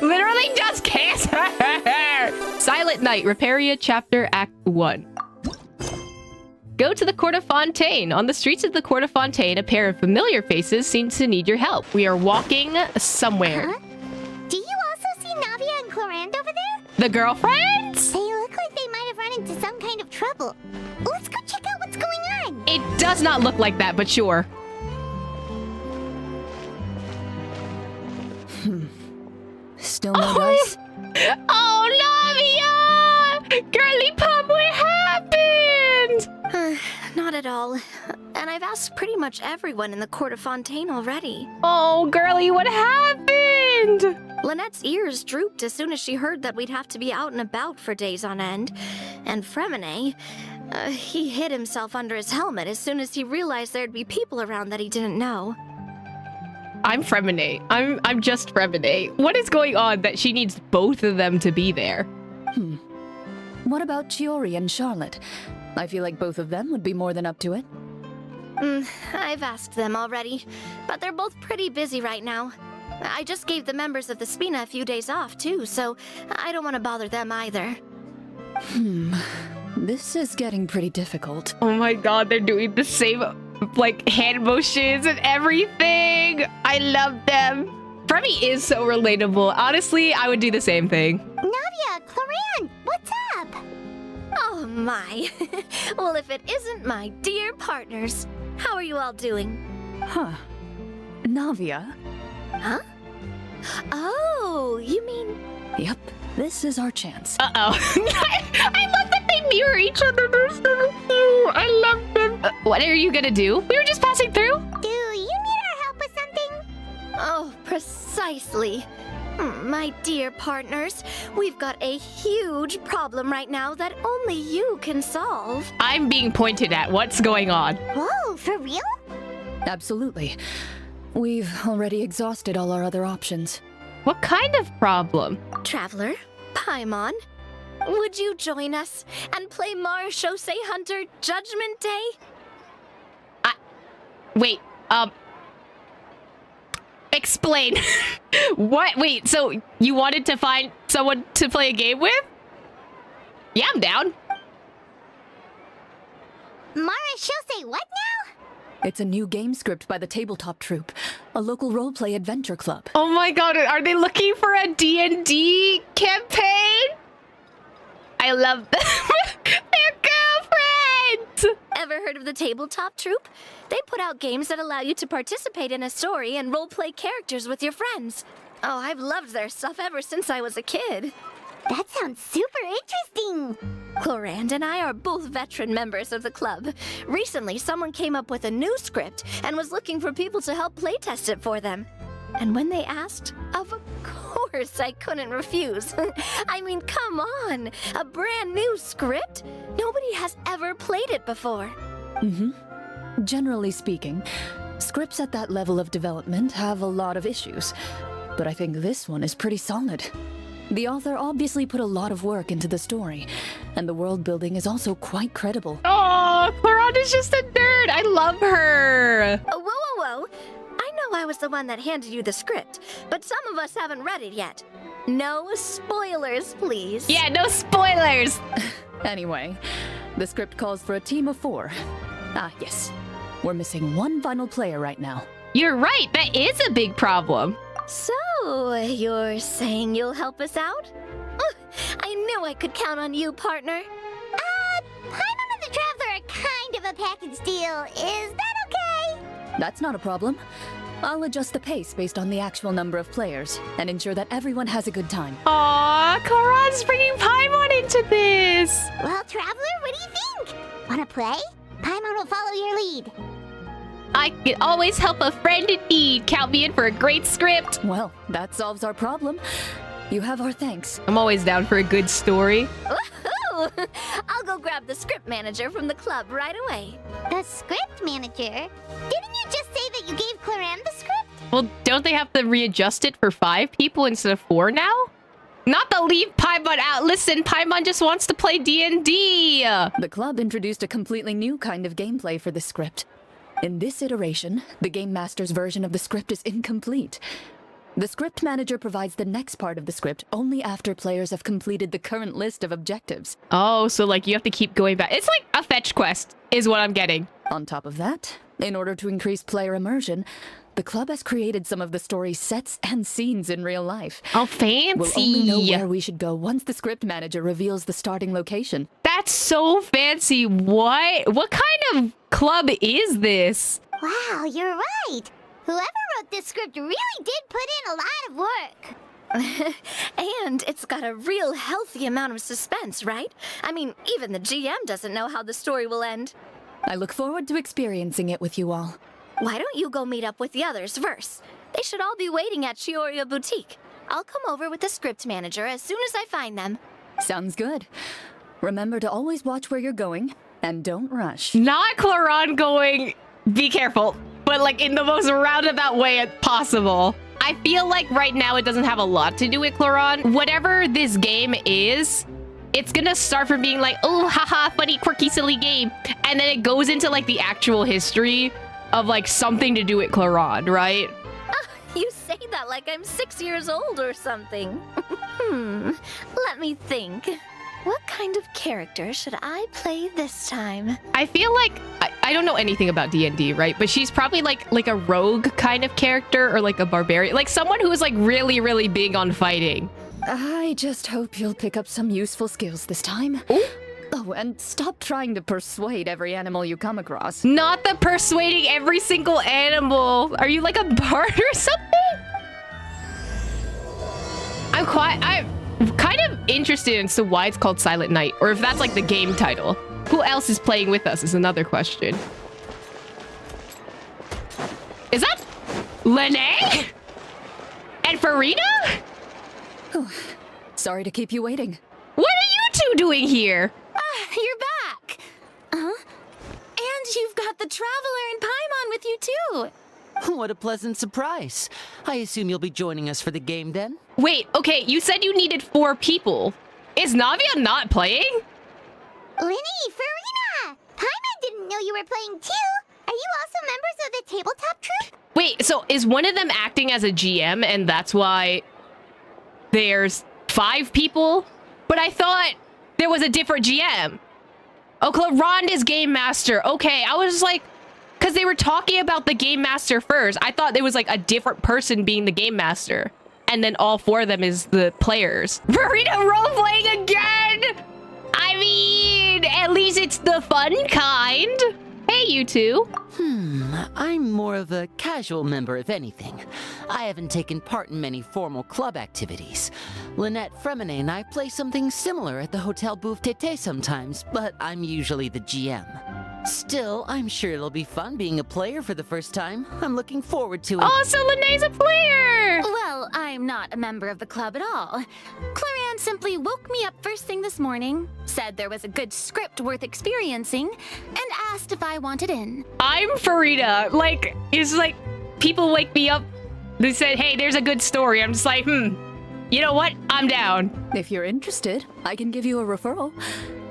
Literally just kiss her! Silent Night, Rapperia, Chapter, Act 1. Go to the Court of Fontaine. On the streets of the Court of Fontaine, a pair of familiar faces seem to need your help. We are walking somewhere. Huh? Do you also see Navia and Clorinde over there? The girlfriends? They look like they might have run into some kind of trouble. Let's go check out what's going on. It does not look like that, but sure. Still no dice? Oh, Navia! Girly Pop, what happened? Not at all. And I've asked pretty much everyone in the Court of Fontaine already. Oh, girly, what happened? Lynette's ears drooped as soon as she heard that we'd have to be out and about for days on end. And Fremine, he hid himself under his helmet as soon as he realized there'd be people around that he didn't know. I'm Fremine. I'm just Fremine. What is going on that she needs both of them to be there? What about Chiori and Charlotte? I feel like both of them would be more than up to it. I've asked them already, but they're both pretty busy right now. I just gave the members of the Spina a few days off, too, so I don't want to bother them either. This is getting pretty difficult. Oh my god, they're doing the same, like, hand motions and everything. I love them. Fremi is so relatable. Honestly, I would do the same thing. Navia, Clorinde, what's up? Oh my. Well, if it isn't my dear partners. How are you all doing? Huh. Navia? Huh? Oh, you mean... Yep, this is our chance. Uh-oh. I love that they mirror each other. They're so cute. I love them. What are you gonna do? We were just passing through. Do you need our help with something? Oh, precisely. My dear partners, we've got a huge problem right now that only you can solve. I'm being pointed at. What's going on? Whoa, for real? Absolutely. We've already exhausted all our other options. What kind of problem? Traveler, Paimon, would you join us and play Marechaussee Hunter Judgment Day? Wait, explain. What? Wait, so you wanted to find someone to play a game with? Yeah, I'm down. Marechaussee, what now? It's a new game script by the Tabletop Troupe, a local roleplay adventure club. Oh my god, are they looking for a D&D campaign? I love them. They're girlfriends! Ever heard of the Tabletop Troupe? They put out games that allow you to participate in a story and roleplay characters with your friends. Oh, I've loved their stuff ever since I was a kid. That sounds super interesting. Clorinde and I are both veteran members of the club. Recently, someone came up with a new script and was looking for people to help playtest it for them. And when they asked, of course I couldn't refuse. I mean, come on, a brand new script? Nobody has ever played it before. Generally speaking, scripts at that level of development have a lot of issues. But I think this one is pretty solid. The author obviously put a lot of work into the story, and the world building is also quite credible. Oh, Clorinde is just a nerd. I love her. Whoa. I know I was the one that handed you the script, but some of us haven't read it yet. No spoilers, please. Yeah, no spoilers. Anyway, the script calls for a team of 4. Yes. We're missing one final player right now. You're right. That is a big problem. So, you're saying you'll help us out? I knew I could count on you, partner. Paimon and the Traveler are kind of a package deal. Is that okay? That's not a problem. I'll adjust the pace based on the actual number of players and ensure that everyone has a good time. Aw, Clorinde's bringing Paimon into this. Well, Traveler, what do you think? Wanna play? Paimon will follow your lead. I can always help a friend in need. Count me in for a great script. Well, that solves our problem. You have our thanks. I'm always down for a good story. Woohoo! I'll go grab the script manager from the club right away. The script manager? Didn't you just say that you gave Clorinde the script? Well, don't they have to readjust it for 5 people instead of 4 now? Not to leave Paimon out. Listen, Paimon just wants to play D&D. The club introduced a completely new kind of gameplay for the script. In this iteration, the Game Master's version of the script is incomplete. The script manager provides the next part of the script only after players have completed the current list of objectives. Oh, so like you have to keep going back. It's like a fetch quest is what I'm getting. On top of that, in order to increase player immersion, the club has created some of the story's sets and scenes in real life. Oh, fancy. We'll only know where we should go once the script manager reveals the starting location. That's so fancy. What? What kind of club is this? Wow, you're right. Whoever wrote this script really did put in a lot of work. And it's got a real healthy amount of suspense, right? I mean, even the GM doesn't know how the story will end. I look forward to experiencing it with you all. Why don't you go meet up with the others first? They should all be waiting at Chioria Boutique. I'll come over with the script manager as soon as I find them. Sounds good. Remember to always watch where you're going, and don't rush. Not Clorinde going, be careful, but like in the most roundabout way possible. I feel like right now it doesn't have a lot to do with Clorinde. Whatever this game is, it's gonna start from being like, oh, haha, funny, quirky, silly game. And then it goes into like the actual history of like something to do with Clorinde, right? You say that like I'm 6 years old or something. Let me think. What kind of character should I play this time? I feel like I don't know anything about D&D, right? But she's probably like a rogue kind of character or like a barbarian, like someone who is like really, really big on fighting. I just hope you'll pick up some useful skills this time. Ooh. Oh, and stop trying to persuade every animal you come across. Not the persuading every single animal. Are you like a bard or something? I'm kind of interested as to why it's called Silent Night, or if that's like the game title. Who else is playing with us is another question. Is that Lene? And Farina? Sorry to keep you waiting. What are you two doing here? You're back! And you've got the Traveler and Paimon with you, too! What a pleasant surprise. I assume you'll be joining us for the game then? Wait, okay, you said you needed 4 people. Is Navia not playing? Linny, Farina! Paimon didn't know you were playing too. Are you also members of the tabletop troupe? Wait, so is one of them acting as a GM and that's why there's 5 people? But I thought there was a different GM. Oh, Clorinde is Game Master. Okay, I was like, because they were talking about the Game Master first. I thought there was like a different person being the Game Master. And then all 4 of them is the players. Farina role-playing again! I mean, at least it's the fun kind. Hey, you two. I'm more of a casual member, if anything. I haven't taken part in many formal club activities. Lynette Fremine and I play something similar at the Hotel Bouffe Tété sometimes, but I'm usually the GM. Still, I'm sure it'll be fun being a player for the first time. I'm looking forward to it. Oh, so Lene's a player! Well, I'm not a member of the club at all. Clorinde simply woke me up first thing this morning, said there was a good script worth experiencing, and asked if I wanted in. I'm Farina. Like, it's like people wake me up. They said, hey, there's a good story. I'm just like, you know what? I'm down. If you're interested, I can give you a referral.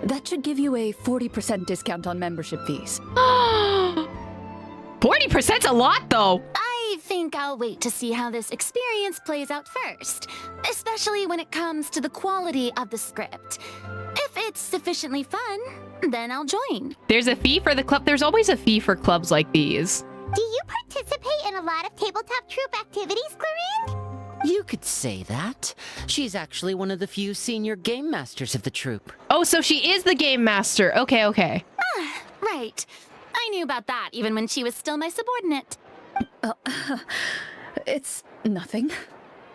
That should give you a 40% discount on membership fees. 40%'s a lot, though. I think I'll wait to see how this experience plays out first, especially when it comes to the quality of the script. If it's sufficiently fun, then I'll join. There's a fee for the club. There's always a fee for clubs like these. Do you participate in a lot of tabletop troupe activities, Clorinde? You could say that. She's actually one of the few senior game masters of the troupe. Oh, so she is the game master. Okay, okay. Right. I knew about that even when she was still my subordinate. It's nothing.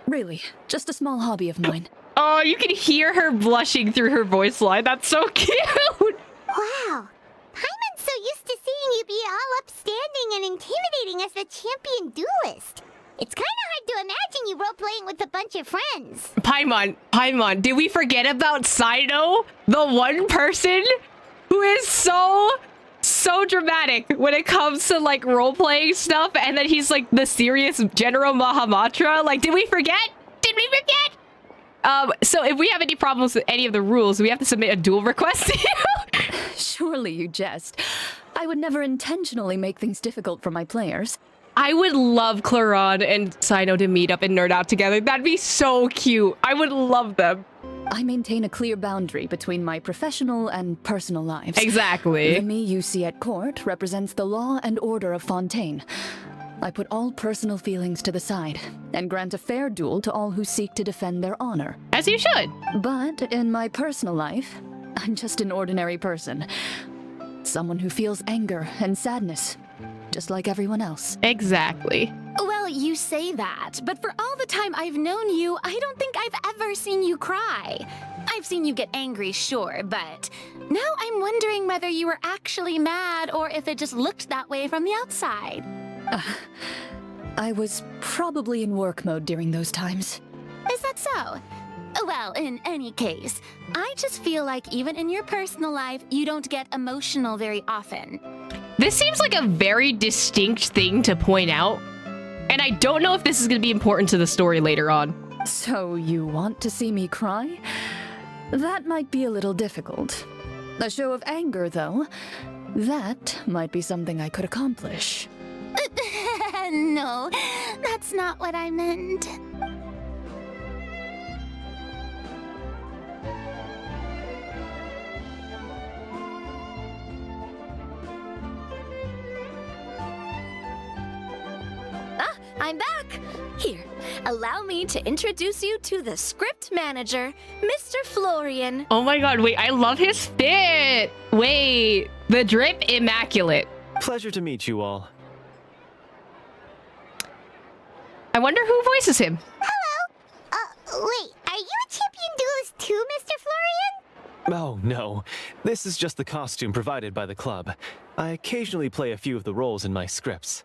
Really, just a small hobby of mine. Oh, you can hear her blushing through her voice line. That's so cute. Wow. Paimon's so used to seeing you be all upstanding and intimidating as the champion duelist. It's kind of hard to imagine you role-playing with a bunch of friends. Paimon, did we forget about Sino? The one person who is so dramatic when it comes to like role-playing stuff, and then he's like the serious General Mahamatra. Like, did we forget? So if we have any problems with any of the rules, we have to submit a duel request to you. Surely you jest. I would never intentionally make things difficult for my players. I would love Clorinde and Sino to meet up and nerd out together. That'd be so cute. I would love them. I maintain a clear boundary between my professional and personal lives. Exactly. The me you see at court represents the law and order of Fontaine. I put all personal feelings to the side and grant a fair duel to all who seek to defend their honor. As you should. But in my personal life, I'm just an ordinary person. Someone who feels anger and sadness, just like everyone else. Exactly. Well, you say that, but for all the time I've known you, I don't think I've ever seen you cry. I've seen you get angry, sure, but now I'm wondering whether you were actually mad or if it just looked that way from the outside. I was probably in work mode during those times. Is that so? Well, in any case, I just feel like even in your personal life, you don't get emotional very often. This seems like a very distinct thing to point out. And I don't know if this is going to be important to the story later on. So you want to see me cry? That might be a little difficult. A show of anger, though, that might be something I could accomplish. No, that's not what I meant. I'm back! Here, allow me to introduce you to the script manager, Mr. Florian. Oh my god, wait, I love his fit. Wait, the drip immaculate. Pleasure to meet you all. I wonder who voices him. Wait, are you a champion duelist too, Mr. Florian? Oh, no. This is just the costume provided by the club. I occasionally play a few of the roles in my scripts.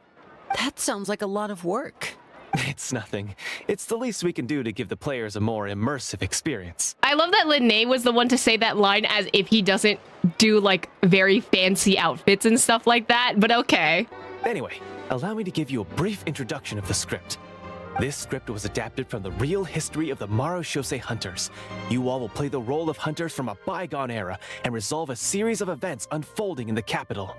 That sounds like a lot of work. It's nothing. It's the least we can do to give the players a more immersive experience. I love that Linnae was the one to say that line as if he doesn't do like very fancy outfits and stuff like that, but okay. Anyway, allow me to give you a brief introduction of the script. This script was adapted from the real history of the Marechaussee hunters. You all will play the role of hunters from a bygone era and resolve a series of events unfolding in the capital.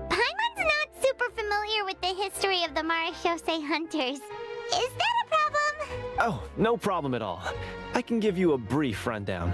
Paimon's not super familiar with the history of the Marechaussee hunters. Is that a problem? Oh, no problem at all. I can give you a brief rundown.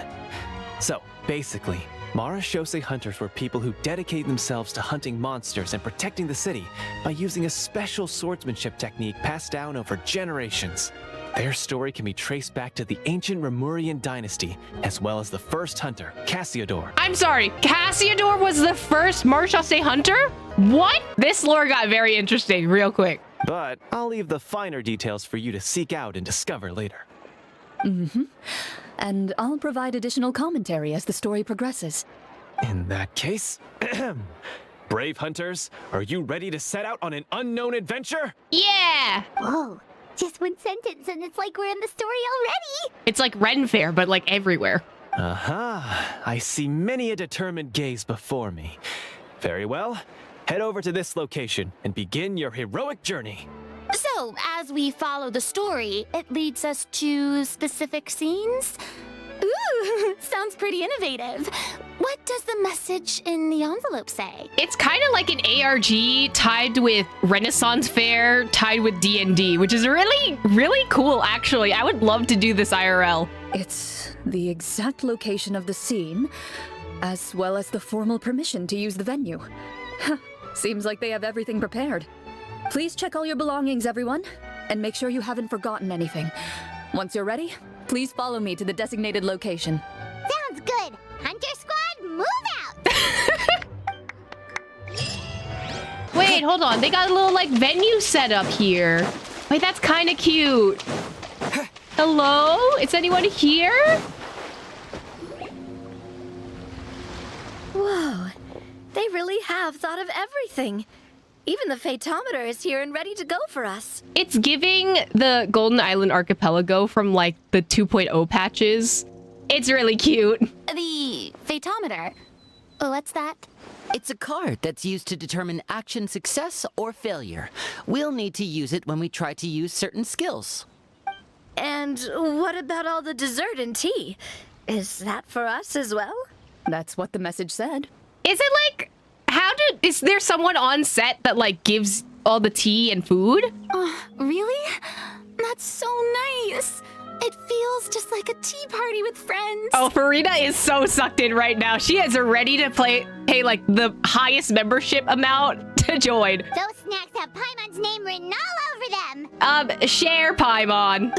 So, basically, Marechaussee hunters were people who dedicated themselves to hunting monsters and protecting the city by using a special swordsmanship technique passed down over generations. Their story can be traced back to the ancient Rapperia dynasty, as well as the first hunter, Cassiodor. I'm sorry, Cassiodor was the first Marechaussee hunter? What? This lore got very interesting real quick. But I'll leave the finer details for you to seek out and discover later. And I'll provide additional commentary as the story progresses. In that case, brave hunters, are you ready to set out on an unknown adventure? Yeah! Whoa, just one sentence and it's like we're in the story already. It's like Ren Fair, but like everywhere. Aha, I see many a determined gaze before me. Very well, head over to this location and begin your heroic journey. So, as we follow the story, it leads us to specific scenes? Ooh, sounds pretty innovative. What does the message in the envelope say? It's kind of like an ARG tied with Renaissance Fair, tied with D&D, which is really, really cool, actually. I would love to do this IRL. It's the exact location of the scene, as well as the formal permission to use the venue. Seems like they have everything prepared. Please check all your belongings, everyone, and make sure you haven't forgotten anything. Once you're ready, please follow me to the designated location. Sounds good. Hunter Squad, move out! Wait, hold on. They got a little, like, venue set up here. Wait, that's kind of cute. Hello? Is anyone here? Whoa, they really have thought of everything. Even the Phaetometer is here and ready to go for us. It's giving the Golden Island Archipelago from, like, the 2.0 patches. It's really cute. The Phaetometer. What's that? It's a card that's used to determine action success or failure. We'll need to use it when we try to use certain skills. And what about all the dessert and tea? Is that for us as well? That's what the message said. Is it like, how is there someone on set that like gives all the tea and food? Really? That's so nice. It feels just like a tea party with friends. Oh, Farina is so sucked in right now. She is ready to pay like the highest membership amount to join. Those snacks have Paimon's name written all over them. Share Paimon.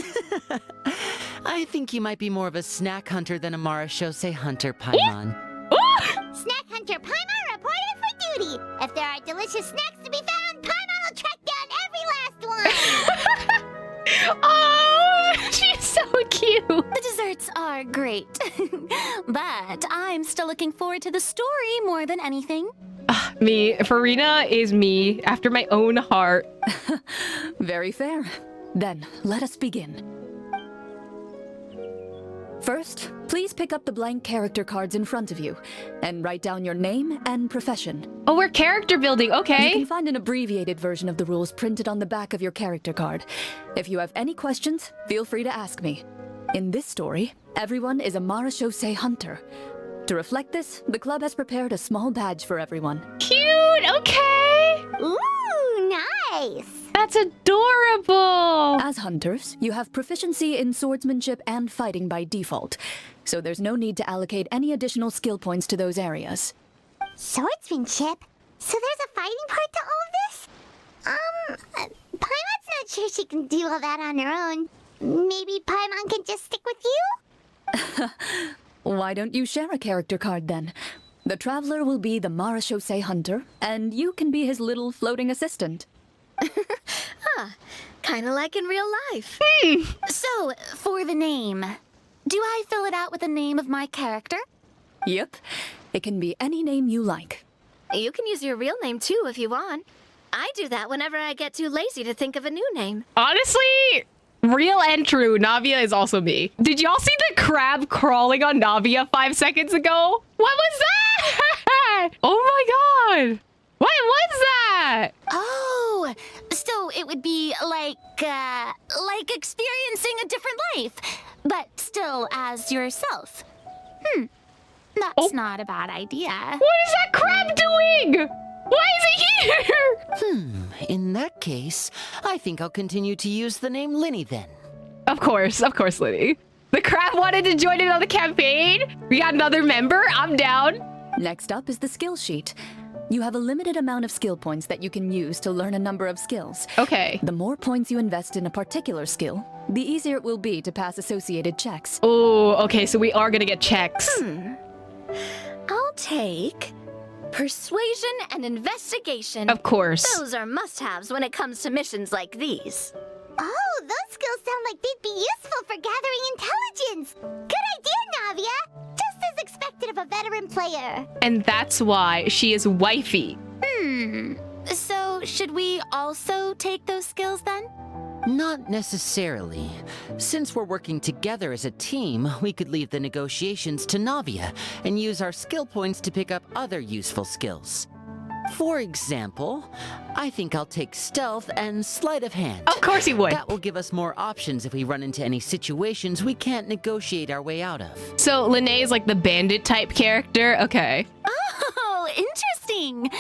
I think you might be more of a snack hunter than a Marechaussee hunter, Paimon. Snack Hunter Paimon reported for duty. If there are delicious snacks to be found, Paimon will track down every last one. Oh, she's so cute. The desserts are great. But I'm still looking forward to the story more than anything. Me, Farina is me after my own heart. Very fair. Then, let us begin. First, please pick up the blank character cards in front of you and write down your name and profession. Oh, we're character building. You Okay. can find an abbreviated version of the rules printed on the back of your character card. If you have any questions, feel free to ask me. In this story, everyone is a Marechaussee hunter. To reflect this, the club has prepared a small badge for everyone. Cute. Okay. Ooh, nice. That's adorable. As hunters, you have proficiency in swordsmanship and fighting by default, so there's no need to allocate any additional skill points to those areas. Swordsmanship? So there's a fighting part to all of this? Paimon's not sure she can do all that on her own. Maybe Paimon can just stick with you? Why don't you share a character card then? The Traveler will be the Marechaussee hunter, and you can be his little floating assistant. Kinda like in real life. So, for the name, do I fill it out with the name of my character? Yep, it can be any name you like. You can use your real name too if you want. I do that whenever I get too lazy to think of a new name. Honestly, real and true, Navia is also me. Did y'all see the crab crawling on Navia 5 seconds ago? What was that? Oh my god. What was that? Oh, so it would be like experiencing a different life, but still as yourself. That's not a bad idea. What is that crab doing? Why is it here? In that case, I think I'll continue to use the name Linny then. Of course, Liddy. The crab wanted to join in on the campaign. We got another member. I'm down. Next up is the skill sheet. You have a limited amount of skill points that you can use to learn a number of skills. Okay. The more points you invest in a particular skill, the easier it will be to pass associated checks. Oh, okay, so we are gonna get checks. I'll take persuasion and investigation. Of course. Those are must-haves when it comes to missions like these. Oh, those skills sound like they'd be useful for gathering intelligence. Good idea, Navia. Just as expected of a veteran player. And that's why she is wifey. So, should we also take those skills then? Not necessarily. Since we're working together as a team, we could leave the negotiations to Navia and use our skill points to pick up other useful skills. For example, I think I'll take stealth and sleight of hand. Of course he would. That will give us more options if we run into any situations we can't negotiate our way out of. So Lene is like the bandit type character. Okay. Oh, interesting.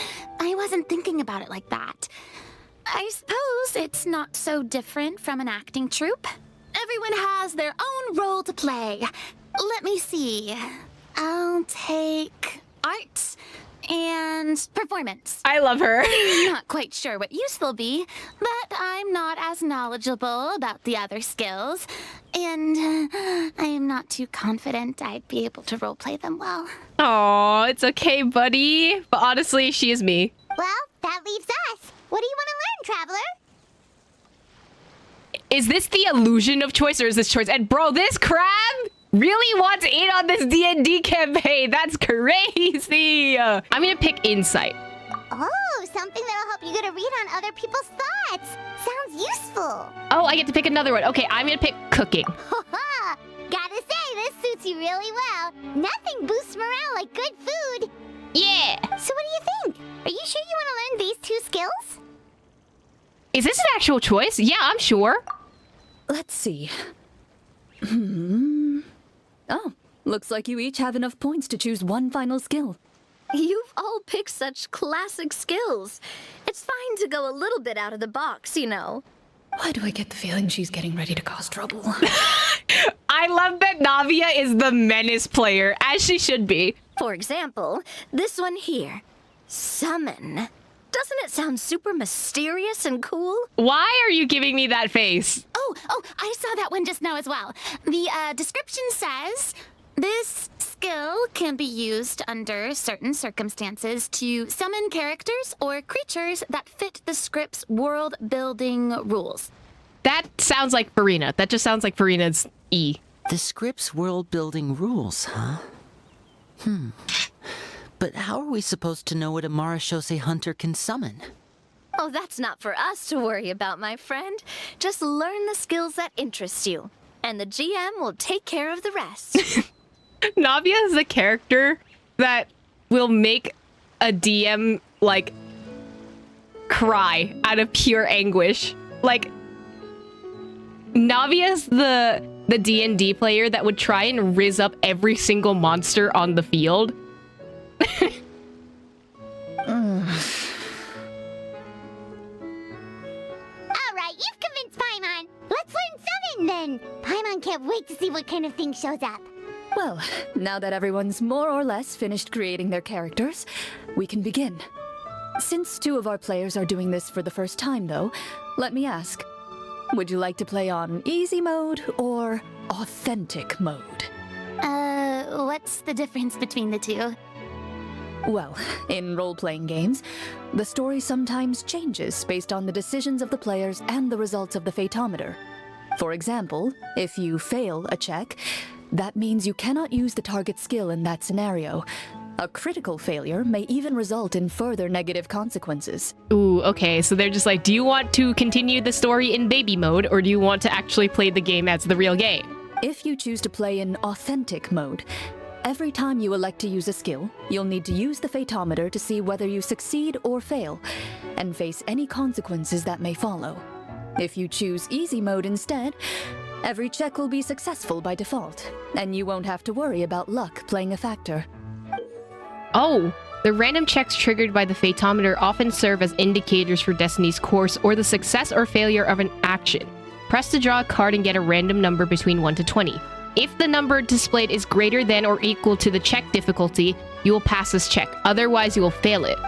I wasn't thinking about it like that. I suppose it's not so different from an acting troupe. Everyone has their own role to play. Let me see. I'll take arts and performance. I love her. Not quite sure what use they'll be, but I'm not as knowledgeable about the other skills, and I am not too confident I'd be able to roleplay them well. Aw, it's okay, buddy. But honestly, she is me. Well, that leaves us. What do you want to learn, Traveler? Is this the illusion of choice or is this choice? And bro, this crab really wants in on this D&D campaign. That's crazy. I'm gonna pick insight. Oh, something that'll help you get a read on other people's thoughts. Sounds useful. Oh, I get to pick another one. Okay, I'm gonna pick cooking. Ha! Gotta say, this suits you really well. Nothing boosts morale like good food. Yeah. So what do you think? Are you sure you want to learn these 2 skills? Is this an actual choice? Yeah, I'm sure. Let's see. Oh, looks like you each have enough points to choose one final skill. You've all picked such classic skills. It's fine to go a little bit out of the box, you know. Why do I get the feeling she's getting ready to cause trouble? I love that Navia is the menace player, as she should be. For example, this one here. Summon. Doesn't it sound super mysterious and cool? Why are you giving me that face? Oh, I saw that one just now as well. The description says, this skill can be used under certain circumstances to summon characters or creatures that fit the script's world-building rules. That sounds like Farina. That just sounds like Farina's E. The script's world-building rules, huh? But how are we supposed to know what a Marechaussee hunter can summon? Oh, that's not for us to worry about, my friend. Just learn the skills that interest you, and the GM will take care of the rest. Navia is a character that will make a DM, like, cry out of pure anguish. Like, Navia's the D&D player that would try and rizz up every single monster on the field. Alright, you've convinced Paimon. Let's learn summon then. Paimon can't wait to see what kind of thing shows up. Well, now that everyone's more or less finished creating their characters, we can begin. Since 2 of our players are doing this for the first time, though, let me ask, would you like to play on easy mode or authentic mode? What's the difference between the two? Well, in role-playing games, the story sometimes changes based on the decisions of the players and the results of the Fatometer. For example, if you fail a check, that means you cannot use the target skill in that scenario. A critical failure may even result in further negative consequences. Ooh, okay, so they're just like, do you want to continue the story in baby mode, or do you want to actually play the game as the real game? If you choose to play in authentic mode, every time you elect to use a skill, you'll need to use the Fatometer to see whether you succeed or fail, and face any consequences that may follow. If you choose easy mode instead, every check will be successful by default, and you won't have to worry about luck playing a factor. Oh, the random checks triggered by the Fatometer often serve as indicators for Destiny's course or the success or failure of an action. Press to draw a card and get a random number between 1 to 20. If the number displayed is greater than or equal to the check difficulty, you will pass this check. Otherwise, you will fail it.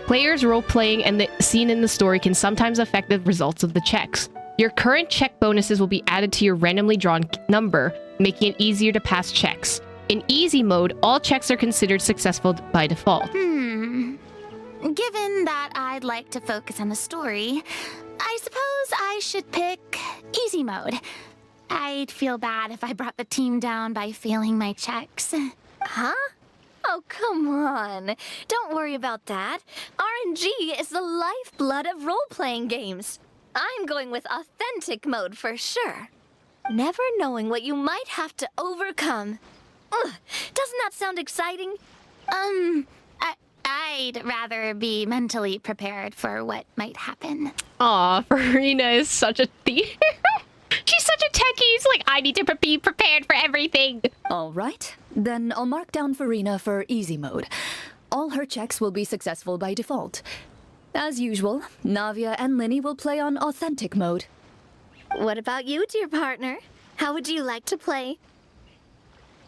Players' role-playing and the scene in the story can sometimes affect the results of the checks. Your current check bonuses will be added to your randomly drawn number, making it easier to pass checks. In easy mode, all checks are considered successful by default. Given that I'd like to focus on the story, I suppose I should pick easy mode. I'd feel bad if I brought the team down by failing my checks. Huh? Oh, come on. Don't worry about that. RNG is the lifeblood of role-playing games. I'm going with authentic mode for sure. Never knowing what you might have to overcome. Ugh, doesn't that sound exciting? I'd rather be mentally prepared for what might happen. Aw, Farina is such a thief. She's such a techie. She's like, I need to be prepared for everything. All right, then I'll mark down Farina for easy mode. All her checks will be successful by default. As usual, Navia and Linny will play on authentic mode. What about you, dear partner? How would you like to play?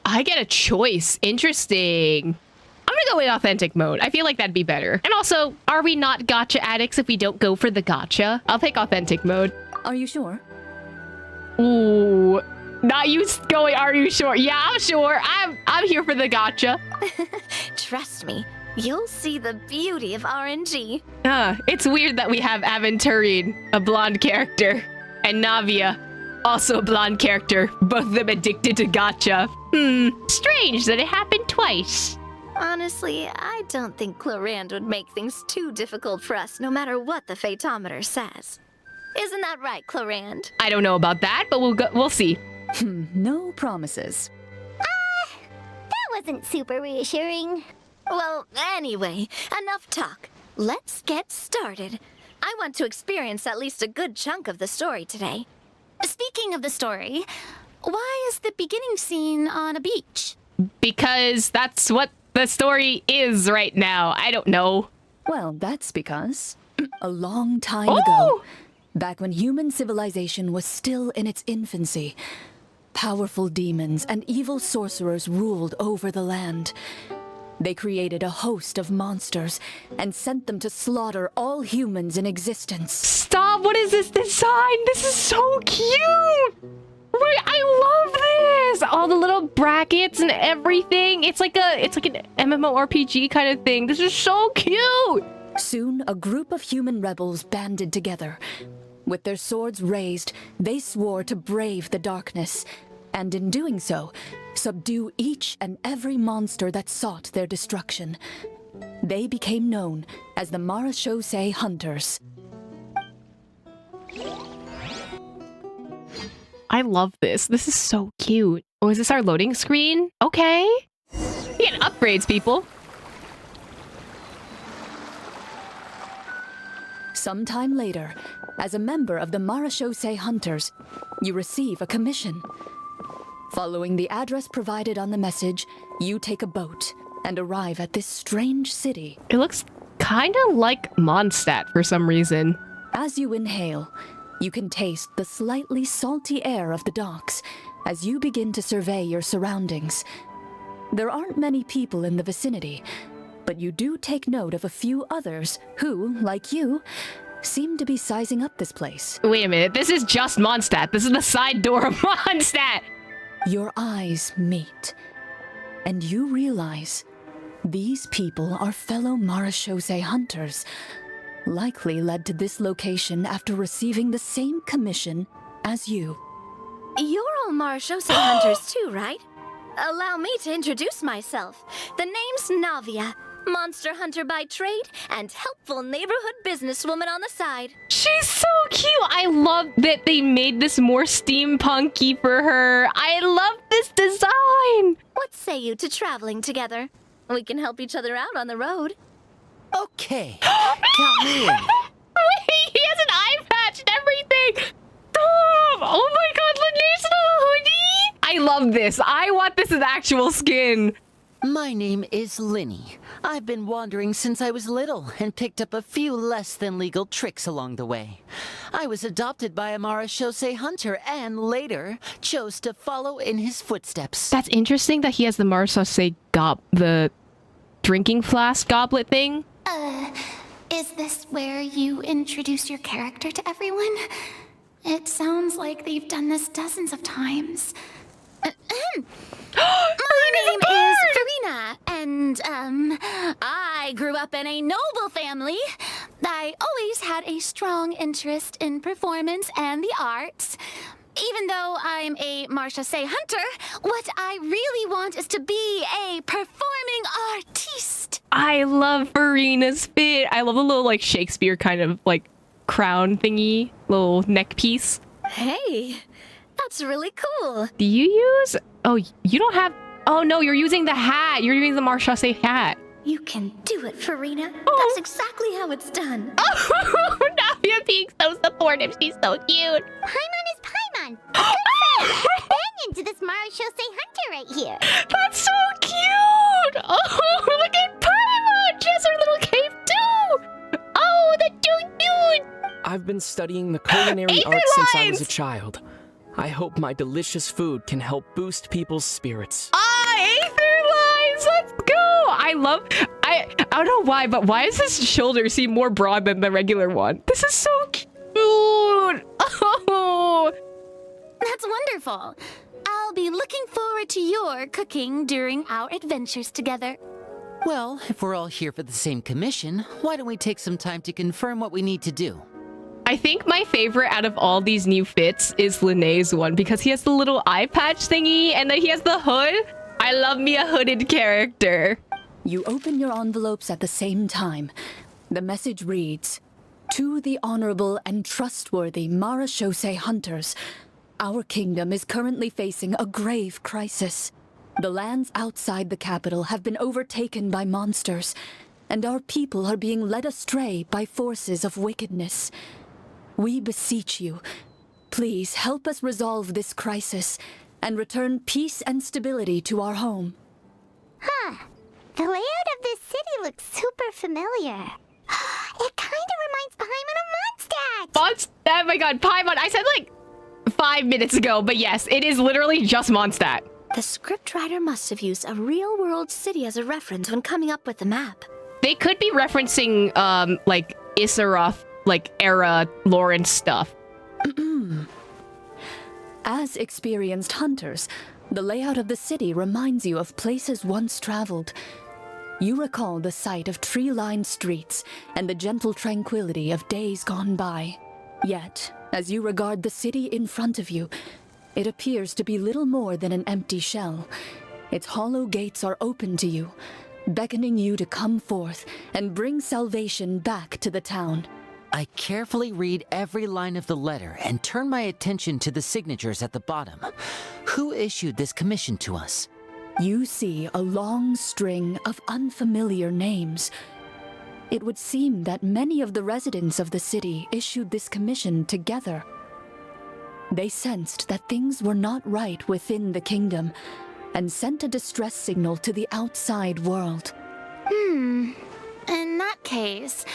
I get a choice. Interesting. I'm gonna go with authentic mode. I feel like that'd be better. And also, are we not gacha addicts if we don't go for the gacha? I'll pick authentic mode. Are you sure? Ooh, not you going, are you sure? Yeah, I'm sure. I'm here for the gacha. Trust me, you'll see the beauty of RNG. It's weird that we have Aventurine, a blonde character, and Navia, also a blonde character, both of them addicted to gacha. Strange that it happened twice. Honestly, I don't think Clorinde would make things too difficult for us, no matter what the Fatometer says. Isn't that right, Clorinde? I don't know about that, but we'll see. No promises. That wasn't super reassuring. Well, anyway, enough talk. Let's get started. I want to experience at least a good chunk of the story today. Speaking of the story, why is the beginning scene on a beach? Because that's what the story is right now. I don't know. Well, that's because a long time Oh! ago, back when human civilization was still in its infancy, powerful demons and evil sorcerers ruled over the land. They created a host of monsters and sent them to slaughter all humans in existence. Stop! What is this design? This is so cute! Wait, I love this! All the little brackets and everything. It's like an MMORPG kind of thing. This is so cute! Soon, a group of human rebels banded together. With their swords raised, they swore to brave the darkness, and in doing so, subdue each and every monster that sought their destruction. They became known as the Marechaussee Hunters. I love this. This is so cute. Oh, is this our loading screen? Okay. You get upgrades, people. Sometime later, as a member of the Marechaussee Hunters, you receive a commission. Following the address provided on the message, you take a boat and arrive at this strange city. It looks kind of like Mondstadt for some reason. As you inhale, you can taste the slightly salty air of the docks as you begin to survey your surroundings. There aren't many people in the vicinity, but you do take note of a few others who, like you, seem to be sizing up this place. Wait a minute. This is just Mondstadt. This is the side door of Mondstadt. Your eyes meet, and you realize these people are fellow Marechaussee hunters, likely led to this location after receiving the same commission as you. You're all Marechaussee hunters too, right? Allow me to introduce myself. The name's Navia, monster hunter by trade and helpful neighborhood businesswoman on the side. She's so cute. I love that they made this more steampunky for her. I love this design. What say you to traveling together? We can help each other out on the road. Okay, count me in. Wait, he has an eye patch and everything. Stop. Oh my god, Lanee's in a hoodie. I love this. I want this as actual skin. My name is Linny. I've been wandering since I was little and picked up a few less than legal tricks along the way. I was adopted by a Marechaussee hunter and later chose to follow in his footsteps. That's interesting that he has the Marechaussee the drinking flask goblet thing. Is this where you introduce your character to everyone? It sounds like they've done this dozens of times. My name is Farina, and, I grew up in a noble family. I always had a strong interest in performance and the arts. Even though I'm a Marechaussee hunter, what I really want is to be a performing artiste. I love Farina's fit. I love the little, like, Shakespeare kind of, like, crown thingy, little neck piece. Hey, that's really cool. Do you use... Oh, you don't have... Oh, no, you're using the hat. You're using the Marechaussee hat. You can do it, Farina. Oh. That's exactly how it's done. Oh, Navia being so supportive. She's so cute. Paimon is Paimon. Good friend. Companion to this Marechaussee hunter right here. That's so cute. Oh, look at Paimon. She has her little cape, too. Oh, that's so cute. I've been studying the culinary Aether arts since I was lines! a child. I hope my delicious food can help boost people's spirits. Aether lines. Let's go. I don't know why, but why does his shoulder seem more broad than the regular one? This is so cute. Oh. That's wonderful. I'll be looking forward to your cooking during our adventures together. Well, if we're all here for the same commission, why don't we take some time to confirm what we need to do? I think my favorite out of all these new fits is Linnea's one because he has the little eye patch thingy and then he has the hood. I love me a hooded character. You open your envelopes at the same time. The message reads, "To the honorable and trustworthy Marechaussee hunters, our kingdom is currently facing a grave crisis. The lands outside the capital have been overtaken by monsters, and our people are being led astray by forces of wickedness. We beseech you, please help us resolve this crisis and return peace and stability to our home." Huh. The layout of this city looks super familiar. It kind of reminds Paimon of Mondstadt! Oh my god, Paimon. I said like 5 minutes ago, but yes, it is literally just Mondstadt. The scriptwriter must have used a real-world city as a reference when coming up with the map. They could be referencing, like, Issaroth, like, era lore and stuff. As experienced hunters, the layout of the city reminds you of places once traveled. You recall the sight of tree-lined streets and the gentle tranquility of days gone by. Yet, as you regard the city in front of you, it appears to be little more than an empty shell. Its hollow gates are open to you, beckoning you to come forth and bring salvation back to the town. I carefully read every line of the letter and turn my attention to the signatures at the bottom. Who issued this commission to us? You see a long string of unfamiliar names. It would seem that many of the residents of the city issued this commission together. They sensed that things were not right within the kingdom and sent a distress signal to the outside world. In that case,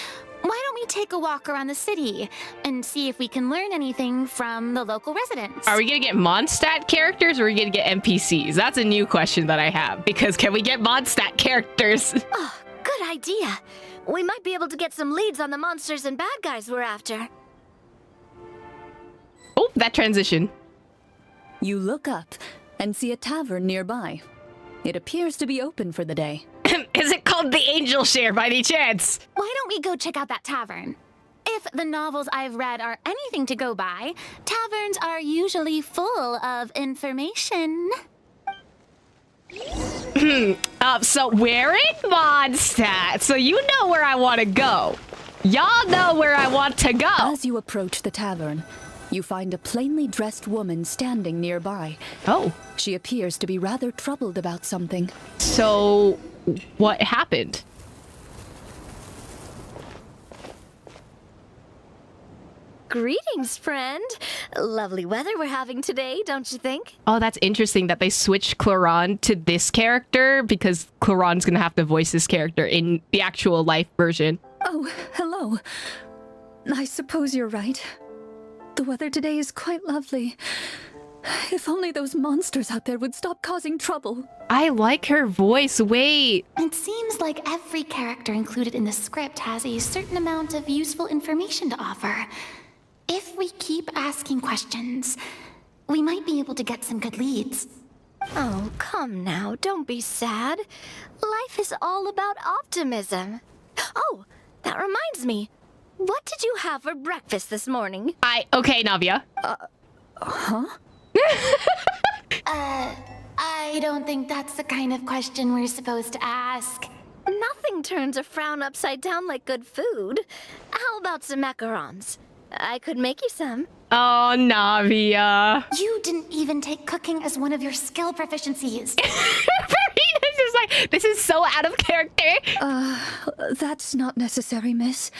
why don't we take a walk around the city and see if we can learn anything from the local residents? Are we gonna get Mondstadt characters or are we gonna get NPCs? That's a new question that I have, because can we get Mondstadt characters? Oh, good idea. We might be able to get some leads on the monsters and bad guys we're after. Oh, that transition. You look up and see a tavern nearby. It appears to be open for the day. Is it called the Angel Share by any chance? Why don't we go check out that tavern? If the novels I've read are anything to go by, taverns are usually full of information. So we're in Mondstadt, so you know where I want to go. Y'all know where I want to go. As you approach the tavern, you find a plainly dressed woman standing nearby. Oh. She appears to be rather troubled about something. So, what happened? Greetings, friend. Lovely weather we're having today, don't you think? Oh, that's interesting that they switched Clorinde to this character, because Clorinde's gonna have to voice this character in the actual life version. Oh, hello. I suppose you're right. The weather today is quite lovely. If only those monsters out there would stop causing trouble. I like her voice. Wait. It seems like every character included in the script has a certain amount of useful information to offer. If we keep asking questions, we might be able to get some good leads. Oh, come now, don't be sad. Life is all about optimism. Oh, that reminds me. What did you have for breakfast this morning? Okay, Navia. I don't think that's the kind of question we're supposed to ask. Nothing turns a frown upside down like good food. How about some macarons? I could make you some. Oh, Navia. You didn't even take cooking as one of your skill proficiencies. This is like, this is so out of character. That's not necessary, miss.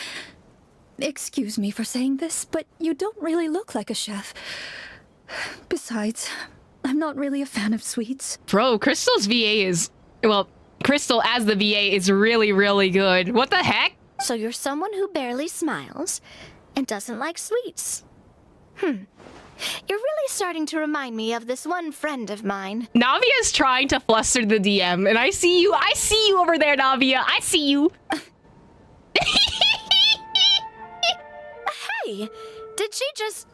Excuse me for saying this, but you don't really look like a chef. Besides, I'm not really a fan of sweets. Bro, Crystal's VA is... Well, Crystal as the VA is really, really good. What the heck? So you're someone who barely smiles and doesn't like sweets. You're really starting to remind me of this one friend of mine. Navia is trying to fluster the DM, and I see you over there, Navia. I see you. Hey, did she just...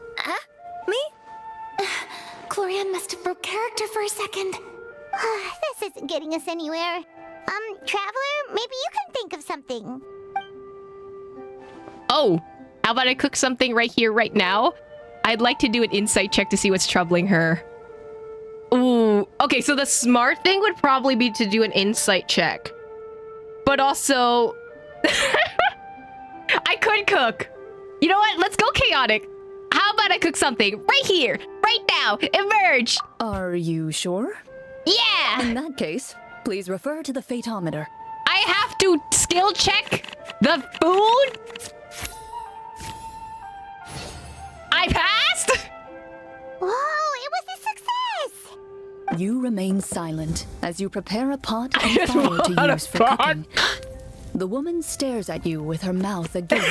me? Clorinde must have broke character for a second. This isn't getting us anywhere. Traveler, maybe you can think of something. Oh, how about I cook something right here, right now? I'd like to do an insight check to see what's troubling her. Ooh, okay, so the smart thing would probably be to do an insight check. But also... I could cook. You know what? Let's go chaotic. How about I cook something right here, right now? Emerge! Are you sure? Yeah! In that case, please refer to the fatometer. I have to skill check the food? I passed? Whoa, it was a success! You remain silent as you prepare a pot and fire to use for cooking. The woman stares at you with her mouth agape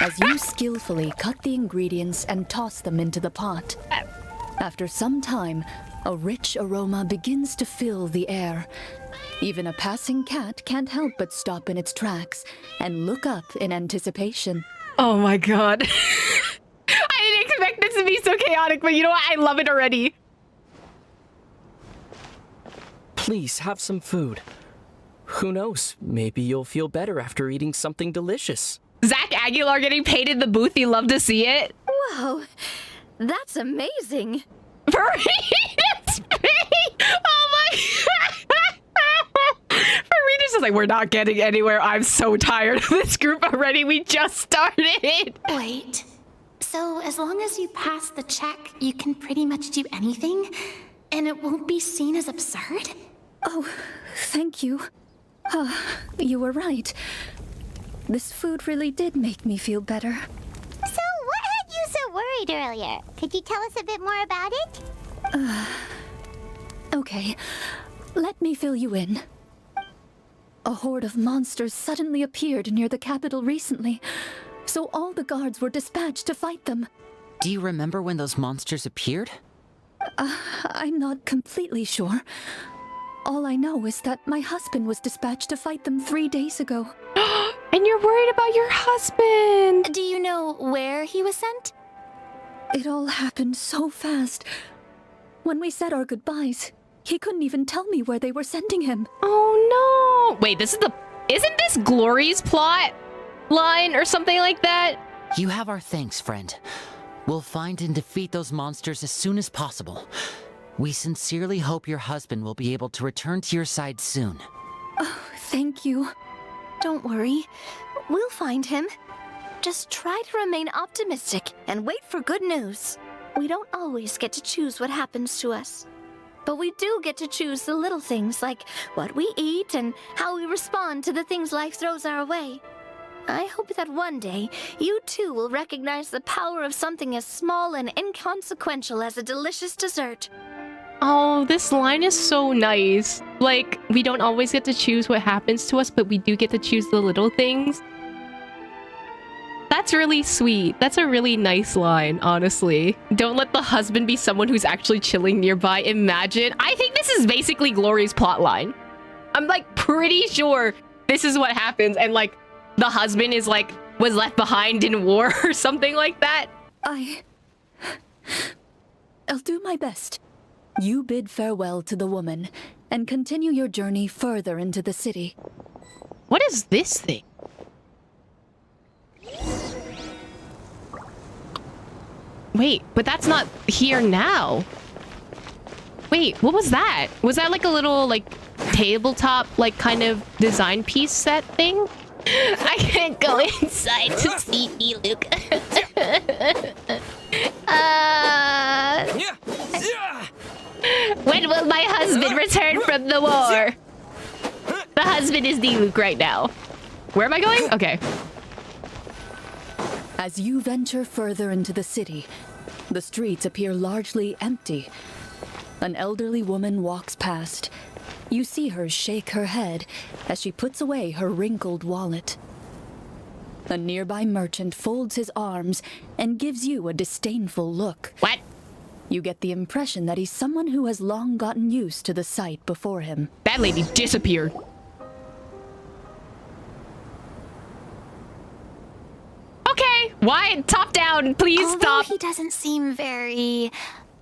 as you skillfully cut the ingredients and toss them into the pot. After some time, a rich aroma begins to fill the air. Even a passing cat can't help but stop in its tracks and look up in anticipation. Oh my god. I didn't expect this to be so chaotic, but you know what? I love it already. Please have some food. Who knows? Maybe you'll feel better after eating something delicious. Zach Aguilar getting paid in the booth. You love to see it. Whoa, that's amazing. Farina's paid. Oh my. Farina's just like, we're not getting anywhere. I'm so tired of this group already. We just started. Wait. So as long as you pass the check, you can pretty much do anything? And it won't be seen as absurd? Oh, thank you. You were right. This food really did make me feel better. So, what had you so worried earlier? Could you tell us a bit more about it? Okay, let me fill you in. A horde of monsters suddenly appeared near the capital recently, so all the guards were dispatched to fight them. Do you remember when those monsters appeared? I'm not completely sure. All I know is that my husband was dispatched to fight them 3 days ago. And you're worried about your husband. Do you know where he was sent? It all happened so fast. When we said our goodbyes, he couldn't even tell me where they were sending him. Oh no. Wait, isn't this Glory's plot line or something like that? You have our thanks, friend. We'll find and defeat those monsters as soon as possible. We sincerely hope your husband will be able to return to your side soon. Oh, thank you. Don't worry, we'll find him. Just try to remain optimistic and wait for good news. We don't always get to choose what happens to us. But we do get to choose the little things like what we eat and how we respond to the things life throws our way. I hope that one day, you too will recognize the power of something as small and inconsequential as a delicious dessert. Oh, this line is so nice. Like, we don't always get to choose what happens to us, but we do get to choose the little things. That's really sweet. That's a really nice line, honestly. Don't let the husband be someone who's actually chilling nearby. Imagine. I think this is basically Glory's plot line. I'm like pretty sure this is what happens, and like the husband is like was left behind in war or something like that. I'll do my best. You bid farewell to the woman and continue your journey further into the city. What is this thing? Wait, but that's not here now. Wait, what was that? Was that like a little like tabletop like kind of design piece set thing? I can't go inside to see me, Luke. When will my husband return from the war? The husband is the Luke right now. Where am I going? Okay. As you venture further into the city, the streets appear largely empty. An elderly woman walks past. You see her shake her head as she puts away her wrinkled wallet. A nearby merchant folds his arms and gives you a disdainful look. What? You get the impression that he's someone who has long gotten used to the sight before him. That lady disappeared. Okay, why? Top down, please Although stop. he doesn't seem very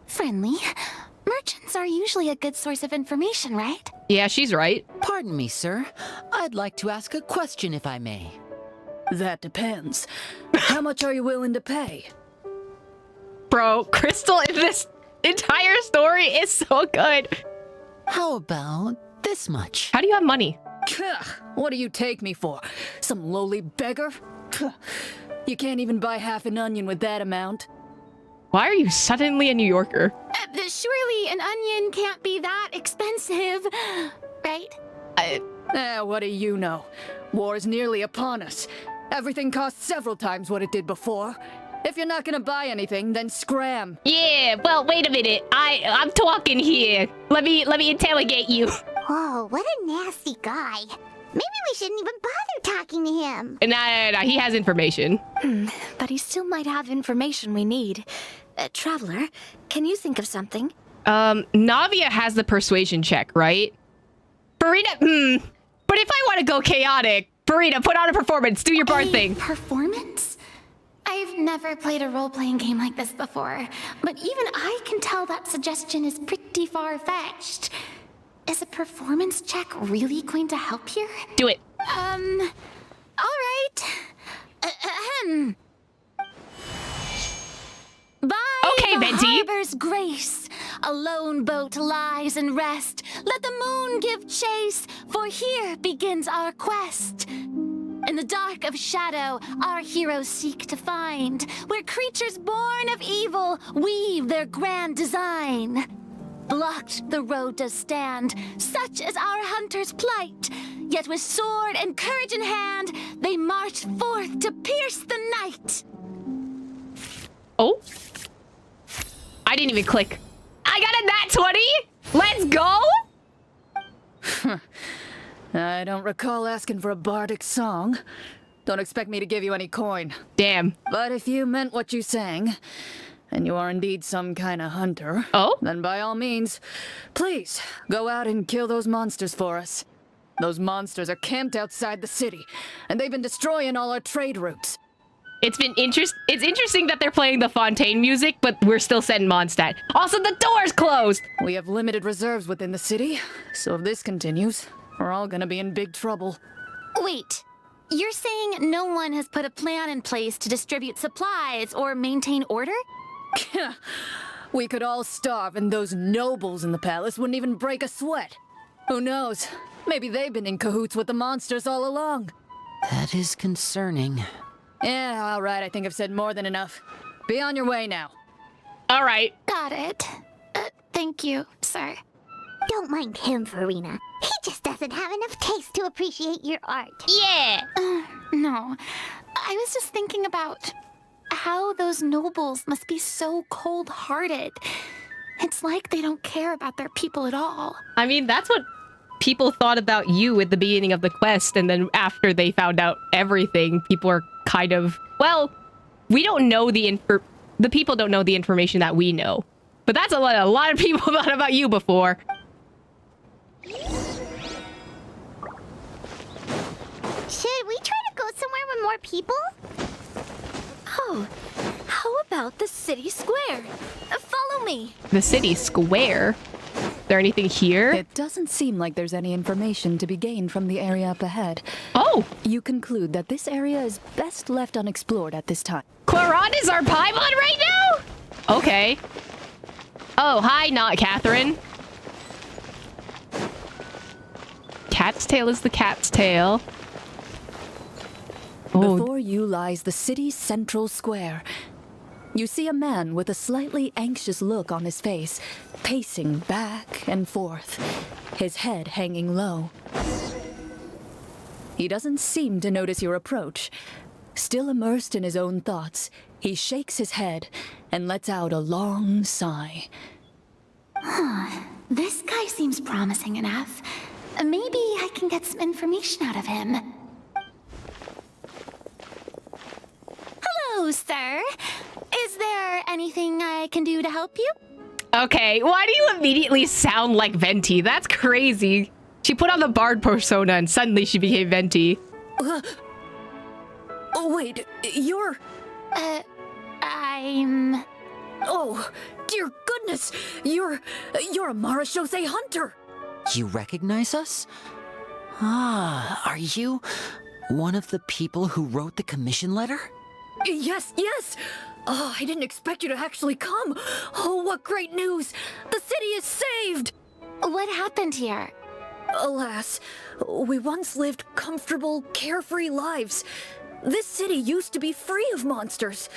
friendly, merchants are usually a good source of information, right? Yeah, she's right. Pardon me, sir. I'd like to ask a question if I may. That depends. How much are you willing to pay? Bro, Crystal in this entire story is so good. How about this much? How do you have money? What do you take me for? Some lowly beggar? You can't even buy half an onion with that amount. Why are you suddenly a New Yorker? Surely an onion can't be that expensive, right? What do you know? War is nearly upon us. Everything costs several times what it did before. If you're not gonna buy anything, then scram. Yeah, well, wait a minute. I'm talking here. Let me interrogate you. Whoa, what a nasty guy. Maybe we shouldn't even bother talking to him. Nah, he has information. But he still might have information we need. Traveler, can you think of something? Navia has the persuasion check, right? Farina, But if I want to go chaotic, Farina, put on a performance. Do your bard thing. Performance? I've never played a role-playing game like this before, but even I can tell that suggestion is pretty far-fetched. Is a performance check really going to help here? Do it. All right. Ahem. By Okay, the Venti. harbor's grace, a lone boat lies in rest. Let the moon give chase, for here begins our quest. In the dark of shadow, our heroes seek to find where creatures born of evil weave their grand design. Blocked the road does stand, such is our hunter's plight. Yet with sword and courage in hand, they march forth to pierce the night. Oh. I didn't even click. I got a nat 20. Let's go. I don't recall asking for a bardic song. Don't expect me to give you any coin. Damn. But if you meant what you sang, and you are indeed some kind of hunter, then by all means, please go out and kill those monsters for us. Those monsters are camped outside the city, and they've been destroying all our trade routes. It's interesting that they're playing the Fontaine music, but we're still setting Mondstadt. Also, the door's closed. We have limited reserves within the city, so if this continues, we're all gonna be in big trouble. Wait, you're saying no one has put a plan in place to distribute supplies or maintain order? We could all starve and those nobles in the palace wouldn't even break a sweat. Who knows? Maybe they've been in cahoots with the monsters all along. That is concerning. Yeah, all right, I think I've said more than enough. Be on your way now. All right. Got it. Thank you, sir. Don't mind him, Farina. He just doesn't have enough taste to appreciate your art. Yeah. No, I was just thinking about how those nobles must be so cold-hearted. It's like they don't care about their people at all. I mean, that's what people thought about you at the beginning of the quest, and then after they found out everything, people are kind of, well, we don't know the people don't know the information that we know. But that's a lot of people thought about you before. Should we try to go somewhere with more people? Oh, how about the city square? Follow me. The city square? Is there anything here? It doesn't seem like there's any information to be gained from the area up ahead. Oh! You conclude that this area is best left unexplored at this time. Clorinde is our Paimon right now? Okay. Oh, hi, not Catherine. Cat's tail is the cat's tail. Oh. Before you lies the city's central square. You see a man with a slightly anxious look on his face, pacing back and forth, his head hanging low. He doesn't seem to notice your approach. Still immersed in his own thoughts, he shakes his head and lets out a long sigh. This guy seems promising enough. Maybe I can get some information out of him. Hello, sir. Is there anything I can do to help you? Okay, why do you immediately sound like Venti? That's crazy. She put on the bard persona and suddenly she became Venti. Oh, wait, you're... I'm... Oh, dear goodness! You're a Marechaussee hunter! You recognize us? Ah, are you one of the people who wrote the commission letter? Yes, yes! Oh, I didn't expect you to actually come! Oh, what great news! The city is saved! What happened here? Alas, we once lived comfortable, carefree lives. This city used to be free of monsters.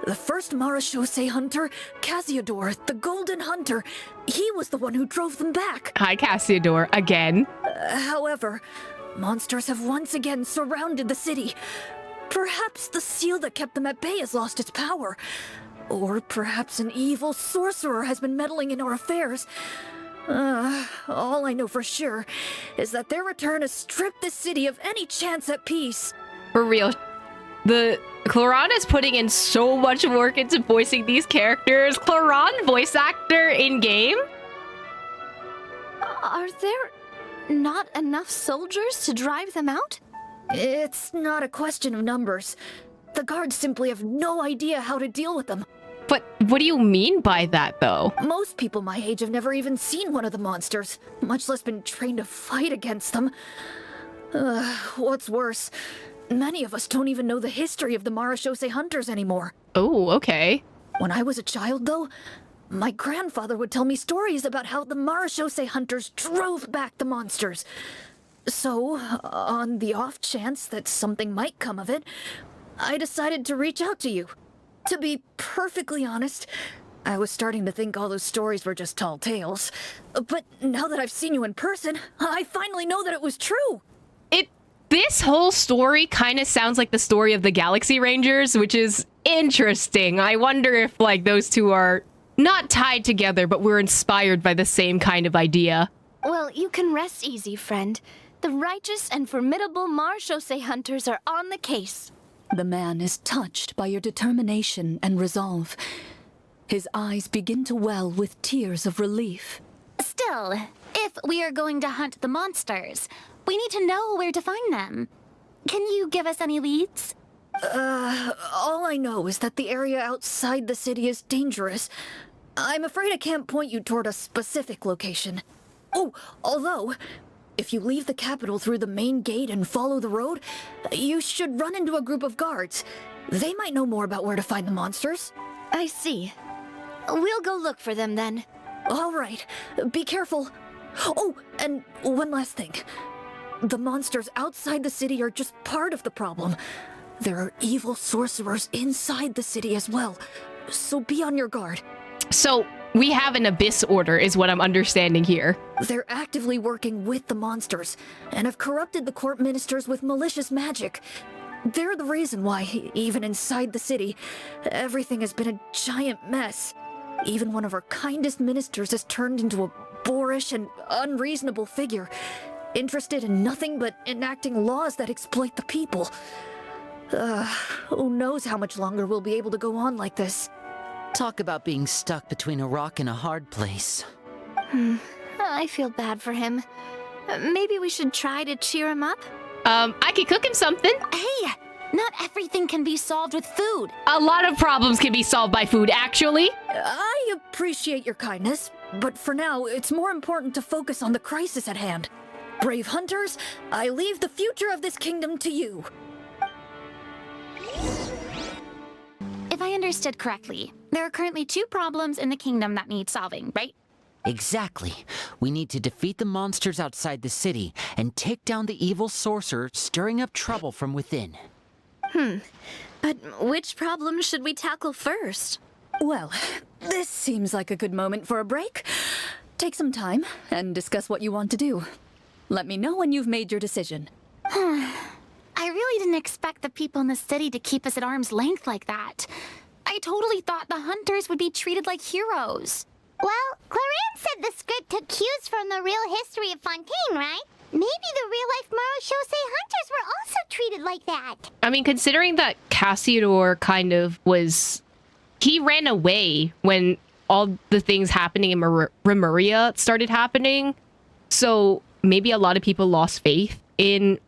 The first Marechaussee hunter, Cassiodor, the Golden Hunter, he was the one who drove them back. Hi, Cassiodor, again. However, monsters have once again surrounded the city. Perhaps the seal that kept them at bay has lost its power. Or perhaps an evil sorcerer has been meddling in our affairs. All I know for sure is that their return has stripped the city of any chance at peace. For real. The Clorinde is putting in so much work into voicing these characters. Clorinde, voice actor in-game? Are there not enough soldiers to drive them out? It's not a question of numbers. The guards simply have no idea how to deal with them. But what do you mean by that, though? Most people my age have never even seen one of the monsters, much less been trained to fight against them. What's worse, many of us don't even know the history of the Marechaussee hunters anymore. Oh, okay. When I was a child, though, my grandfather would tell me stories about how the Marechaussee hunters drove back the monsters. So, on the off chance that something might come of it, I decided to reach out to you. To be perfectly honest, I was starting to think all those stories were just tall tales. But now that I've seen you in person, I finally know that it was true. This whole story kind of sounds like the story of the Galaxy Rangers, which is interesting. I wonder if, like, those two are not tied together, but were inspired by the same kind of idea. Well, you can rest easy, friend. The righteous and formidable Marechaussee hunters are on the case. The man is touched by your determination and resolve. His eyes begin to well with tears of relief. Still, if we are going to hunt the monsters, we need to know where to find them. Can you give us any leads? All I know is that the area outside the city is dangerous. I'm afraid I can't point you toward a specific location. Oh, although, if you leave the capital through the main gate and follow the road, you should run into a group of guards. They might know more about where to find the monsters. I see. We'll go look for them then. All right, be careful. Oh, and one last thing. The monsters outside the city are just part of the problem. There are evil sorcerers inside the city as well, so be on your guard. So, we have an Abyss Order, is what I'm understanding here. They're actively working with the monsters, and have corrupted the court ministers with malicious magic. They're the reason why, even inside the city, everything has been a giant mess. Even one of our kindest ministers has turned into a boorish and unreasonable figure, interested in nothing but enacting laws that exploit the people. Who knows how much longer we'll be able to go on like this. Talk about being stuck between a rock and a hard place. I feel bad for him. Maybe we should try to cheer him up? I could cook him something. Hey, not everything can be solved with food. A lot of problems can be solved by food, actually. I appreciate your kindness, but for now, it's more important to focus on the crisis at hand. Brave hunters, I leave the future of this kingdom to you. If I understood correctly, there are currently 2 problems in the kingdom that need solving, right? Exactly. We need to defeat the monsters outside the city and take down the evil sorcerer stirring up trouble from within. But which problem should we tackle first? Well, this seems like a good moment for a break. Take some time and discuss what you want to do. Let me know when you've made your decision. I really didn't expect the people in the city to keep us at arm's length like that. I totally thought the hunters would be treated like heroes. Well, Clorinde said the script took cues from the real history of Fontaine, right? Maybe the real-life Marechaussee hunters were also treated like that. I mean, considering that Cassiodor kind of was... He ran away when all the things happening in Rapperia started happening. So maybe a lot of people lost faith in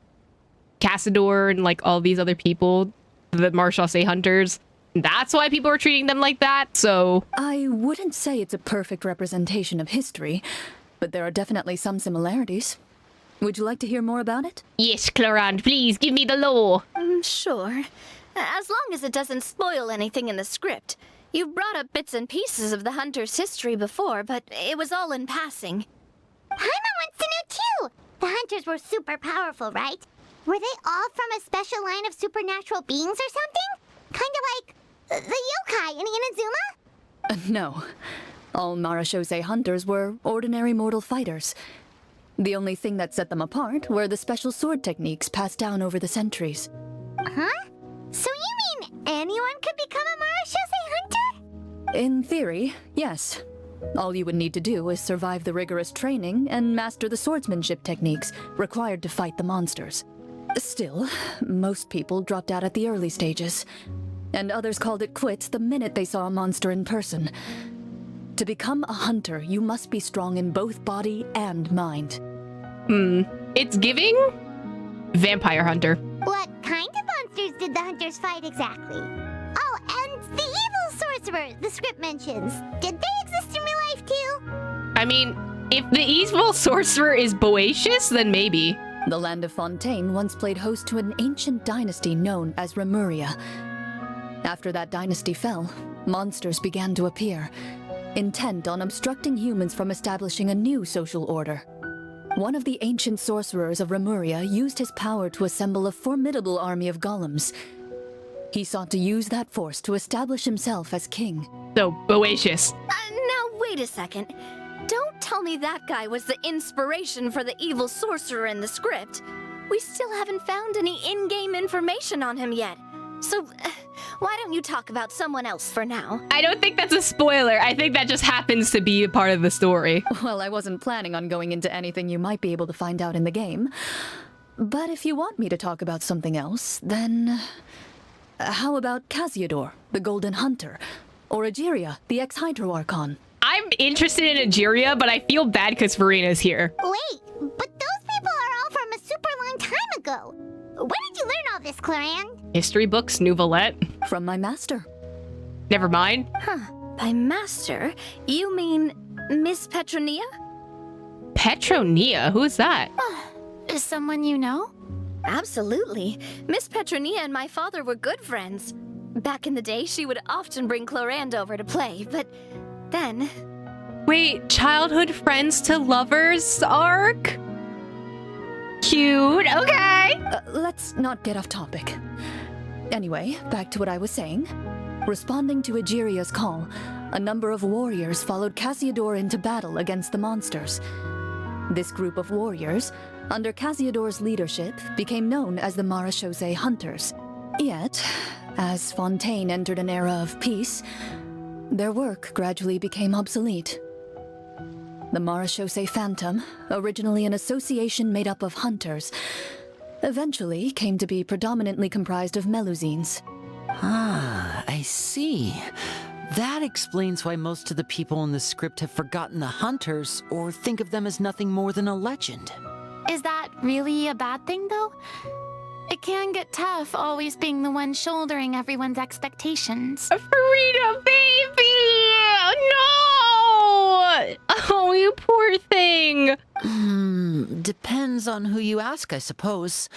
Cassiodor and like all these other people, the Marechaussee hunters. That's why people were treating them like that, so... I wouldn't say it's a perfect representation of history, but there are definitely some similarities. Would you like to hear more about it? Yes, Clorinde, please, give me the law. Sure. As long as it doesn't spoil anything in the script. You've brought up bits and pieces of the hunter's history before, but it was all in passing. Paimon wants to know too! The hunters were super powerful, right? Were they all from a special line of supernatural beings or something? Kind of like the yokai in Inazuma? No. All Marechaussee hunters were ordinary mortal fighters. The only thing that set them apart were the special sword techniques passed down over the centuries. Huh? anyone could become a Marechaussee hunter? In theory, yes. All you would need to do is survive the rigorous training and master the swordsmanship techniques required to fight the monsters. Still, most people dropped out at the early stages, and others called it quits the minute they saw a monster in person. To become a hunter, you must be strong in both body and mind. It's giving vampire hunter. What kind of monsters did the hunters fight exactly? Oh, and the evil sorcerer the script mentions. Did they exist in real life too? I mean, if the evil sorcerer is Boetius, then maybe. The land of Fontaine once played host to an ancient dynasty known as Rapperia. After that dynasty fell, monsters began to appear, intent on obstructing humans from establishing a new social order. One of the ancient sorcerers of Rapperia used his power to assemble a formidable army of golems. He sought to use that force to establish himself as king. So, Boetius. Now, wait a second. Don't tell me that guy was the inspiration for the evil sorcerer in the script. We still haven't found any in-game information on him yet. So, why don't you talk about someone else for now? I don't think that's a spoiler. I think that just happens to be a part of the story. Well, I wasn't planning on going into anything you might be able to find out in the game. But if you want me to talk about something else, then... how about Casiodor, the Golden Hunter? Or Egeria, the ex-Hydroarchon? I'm interested in Egeria, but I feel bad because Farina's here. Wait, but those people are all from a super long time ago. Where did you learn all this, Clorinde? History books, Nouvellette. From my master. Never mind. By master, you mean Miss Petronia? Petronia? Who is that? Is someone you know? Absolutely. Miss Petronia and my father were good friends. Back in the day, she would often bring Clorinde over to play, but then... Wait, childhood friends to lovers arc? Cute, okay. Let's not get off topic. Anyway, back to what I was saying. Responding to Egeria's call, a number of warriors followed Casiodor into battle against the monsters. This group of warriors, under Casiodor's leadership, became known as the Marechaussee Hunters. Yet, as Fontaine entered an era of peace, their work gradually became obsolete. The Marechaussee Phantom, originally an association made up of hunters, eventually came to be predominantly comprised of Melusines. Ah, I see. That explains why most of the people in the script have forgotten the hunters or think of them as nothing more than a legend. Is that really a bad thing, though? It can get tough always being the one shouldering everyone's expectations. Farina, baby! No! Oh, you poor thing. Depends on who you ask, I suppose.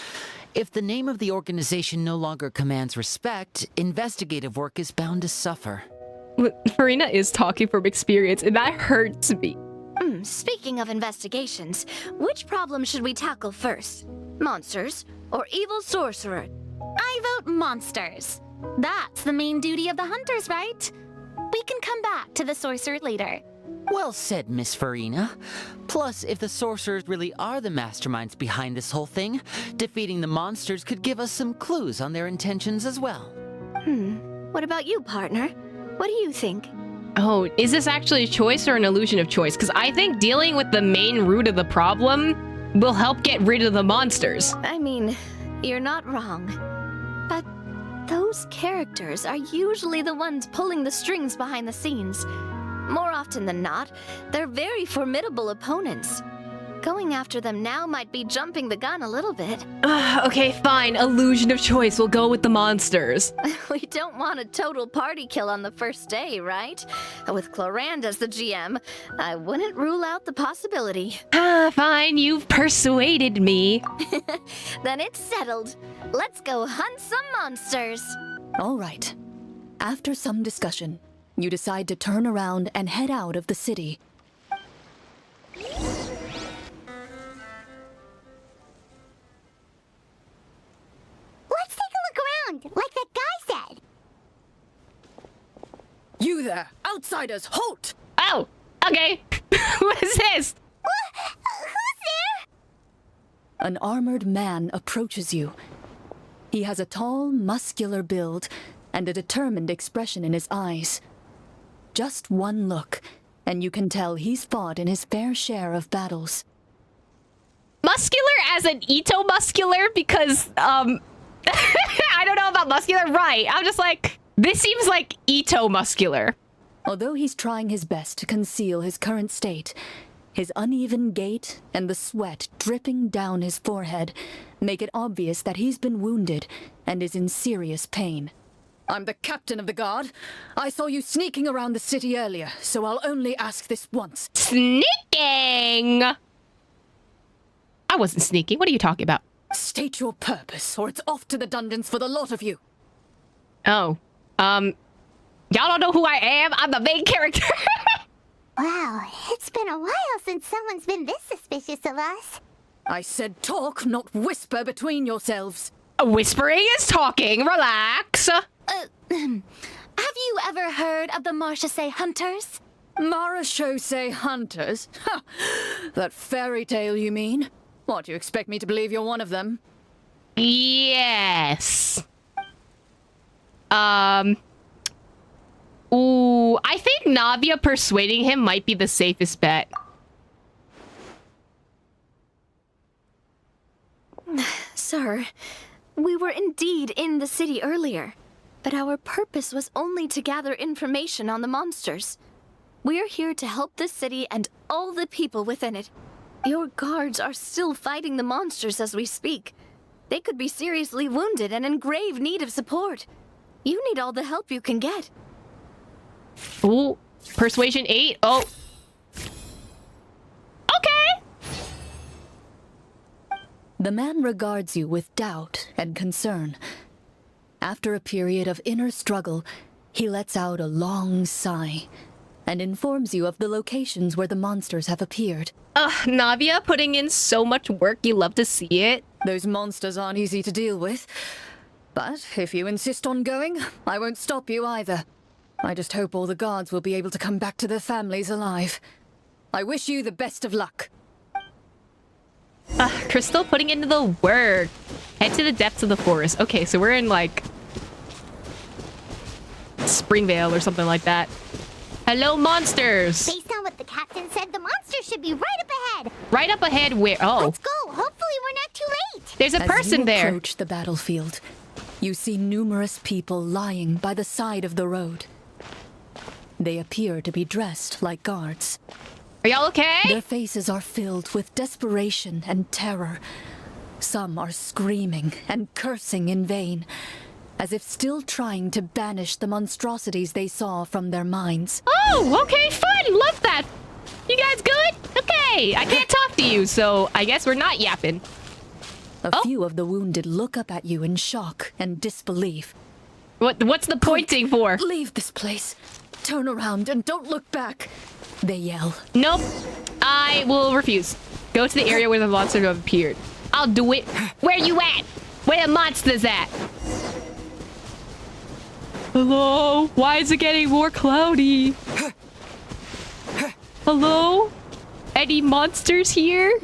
If the name of the organization no longer commands respect, investigative work is bound to suffer. Farina is talking from experience, and that hurts me. Speaking of investigations, which problem should we tackle first? Monsters or evil sorcerer? I vote monsters. That's the main duty of the hunters, right? We can come back to the sorcerer later. Well said, Miss Farina. Plus, if the sorcerers really are the masterminds behind this whole thing, defeating the monsters could give us some clues on their intentions as well. What about you, partner? What do you think? Oh, is this actually a choice or an illusion of choice? Because I think dealing with the main root of the problem will help get rid of the monsters. I mean, you're not wrong. But those characters are usually the ones pulling the strings behind the scenes. More often than not, they're very formidable opponents. Going after them now might be jumping the gun a little bit. Okay, fine. Illusion of choice. We'll go with the monsters. We don't want a total party kill on the first day, right? With Clorinde as the GM, I wouldn't rule out the possibility. Fine. You've persuaded me. Then it's settled. Let's go hunt some monsters. All right. After some discussion, you decide to turn around and head out of the city. Let's take a look around, like that guy said. You there, outsiders, halt! Oh, okay. What is this? Who's there? An armored man approaches you. He has a tall, muscular build and a determined expression in his eyes. Just one look, and you can tell he's fought in his fair share of battles. Muscular as an Ito muscular because, I don't know about muscular, right. I'm just like, this seems like Ito muscular. Although he's trying his best to conceal his current state, his uneven gait and the sweat dripping down his forehead make it obvious that he's been wounded and is in serious pain. I'm the captain of the guard. I saw you sneaking around the city earlier, so I'll only ask this once. Sneaking! I wasn't sneaking. What are you talking about? State your purpose, or it's off to the dungeons for the lot of you. Oh, y'all don't know who I am? I'm the main character. Wow, it's been a while since someone's been this suspicious of us. I said talk, not whisper between yourselves. Whispering is talking. Relax. Have you ever heard of the Marechaussee hunters? Marechaussee hunters? Ha! That fairy tale, you mean? What, you expect me to believe you're one of them? Yes. Ooh, I think Navia persuading him might be the safest bet. Sir, we were indeed in the city earlier, but our purpose was only to gather information on the monsters. We're here to help the city and all the people within it. Your guards are still fighting the monsters as we speak. They could be seriously wounded and in grave need of support. You need all the help you can get. Ooh, persuasion 8. Oh. Okay. The man regards you with doubt and concern. After a period of inner struggle, he lets out a long sigh and informs you of the locations where the monsters have appeared. Navia putting in so much work, you love to see it. Those monsters aren't easy to deal with. But if you insist on going, I won't stop you either. I just hope all the guards will be able to come back to their families alive. I wish you the best of luck. Crystal putting into the work. Head to the depths of the forest. Okay, so we're in like Springvale or something like that. Hello, monsters. Based on what the captain said, the monsters should be right up ahead. Right up ahead where? Oh. Let's go. Hopefully we're not too late. There's a person As you there. approach the battlefield, you see numerous people lying by the side of the road. They appear to be dressed like guards. Are y'all okay? Their faces are filled with desperation and terror. Some are screaming and cursing in vain, as if still trying to banish the monstrosities they saw from their minds. Oh, okay, fun. Love that. You guys good? Okay, I can't talk to you, so I guess we're not yapping. A few of the wounded look up at you in shock and disbelief. What's the pointing for? Leave this place. Turn around and don't look back, they yell. Nope. I will refuse. Go to the area where the monsters have appeared. I'll do it. Where you at? Where the monsters at? Hello? Why is it getting more cloudy? Hello? Any monsters here?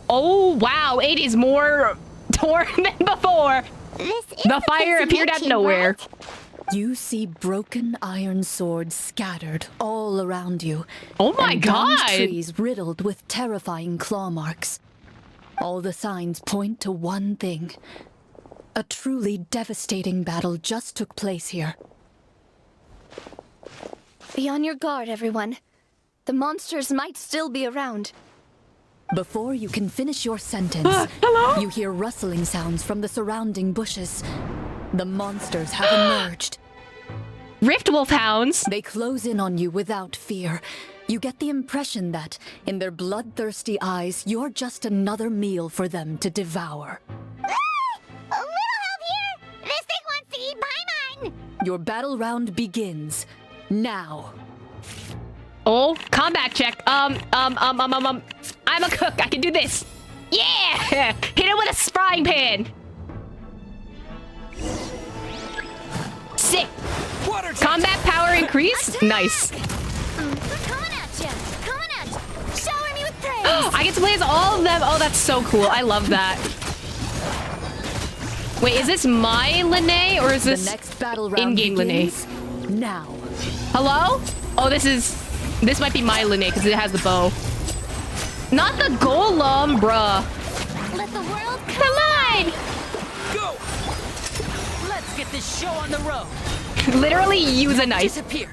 Oh, wow. It is more torn than before. This is The fire appeared out of nowhere. Right? You see broken iron swords scattered all around you. Oh my and downed god! trees riddled with terrifying claw marks. All the signs point to one thing. A truly devastating battle just took place here. Be on your guard, everyone. The monsters might still be around. Before you can finish your sentence, hello? you hear rustling sounds from the surrounding bushes. The monsters have emerged. Rift Wolf Hounds? They close in on you without fear. You get the impression that, in their bloodthirsty eyes, you're just another meal for them to devour. A little help here. This thing wants to eat Paimon. Your battle round begins now. Oh, combat check. I'm a cook. I can do this. Yeah! Hit it with a frying pan. Sick. Combat power increase. Nice. Coming at you! Coming at you! Shower me with praise! I get to play as all of them. Oh, that's so cool. I love that. Wait, is this my Linnae or is The this next battle round in-game Linnae? begins now. Hello? Oh, this might be my Linnae because it has the bow. Not the golem, bruh. Let the world Collide! Go! Let's get this show on the road. Literally use a knife. Disappear.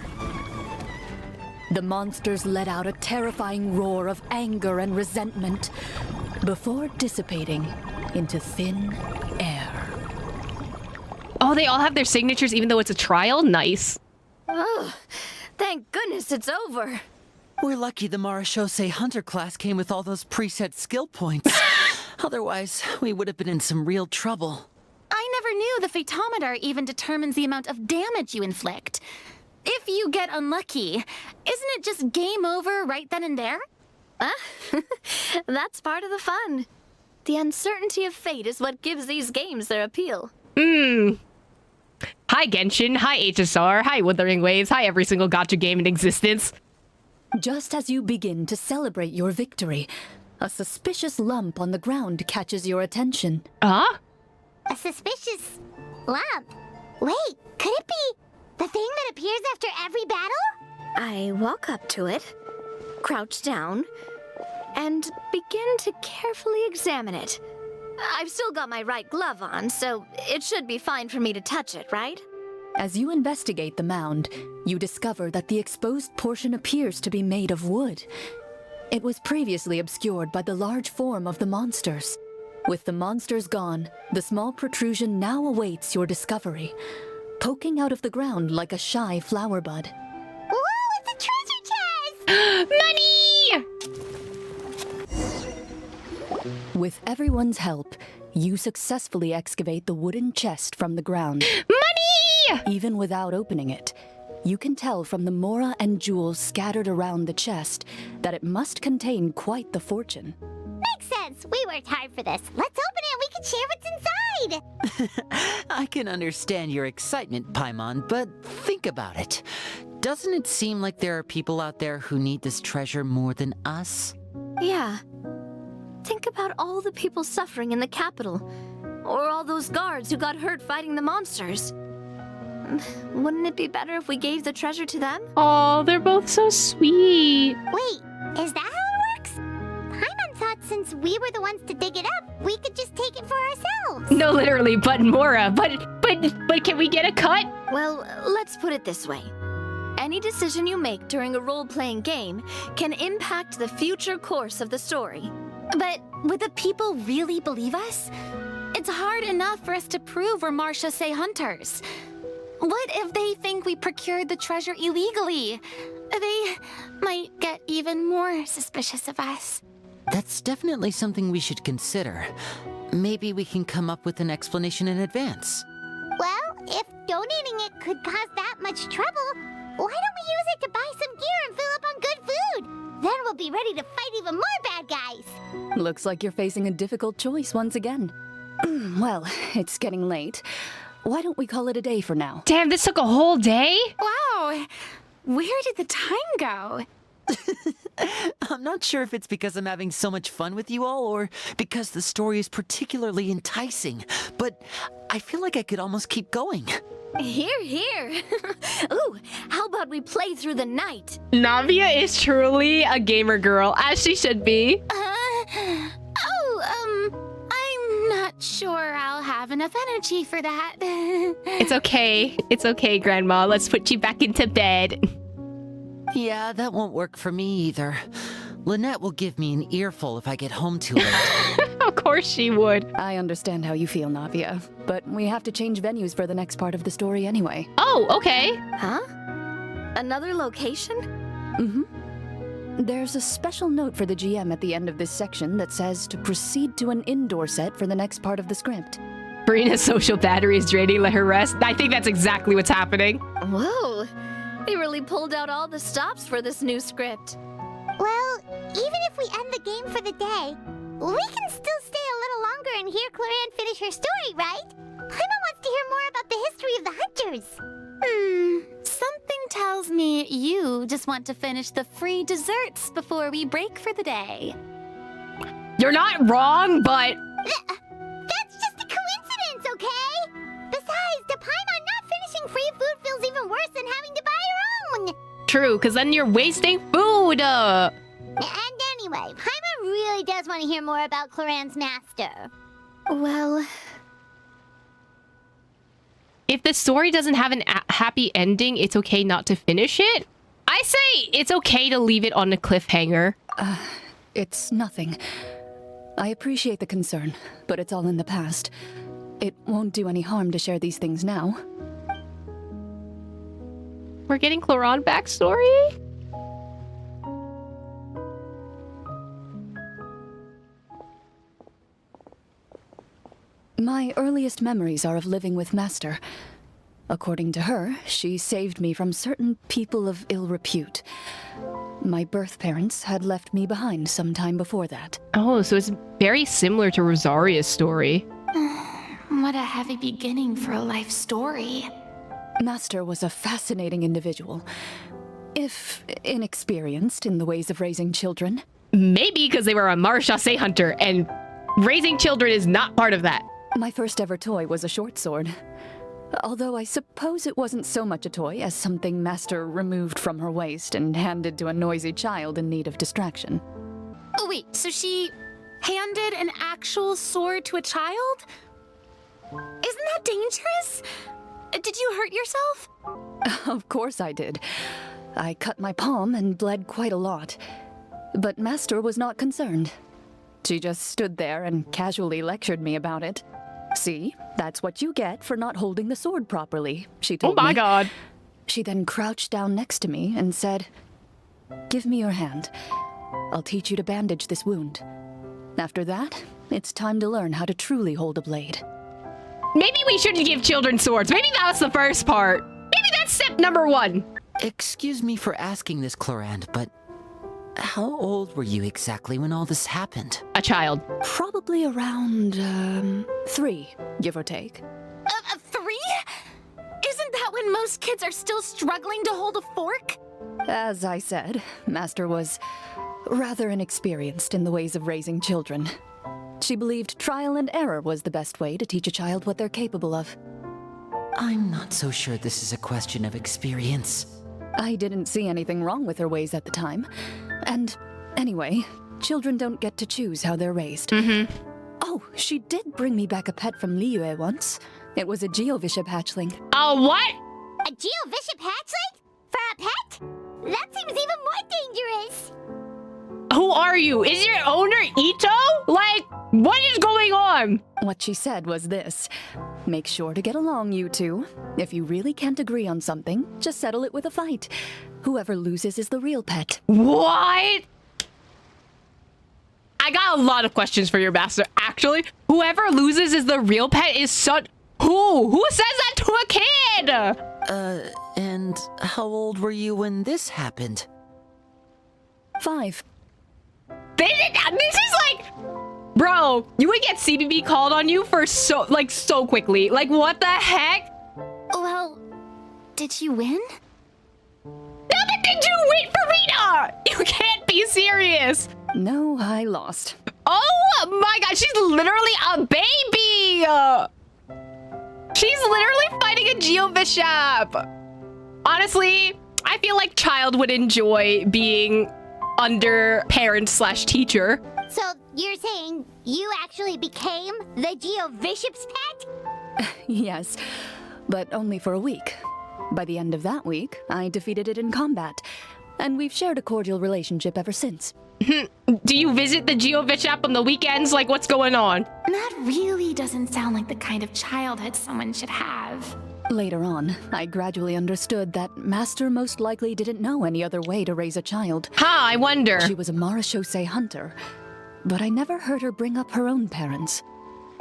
The monsters let out a terrifying roar of anger and resentment before dissipating into thin air. Oh, they all have their signatures even though it's a trial? Nice. Oh, thank goodness it's over. We're lucky the Marechaussee Hunter class came with all those preset skill points. Otherwise, we would have been in some real trouble. I never knew the photometer even determines the amount of damage you inflict. If you get unlucky, isn't it just game over right then and there? That's part of the fun. The uncertainty of fate is what gives these games their appeal. Hi, Genshin. Hi, HSR. Hi, Wuthering Waves. Hi, every single gacha game in existence. Just as you begin to celebrate your victory, a suspicious lump on the ground catches your attention. Huh? A suspicious lump. Wait, could it be the thing that appears after every battle? I walk up to it, crouch down, and begin to carefully examine it. I've still got my right glove on, so it should be fine for me to touch it, right? As you investigate the mound, you discover that the exposed portion appears to be made of wood. It was previously obscured by the large form of the monsters. With the monsters gone, the small protrusion now awaits your discovery, poking out of the ground like a shy flower bud. Whoa, it's a treasure chest! Money! With everyone's help, you successfully excavate the wooden chest from the ground. Money! Even without opening it, you can tell from the mora and jewels scattered around the chest that it must contain quite the fortune. Makes sense. We worked hard for this. Let's open it and we can share what's inside. I can understand your excitement, Paimon, but think about it. Doesn't it seem like there are people out there who need this treasure more than us? Yeah. Think about all the people suffering in the capital, or all those guards who got hurt fighting the monsters. Wouldn't it be better if we gave the treasure to them? Oh, they're both so sweet. Wait, is that how it works? Paimon thought since we were the ones to dig it up, we could just take it for ourselves. No, literally, but Mora. But can we get a cut? Well, let's put it this way. Any decision you make during a role-playing game can impact the future course of the story. But would the people really believe us? It's hard enough for us to prove we're Marechaussee hunters. What if they think we procured the treasure illegally? They might get even more suspicious of us. That's definitely something we should consider. Maybe we can come up with an explanation in advance. Well, if donating it could cause that much trouble, why don't we use it to buy some gear and fill up on good food? Then we'll be ready to fight even more bad guys. Looks like you're facing a difficult choice once again. Well, it's getting late. Why don't we call it a day for now? Damn, this took a whole day? Wow! Where did the time go? I'm not sure if it's because I'm having so much fun with you all or because the story is particularly enticing, but I feel like I could almost keep going. Here, here. Ooh, how about we play through the night? Navia is truly a gamer girl, as she should be. I'm not sure I'll have enough energy for that. It's okay. It's okay, Grandma. Let's put you back into bed. Yeah, that won't work for me either. Lynette will give me an earful if I get home too late. Of course she would. I understand how you feel, Navia, but we have to change venues for the next part of the story anyway. Oh, okay. Huh? Another location? There's a special note for the GM at the end of this section that says to proceed to an indoor set for the next part of the script. Karina's social battery is draining. Let her rest. I think that's exactly what's happening. Whoa. They really pulled out all the stops for this new script. Well, even if we end the game for the day, we can still stay a little longer and hear Clorinde finish her story, right? Paimon wants to hear more about the history of the hunters. Something tells me you just want to finish the free desserts before we break for the day. You're not wrong, but... That's just a coincidence, okay? even worse than having to buy your own. True, because then you're wasting food. And anyway, Paimon really does want to hear more about Clorinde's master. Well, If the story doesn't have an happy ending, it's okay not to finish it. I say it's okay to leave it on a cliffhanger. It's nothing. I appreciate the concern, but it's all in the past. It won't do any harm to share these things now. We're getting Clorinde backstory? My earliest memories are of living with Master. According to her, she saved me from certain people of ill repute. My birth parents had left me behind some time before that. Oh, so it's very similar to Rosaria's story. what a heavy beginning for a life story. Master was a fascinating individual, if inexperienced in the ways of raising children. Maybe because they were a Marechaussee hunter, and raising children is not part of that. My first ever toy was a short sword. Although I suppose it wasn't so much a toy as something Master removed from her waist and handed to a noisy child in need of distraction. Oh wait, so she handed an actual sword to a child? Isn't that dangerous? Did you hurt yourself? Of course I did. I cut my palm and bled quite a lot. But Master was not concerned. She just stood there and casually lectured me about it. See, that's what you get for not holding the sword properly, she told me. Oh my god. She then crouched down next to me and said, "Give me your hand. I'll teach you to bandage this wound. After that, it's time to learn how to truly hold a blade." Maybe we shouldn't give children swords. Maybe that was the first part. Maybe that's step number 1. Excuse me for asking this, Clorinde, but how old were you exactly when all this happened? A child. Probably around, 3, give or take. 3? Isn't that when most kids are still struggling to hold a fork? As I said, Master was rather inexperienced in the ways of raising children. She believed trial and error was the best way to teach a child what they're capable of. I'm not so sure this is a question of experience. I didn't see anything wrong with her ways at the time. And anyway, children don't get to choose how they're raised. Oh, she did bring me back a pet from Liyue once. It was a Geovishap hatchling. Oh, what? A Geovishap hatchling? For a pet? That seems even more dangerous. Who are you? Is your owner Ito? Like, what is going on? What she said was this: make sure to get along, you two. If you really can't agree on something, just settle it with a fight. Whoever loses is the real pet. What? I got a lot of questions for your master, actually. Whoever loses is the real pet is such... Who says that to a kid? And how old were you when this happened? 5. This is like... Bro, you would get CBB called on you for so quickly. Like, what the heck? Well, did you win? Nothing did you win, Farina! You can't be serious. No, I lost. Oh my god, she's literally a baby! She's literally fighting a Geovishap! Honestly, I feel like child would enjoy being under parent/teacher. So you're saying you actually became the Geovishap's pet? Yes, but only for a week. By the end of that week, I defeated it in combat, and we've shared a cordial relationship ever since. Do you visit the Geovishap on the weekends? Like, what's going on? That really doesn't sound like the kind of childhood someone should have. Later on, I gradually understood that Master most likely didn't know any other way to raise a child. I wonder. She was a Marechaussee hunter, but I never heard her bring up her own parents.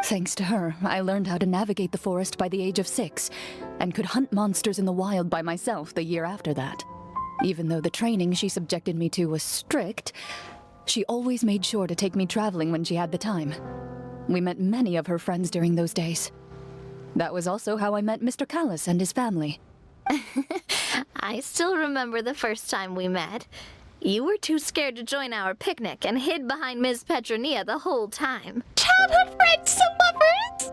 Thanks to her, I learned how to navigate the forest by the age of 6, and could hunt monsters in the wild by myself the year after that. Even though the training she subjected me to was strict, she always made sure to take me traveling when she had the time. We met many of her friends during those days. That was also how I met Mr. Callis and his family. I still remember the first time we met. You were too scared to join our picnic and hid behind Ms. Petronia the whole time. Childhood friends, some lovers.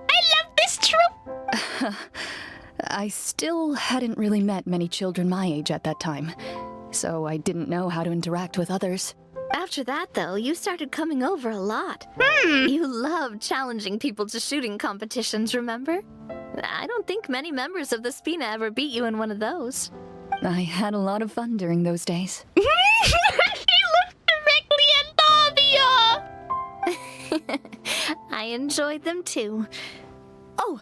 I love this troop. I still hadn't really met many children my age at that time, so I didn't know how to interact with others. After that, though, you started coming over a lot. You loved challenging people to shooting competitions, remember? I don't think many members of the Spina ever beat you in one of those. I had a lot of fun during those days. She looked directly at Navia! I enjoyed them too. Oh,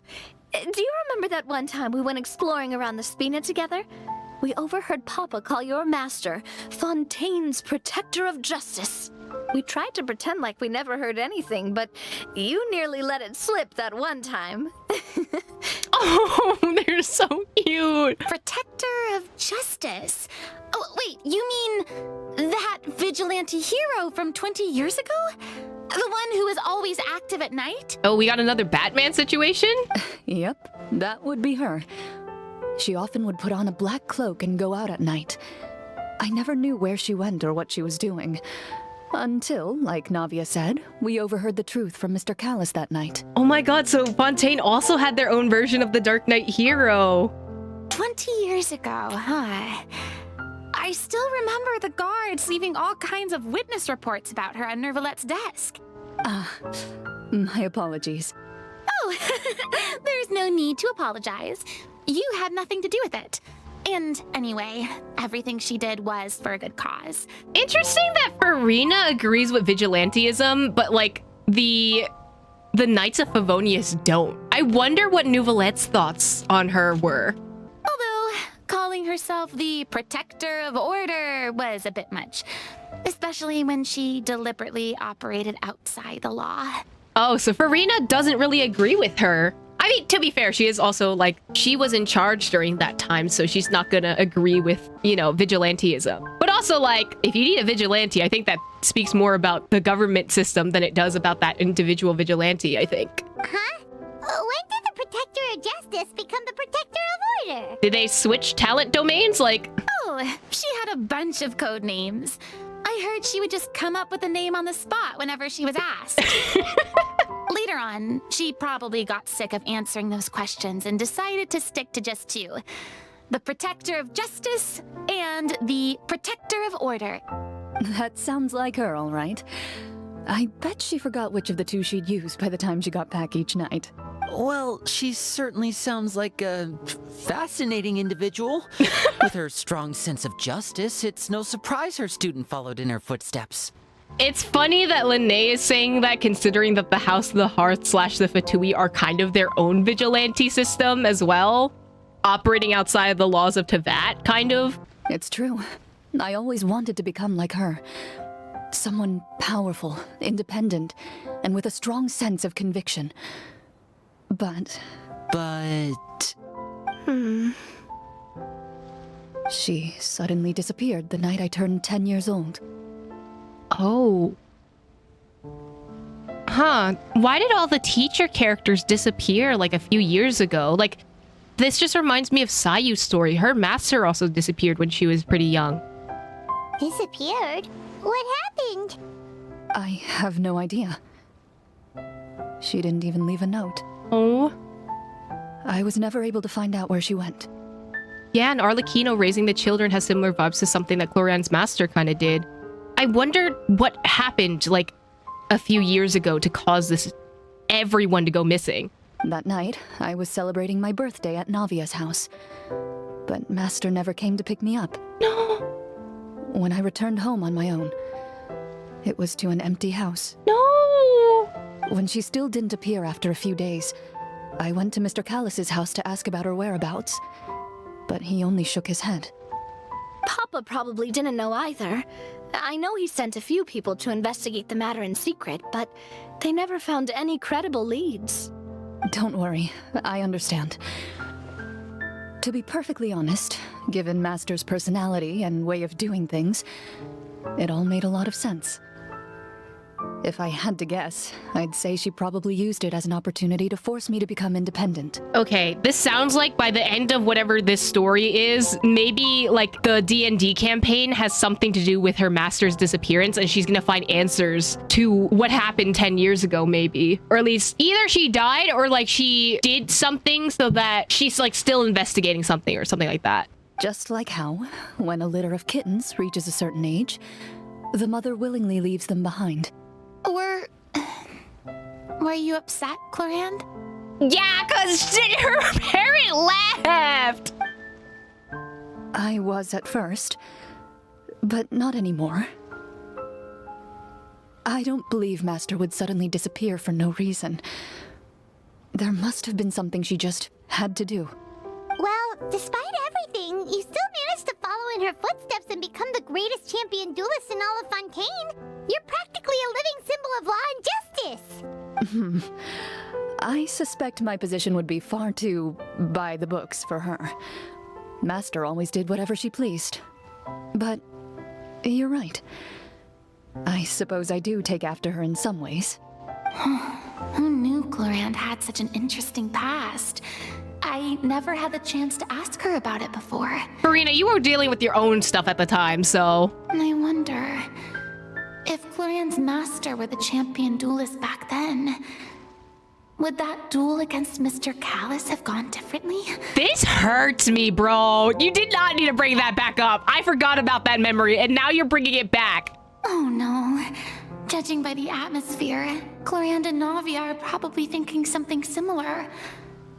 do you remember that one time we went exploring around the Spina together? We overheard Papa call your master Fontaine's Protector of Justice. We tried to pretend like we never heard anything, but you nearly let it slip that one time. Oh, they're so cute. Protector of Justice. Oh, wait, you mean that vigilante hero from 20 years ago? The one who is always active at night? Oh, we got another Batman situation? Yep, that would be her. She often would put on a black cloak and go out at night. I never knew where she went or what she was doing. Until, like Navia said, we overheard the truth from Mr. Callis that night. Oh my god, so Fontaine also had their own version of the Dark Knight hero. 20 years ago, huh? I still remember the guards leaving all kinds of witness reports about her on Nervalette's desk. My apologies. Oh, there's no need to apologize. You had nothing to do with it. And anyway, everything she did was for a good cause. Interesting that Farina agrees with vigilantism, but like the Knights of Favonius don't. I wonder what Nouvelette's thoughts on her were. Although, calling herself the Protector of Order was a bit much. Especially when she deliberately operated outside the law. Oh, so Farina doesn't really agree with her. I mean, to be fair, she is also like, she was in charge during that time, so she's not gonna agree with, you know, vigilantism. But also, like, if you need a vigilante, I think that speaks more about the government system than it does about that individual vigilante, I think. Huh? When did the Protector of Justice become the Protector of Order? Did they switch talent domains? Like, Oh, she had a bunch of code names. I heard she would just come up with a name on the spot whenever she was asked. Later on, she probably got sick of answering those questions and decided to stick to just two. The Protector of Justice and the Protector of Order. That sounds like her, all right. I bet she forgot which of the two she'd used by the time she got back each night. Well, she certainly sounds like a fascinating individual. With her strong sense of justice, it's no surprise her student followed in her footsteps. it's funny that Lene is saying that, considering that the House of the Hearth / the Fatui are kind of their own vigilante system as well, operating outside of the laws of Tevat, kind of. It's true. I always wanted to become like her. Someone powerful, independent, and with a strong sense of conviction. But... She suddenly disappeared the night I turned 10 years old. Oh. Huh. Why did all the teacher characters disappear like a few years ago? Like, this just reminds me of Sayu's story. Her master also disappeared when she was pretty young. Disappeared? What happened? I have no idea. She didn't even leave a note. Oh. I was never able to find out where she went. Yeah, and Arlecchino raising the children has similar vibes to something that Clorinde's master kind of did. I wondered what happened, like, a few years ago to cause everyone to go missing. That night, I was celebrating my birthday at Navia's house. But Master never came to pick me up. No! When I returned home on my own, it was to an empty house. No! When she still didn't appear after a few days, I went to Mr. Callis's house to ask about her whereabouts. But he only shook his head. Papa probably didn't know either. I know he sent a few people to investigate the matter in secret, but they never found any credible leads. Don't worry, I understand. To be perfectly honest, given Master's personality and way of doing things, it all made a lot of sense. If I had to guess, I'd say she probably used it as an opportunity to force me to become independent. Okay, this sounds like by the end of whatever this story is, maybe like the D&D campaign has something to do with her master's disappearance and she's gonna find answers to what happened 10 years ago, maybe. Or at least either she died or like she did something so that she's like still investigating something or something like that. Just like how, when a litter of kittens reaches a certain age, the mother willingly leaves them behind. Were you upset, Clorinde? Yeah, cause her parent left! I was at first, but not anymore. I don't believe Master would suddenly disappear for no reason. There must have been something she just had to do. Well, despite everything, you still managed to follow in her footsteps and become the greatest champion duelist in all of Fontaine. You're practically a living symbol of law and justice. I suspect my position would be far too by the books for her. Master always did whatever she pleased. But you're right. I suppose I do take after her in some ways. Who knew Clorinde had such an interesting past? I never had the chance to ask her about it before. Karina, you were dealing with your own stuff at the time, so... I wonder... if Clorinde's master were the champion duelist back then, would that duel against Mr. Callus have gone differently? This hurts me, bro. You did not need to bring that back up. I forgot about that memory, and now you're bringing it back. Oh no. Judging by the atmosphere, Clorinde and Navia are probably thinking something similar.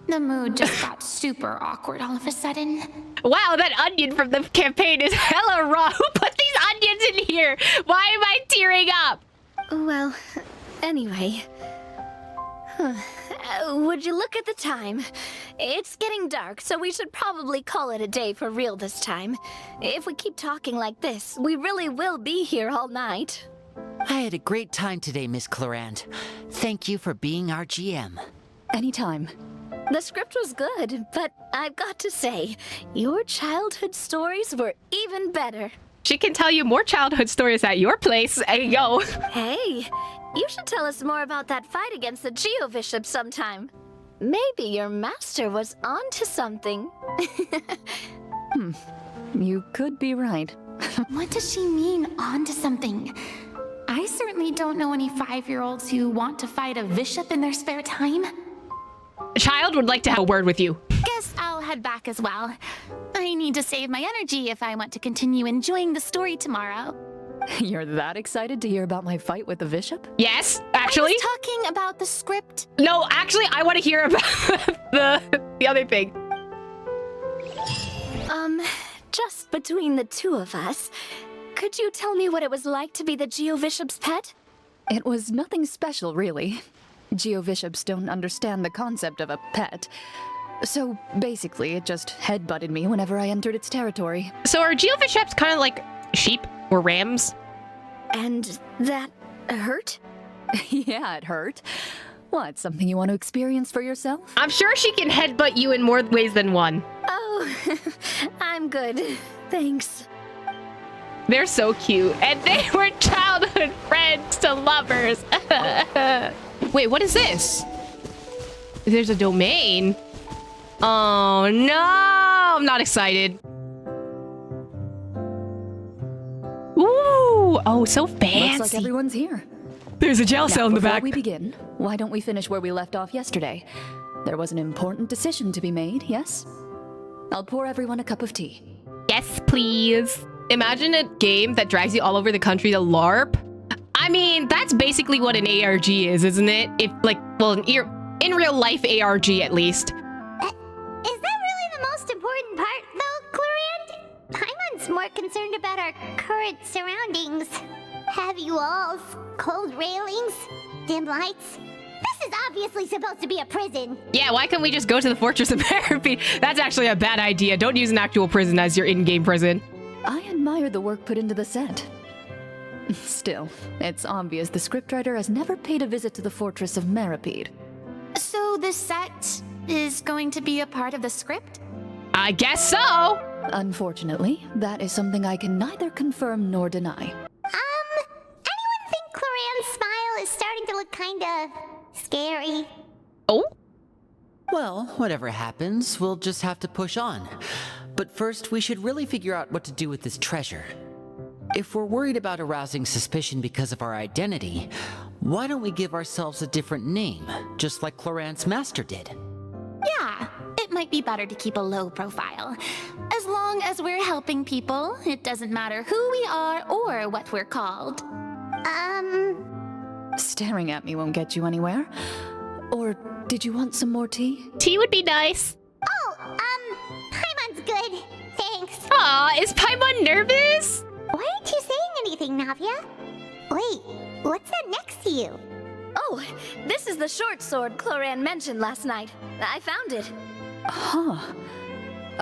The mood just got super awkward all of a sudden. Wow, that onion from the campaign is hella raw. Who put these onions in here? Why am I tearing up? Well, anyway. Would you look at the time? It's getting dark, so we should probably call it a day for real this time. If we keep talking like this, we really will be here all night. I had a great time today, Miss Clorinde. Thank you for being our GM. Anytime. The script was good, but I've got to say, your childhood stories were even better. She can tell you more childhood stories at your place. Hey, yo. Hey, you should tell us more about that fight against the Geo-Bishop sometime. Maybe your master was onto something. You could be right. What does she mean, onto something? I certainly don't know any 5-year-olds who want to fight a bishop in their spare time. A child would like to have a word with you. Guess I'll head back as well. I need to save my energy if I want to continue enjoying the story tomorrow. You're that excited to hear about my fight with the bishop? Yes, actually. I was talking about the script. No, actually, I want to hear about the other thing. Just between the two of us, could you tell me what it was like to be the Geo-Bishop's pet? It was nothing special, really. Geo-Bishops don't understand the concept of a pet. So basically, it just headbutted me whenever I entered its territory. So are Geo-Bishops kind of like sheep or rams? And that hurt? Yeah, it hurt. What, something you want to experience for yourself? I'm sure she can headbutt you in more ways than one. Oh, I'm good. Thanks. They're so cute. And they were childhood friends to lovers. Wait, what is this? There's a domain. Oh, no. I'm not excited. Ooh. Oh, so fancy. Looks like everyone's here. There's a jail cell in the back. Before we begin, why don't we finish where we left off yesterday? There was an important decision to be made, yes? I'll pour everyone a cup of tea. Yes, please. Imagine a game that drags you all over the country to LARP. I mean, that's basically what an ARG is, isn't it? If, like, well, in real life ARG at least. Is that really the most important part, though, Clorinde? I'm more concerned about our current surroundings. Heavy walls, cold railings, dim lights. This is obviously supposed to be a prison. Yeah, why can't we just go to the Fortress of Marechaussee? That's actually a bad idea. Don't use an actual prison as your in-game prison. I admire the work put into the set. Still, it's obvious the scriptwriter has never paid a visit to the Fortress of Marechaussee. So the set is going to be a part of the script? I guess so. Unfortunately, that is something I can neither confirm nor deny. Anyone think Clorinde's smile kinda scary. Oh? Well, whatever happens, we'll just have to push on. But first, we should really figure out what to do with this treasure. If we're worried about arousing suspicion because of our identity, why don't we give ourselves a different name, just like Clorinde's master did? Yeah, it might be better to keep a low profile. As long as we're helping people, it doesn't matter who we are or what we're called. Staring at me won't get you anywhere. Or did you want some more tea? Tea would be nice. Oh, Paimon's good. Thanks. Aw, is Paimon nervous? Why aren't you saying anything, Navia? Wait, what's that next to you? Oh, this is the short sword Clorinde mentioned last night. I found it. Huh.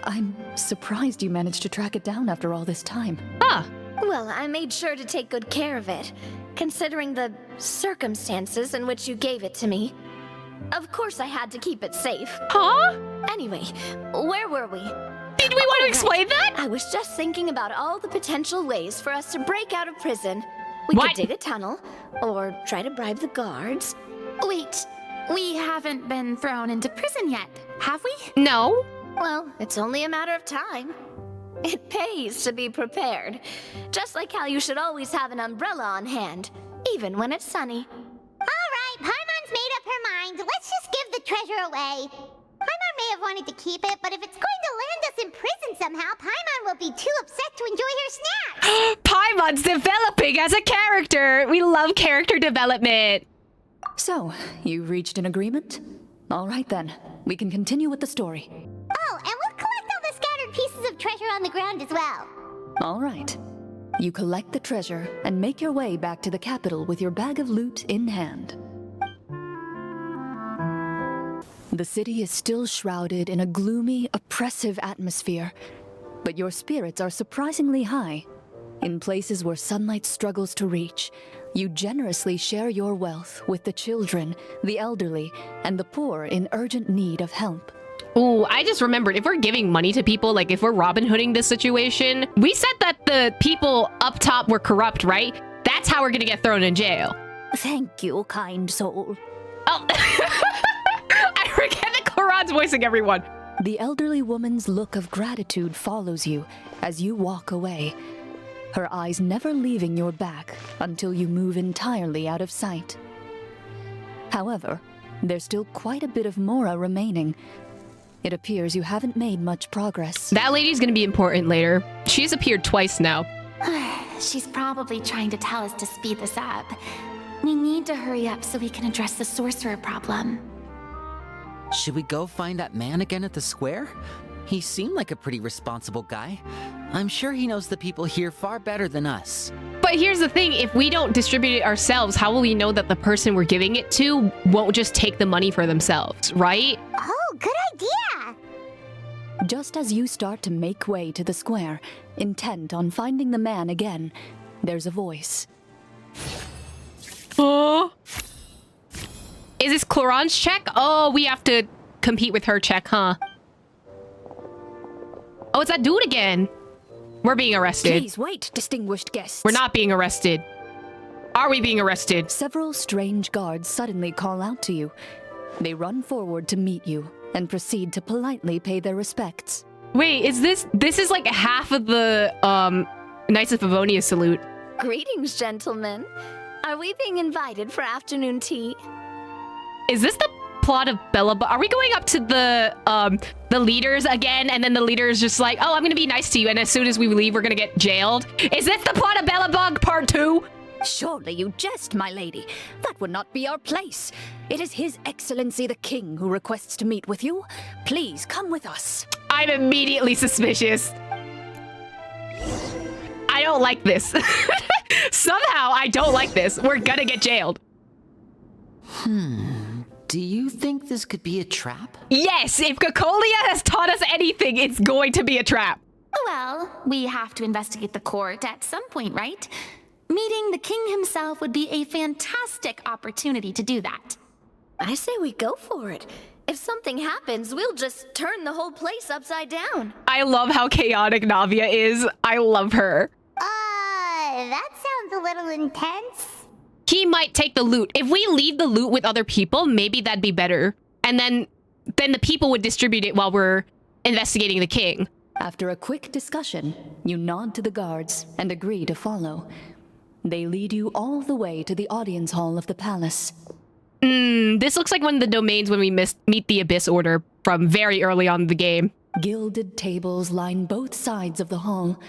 I'm surprised you managed to track it down after all this time. Huh. Well, I made sure to take good care of it, considering the circumstances in which you gave it to me. Of course I had to keep it safe. Huh? Anyway, where were we? Did we want to explain that? I was just thinking about all the potential ways for us to break out of prison. We What? could dig a tunnel, or try to bribe the guards. Wait, we haven't been thrown into prison yet, have we? No. Well, it's only a matter of time. It pays to be prepared. Just like how you should always have an umbrella on hand, even when it's sunny. Alright, Paimon's made up her mind. Let's just give the treasure away. Paimon may have wanted to keep it, but if it's going to land us in prison somehow, Paimon will be too upset to enjoy her snacks. Paimon's developing as a character. We love character development. So, you reached an agreement? All right then, we can continue with the story. Oh, and we'll collect all the scattered pieces of treasure on the ground as well. All right. You collect the treasure and make your way back to the capital with your bag of loot in hand. The city is still shrouded in a gloomy, oppressive atmosphere, but your spirits are surprisingly high. In places where sunlight struggles to reach, you generously share your wealth with the children, the elderly, and the poor in urgent need of help. Ooh, I just remembered, if we're giving money to people, like if we're Robin Hooding this situation, we said that the people up top were corrupt, right? That's how we're gonna get thrown in jail. Thank you, kind soul. Oh, I forget that Clorinde's voicing everyone. The elderly woman's look of gratitude follows you as you walk away, her eyes never leaving your back until you move entirely out of sight. However, there's still quite a bit of Mora remaining. It appears you haven't made much progress. That lady's gonna be important later. She's appeared twice now. She's probably trying to tell us to speed this up. We need to hurry up so we can address the sorcerer problem. Should we go find that man again at the square? He seemed like a pretty responsible guy. I'm sure he knows the people here far better than us. But here's the thing, if we don't distribute it ourselves, how will we know that the person we're giving it to won't just take the money for themselves, right? Oh, good idea! Just as you start to make way to the square, intent on finding the man again, there's a voice. Oh. Is this Clorinde's check? Oh, we have to compete with her check, huh? Oh, it's that dude again. We're being arrested. Please wait, distinguished guests. We're not being arrested. Are we being arrested? Several strange guards suddenly call out to you. They run forward to meet you and proceed to politely pay their respects. Wait, is this is like half of the Knights of Favonia salute. Greetings, gentlemen. Are we being invited for afternoon tea? Is this the plot of Bella? Are we going up to the leaders again, and then the leader is just like, oh, I'm gonna be nice to you, and as soon as we leave, we're gonna get jailed? Is this the plot of Bellabug Part 2? Surely you jest, my lady. That would not be our place. It is His Excellency the King who requests to meet with you. Please come with us. I'm immediately suspicious. I don't like this. Somehow, I don't like this. We're gonna get jailed. Do you think this could be a trap? Yes, if Cocolia has taught us anything, it's going to be a trap. Well, we have to investigate the court at some point, right? Meeting the king himself would be a fantastic opportunity to do that. I say we go for it. If something happens, we'll just turn the whole place upside down. I love how chaotic Navia is. I love her. That sounds a little intense. he might take the loot. If we leave the loot with other people, maybe that'd be better. And then the people would distribute it while we're investigating the king. After a quick discussion, you nod to the guards and agree to follow. They lead you all the way to the audience hall of the palace. This looks like one of the domains when we meet the Abyss Order from very early on in the game. Gilded tables line both sides of the hall.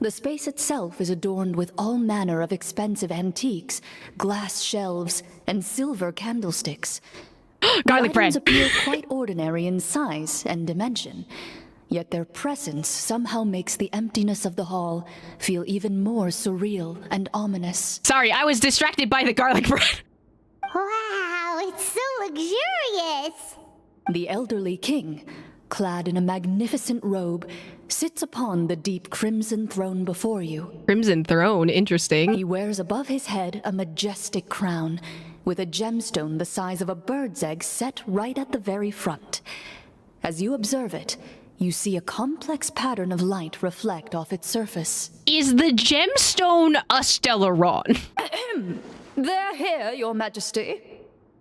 The space itself is adorned with all manner of expensive antiques, glass shelves, and silver candlesticks. Garlic bread. The items appear quite ordinary in size and dimension, yet their presence somehow makes the emptiness of the hall feel even more surreal and ominous. Sorry, I was distracted by the garlic bread. Wow, it's so luxurious! The elderly king, clad in a magnificent robe, sits upon the deep crimson throne before you. Crimson Throne, interesting. He wears above his head a majestic crown, with a gemstone the size of a bird's egg set right at the very front. As you observe it, you see a complex pattern of light reflect off its surface. Is the gemstone a Stellaron? They're here, your majesty.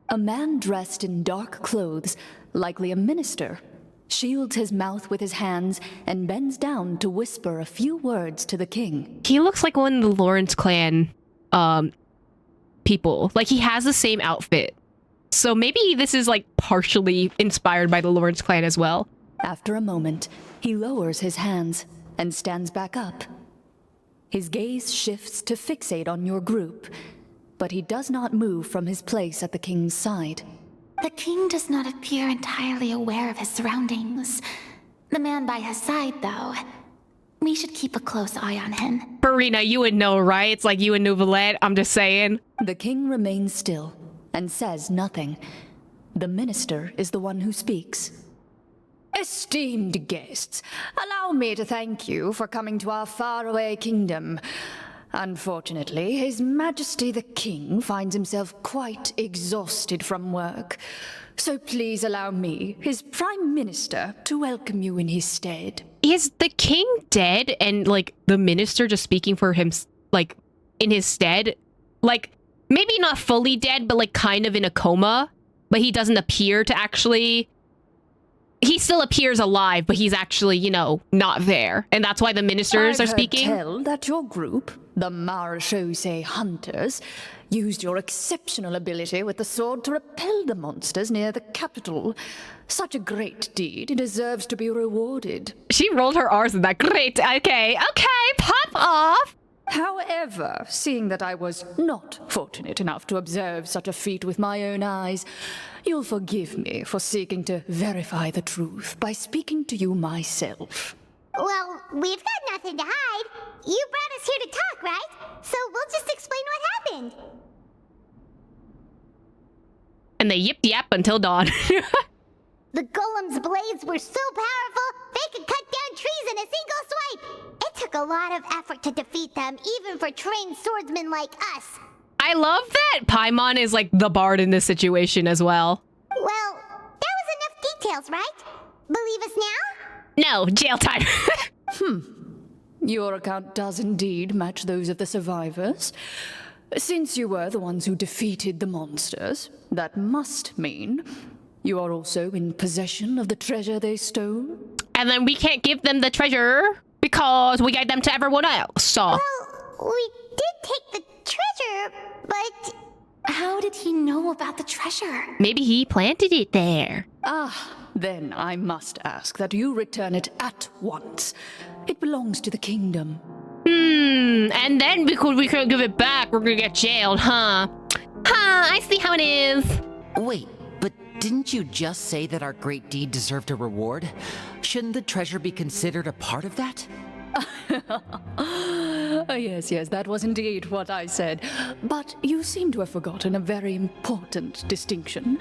A man dressed in dark clothes, likely a minister, shields his mouth with his hands and bends down to whisper a few words to the king. He looks like one of the Lawrence clan people. Like, he has the same outfit. So maybe this is like partially inspired by the Lawrence clan as well. After a moment, he lowers his hands and stands back up. His gaze shifts to fixate on your group, but he does not move from his place at the king's side. The king does not appear entirely aware of his surroundings. The man by his side, though. We should keep a close eye on him. Farina, you would know, right? It's like you and Nouvelette, I'm just saying. The king remains still and says nothing. The minister is the one who speaks. Esteemed guests, allow me to thank you for coming to our faraway kingdom. Unfortunately, His Majesty the King finds himself quite exhausted from work. So please allow me, his Prime Minister, to welcome you in his stead. Is the king dead and, like, the minister just speaking for him, like, in his stead? Like, maybe not fully dead, but, like, kind of in a coma? But he doesn't appear to actually... He still appears alive, but he's actually, you know, not there. And that's why the ministers are speaking? I've heard tell that your group, the Marechaussee Hunters, used your exceptional ability with the sword to repel the monsters near the capital. Such a great deed deserves to be rewarded. She rolled her R's in that. Great. Okay, pop off. However, seeing that I was not fortunate enough to observe such a feat with my own eyes, you'll forgive me for seeking to verify the truth by speaking to you myself. Well, we've got nothing to hide. You brought us here to talk, right? So we'll just explain what happened. And they yip-yap until dawn. The golem's blades were so powerful, they could cut down trees in a single swipe. It took a lot of effort to defeat them, even for trained swordsmen like us. I love that Paimon is like the bard in this situation as well. Well, that was enough details, right? Believe us now? No, jail time. Your account does indeed match those of the survivors. Since you were the ones who defeated the monsters, that must mean you are also in possession of the treasure they stole. And then we can't give them the treasure because we gave them to everyone else. So. Well, we did take the treasure, but... How did he know about the treasure? Maybe he planted it there. Then I must ask that you return it at once. It belongs to the kingdom. And then because we couldn't give it back, we're gonna get jailed, huh? I see how it is. Wait, but didn't you just say that our great deed deserved a reward? Shouldn't the treasure be considered a part of that? Yes, that was indeed what I said. But you seem to have forgotten a very important distinction.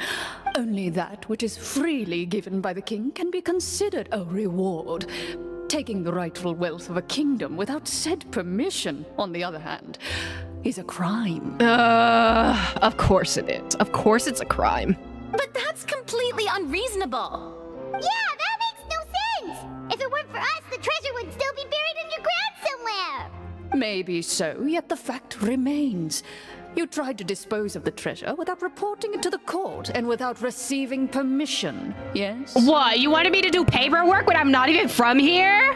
Only that which is freely given by the king can be considered a reward. Taking the rightful wealth of a kingdom without said permission, on the other hand, is a crime. Of course it is. Of course it's a crime. But that's completely unreasonable. Yeah, that makes no sense! If it weren't for us, the treasure would still be buried underground somewhere! Maybe so, yet the fact remains. You tried to dispose of the treasure without reporting it to the court and without receiving permission, yes? What? You wanted me to do paperwork when I'm not even from here?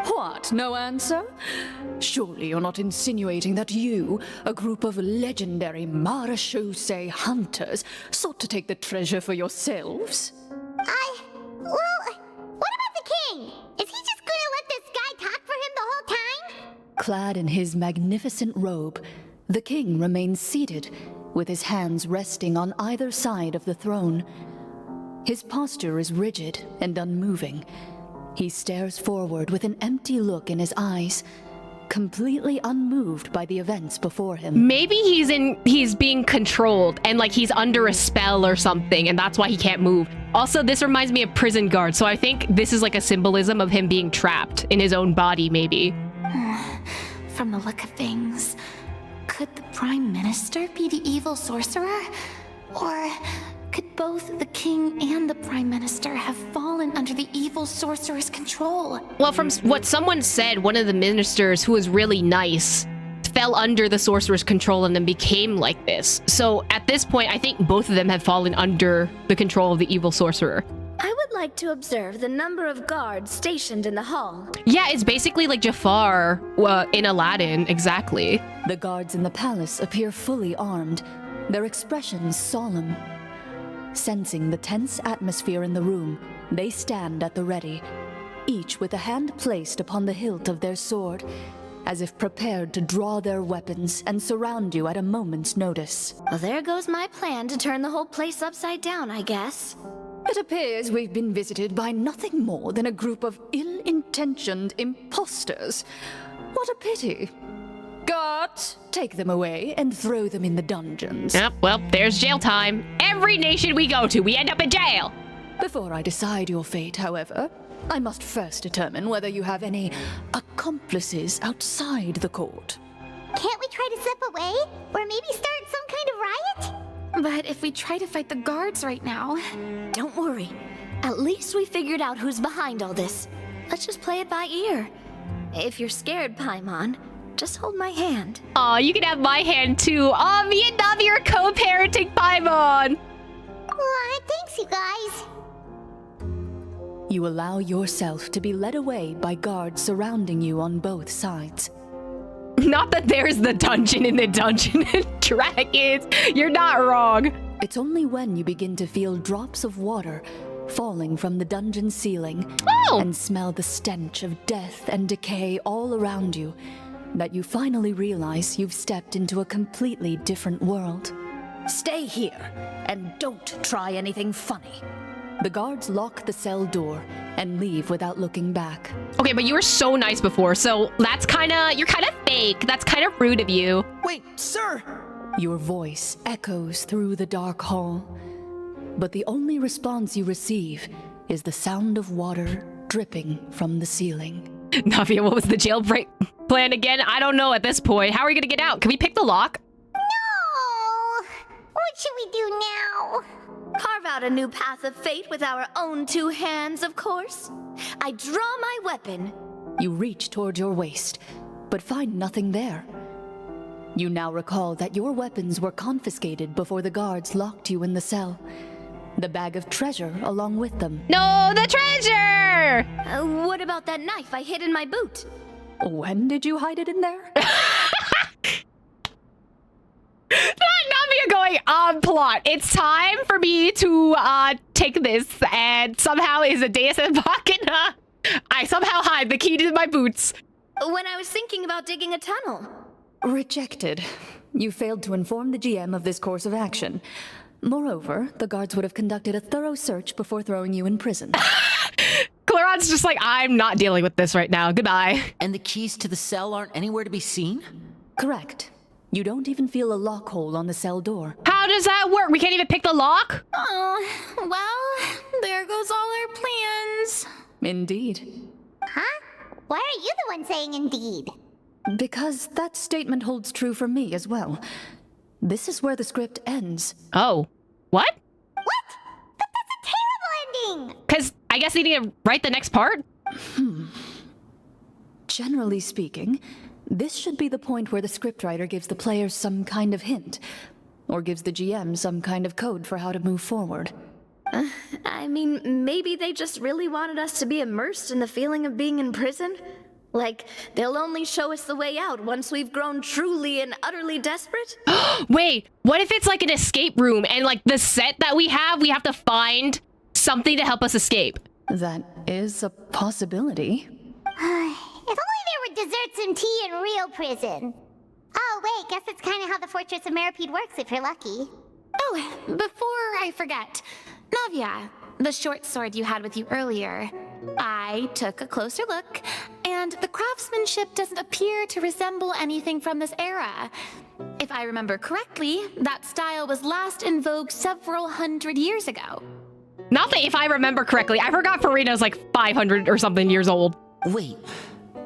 What? No answer? Surely you're not insinuating that you, a group of legendary Marechaussee hunters, sought to take the treasure for yourselves? Well, what about the king? Is he just gonna let this guy talk for him the whole time? Clad in his magnificent robe, the king remains seated, with his hands resting on either side of the throne. His posture is rigid and unmoving. He stares forward with an empty look in his eyes, completely unmoved by the events before him. Maybe he's being controlled and like he's under a spell or something, and that's why he can't move. Also, this reminds me of prison guard, so I think this is like a symbolism of him being trapped in his own body, maybe. From the look of things, could the Prime Minister be the evil sorcerer? Or could both the King and the Prime Minister have fallen under the evil sorcerer's control? Well, from what someone said, one of the ministers who was really nice fell under the sorcerer's control and then became like this. So at this point, I think both of them have fallen under the control of the evil sorcerer. I would like to observe the number of guards stationed in the hall. Yeah, it's basically like Jafar in Aladdin, exactly. The guards in the palace appear fully armed, their expressions solemn. Sensing the tense atmosphere in the room, they stand at the ready, each with a hand placed upon the hilt of their sword, as if prepared to draw their weapons and surround you at a moment's notice. Well, there goes my plan to turn the whole place upside down, I guess. It appears we've been visited by nothing more than a group of ill-intentioned imposters. What a pity. Guards, take them away and throw them in the dungeons. Yep, well, there's jail time. Every nation we go to, we end up in jail. Before I decide your fate, however, I must first determine whether you have any accomplices outside the court. Can't we try to slip away? Or maybe start some kind of riot? But if we try to fight the guards right now... Don't worry. At least we figured out who's behind all this. Let's just play it by ear. If you're scared, Paimon, just hold my hand. Aw, you can have my hand too. Aw, me and Navi are co-parenting Paimon. Aw, thanks, you guys. You allow yourself to be led away by guards surrounding you on both sides. Not that there's the dungeon in the Dungeon and Dragons. You're not wrong. It's only when you begin to feel drops of water falling from the dungeon ceiling and smell the stench of death and decay all around you that you finally realize you've stepped into a completely different world. Stay here and don't try anything funny. The guards lock the cell door and leave without looking back. Okay, but you were so nice before, so you're kind of fake. That's kind of rude of you. Wait, sir! Your voice echoes through the dark hall, but the only response you receive is the sound of water dripping from the ceiling. Navia, what was the jailbreak plan again? I don't know at this point. How are we gonna get out? Can we pick the lock? No! What should we do now? Carve out a new path of fate with our own two hands, of course. I draw my weapon. You reach toward your waist, but find nothing there. You now recall that your weapons were confiscated before the guards locked you in the cell. The bag of treasure along with them. No, the treasure! What about that knife I hid in my boot? When did you hide it in there? Navia going on plot. It's time for me to take this, and somehow is a Deus Ex Machina. I somehow hide the key to my boots. When I was thinking about digging a tunnel. Rejected. You failed to inform the GM of this course of action. Moreover, the guards would have conducted a thorough search before throwing you in prison. Clorinde's just like, I'm not dealing with this right now. Goodbye. And the keys to the cell aren't anywhere to be seen? Correct. You don't even feel a lock hole on the cell door. How does that work? We can't even pick the lock? Oh, well, there goes all our plans. Indeed. Huh? Why are you the one saying indeed? Because that statement holds true for me as well. This is where the script ends. Oh. What? What? But that's a terrible ending! Because I guess they need to write the next part? Generally speaking, this should be the point where the scriptwriter gives the players some kind of hint, or gives the GM some kind of code for how to move forward. I mean, maybe they just really wanted us to be immersed in the feeling of being in prison? Like, they'll only show us the way out once we've grown truly and utterly desperate? Wait, what if it's like an escape room and like the set that we have to find something to help us escape? That is a possibility. If only there were desserts and tea in real prison. Oh, wait, guess that's kind of how the Fortress of Maripede works if you're lucky. Oh, before I forget, Navia, the short sword you had with you earlier. I took a closer look, and the craftsmanship doesn't appear to resemble anything from this era. If I remember correctly, that style was last in vogue several hundred years ago. Not that if I remember correctly. I forgot Farina's like 500 or something years old. Wait,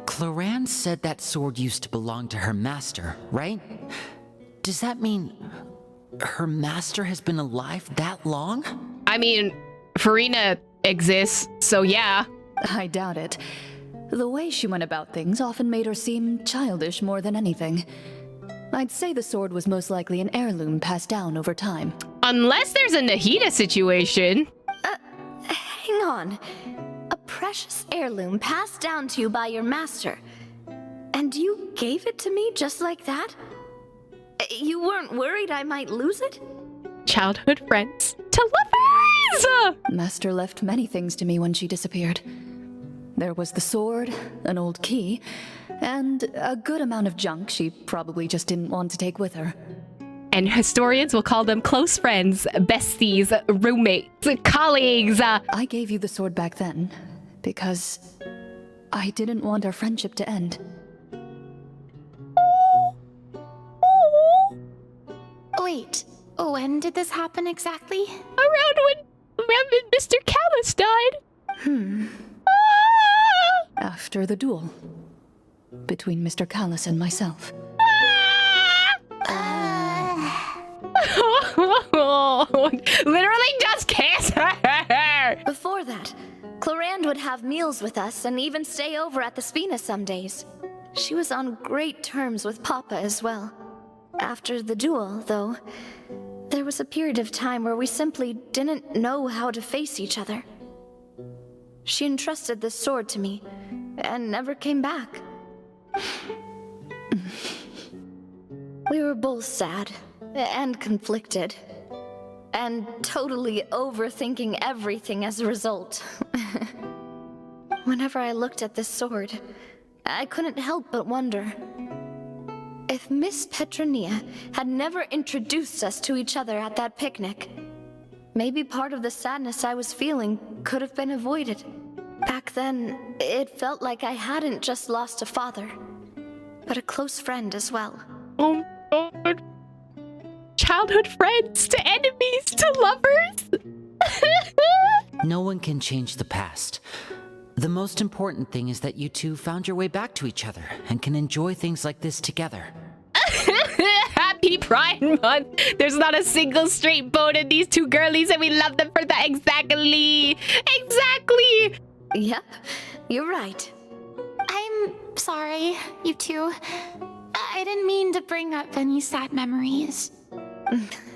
Clorinde said that sword used to belong to her master, right? Does that mean her master has been alive that long? I mean, Farina exists, so yeah. I doubt it. The way she went about things often made her seem childish more than anything. I'd say the sword was most likely an heirloom passed down over time. Unless there's a Nahida situation. Hang on. A precious heirloom passed down to you by your master. And you gave it to me just like that? You weren't worried I might lose it? Childhood friends to lovers! Master left many things to me when she disappeared. There was the sword, an old key, and a good amount of junk she probably just didn't want to take with her. And historians will call them close friends, besties, roommates, colleagues. I gave you the sword back then because I didn't want our friendship to end. Wait, when did this happen exactly? Around when Mr. Callus died. After the duel between Mr. Callus and myself. Literally just kiss her. Before that, Clorinde would have meals with us and even stay over at the Spina some days. She was on great terms with Papa as well. After the duel, though, there was a period of time where we simply didn't know how to face each other. She entrusted this sword to me and never came back. We were both sad and conflicted, and totally overthinking everything as a result. Whenever I looked at this sword, I couldn't help but wonder if Miss Petronia had never introduced us to each other at that picnic. Maybe part of the sadness I was feeling could have been avoided. Back then, it felt like I hadn't just lost a father, but a close friend as well. Oh my god. Childhood friends to enemies to lovers. No one can change the past. The most important thing is that you two found your way back to each other and can enjoy things like this together. Happy Pride Month. There's not a single straight bone in these two girlies and we love them for that. Exactly. Yep, you're right. I'm sorry, you two. I didn't mean to bring up any sad memories.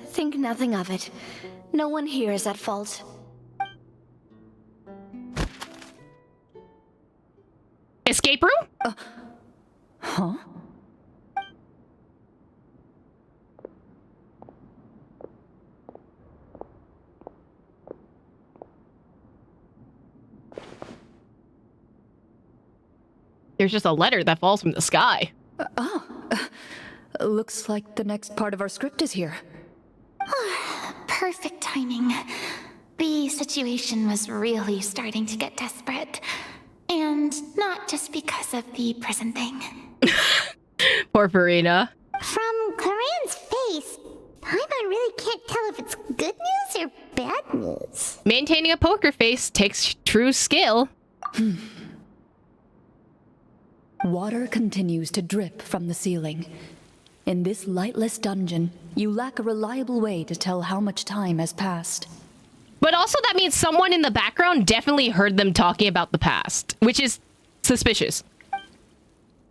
Think nothing of it. No one here is at fault. Escape room? Huh? There's just a letter that falls from the sky. Looks like the next part of our script is here. Perfect timing. The situation was really starting to get desperate. And not just because of the prison thing. Poor Farina. From Clorinde's face, Paimon really can't tell if it's good news or bad news. Maintaining a poker face takes true skill. Water continues to drip from the ceiling. In this lightless dungeon, you lack a reliable way to tell how much time has passed. But also that means someone in the background definitely heard them talking about the past, which is suspicious.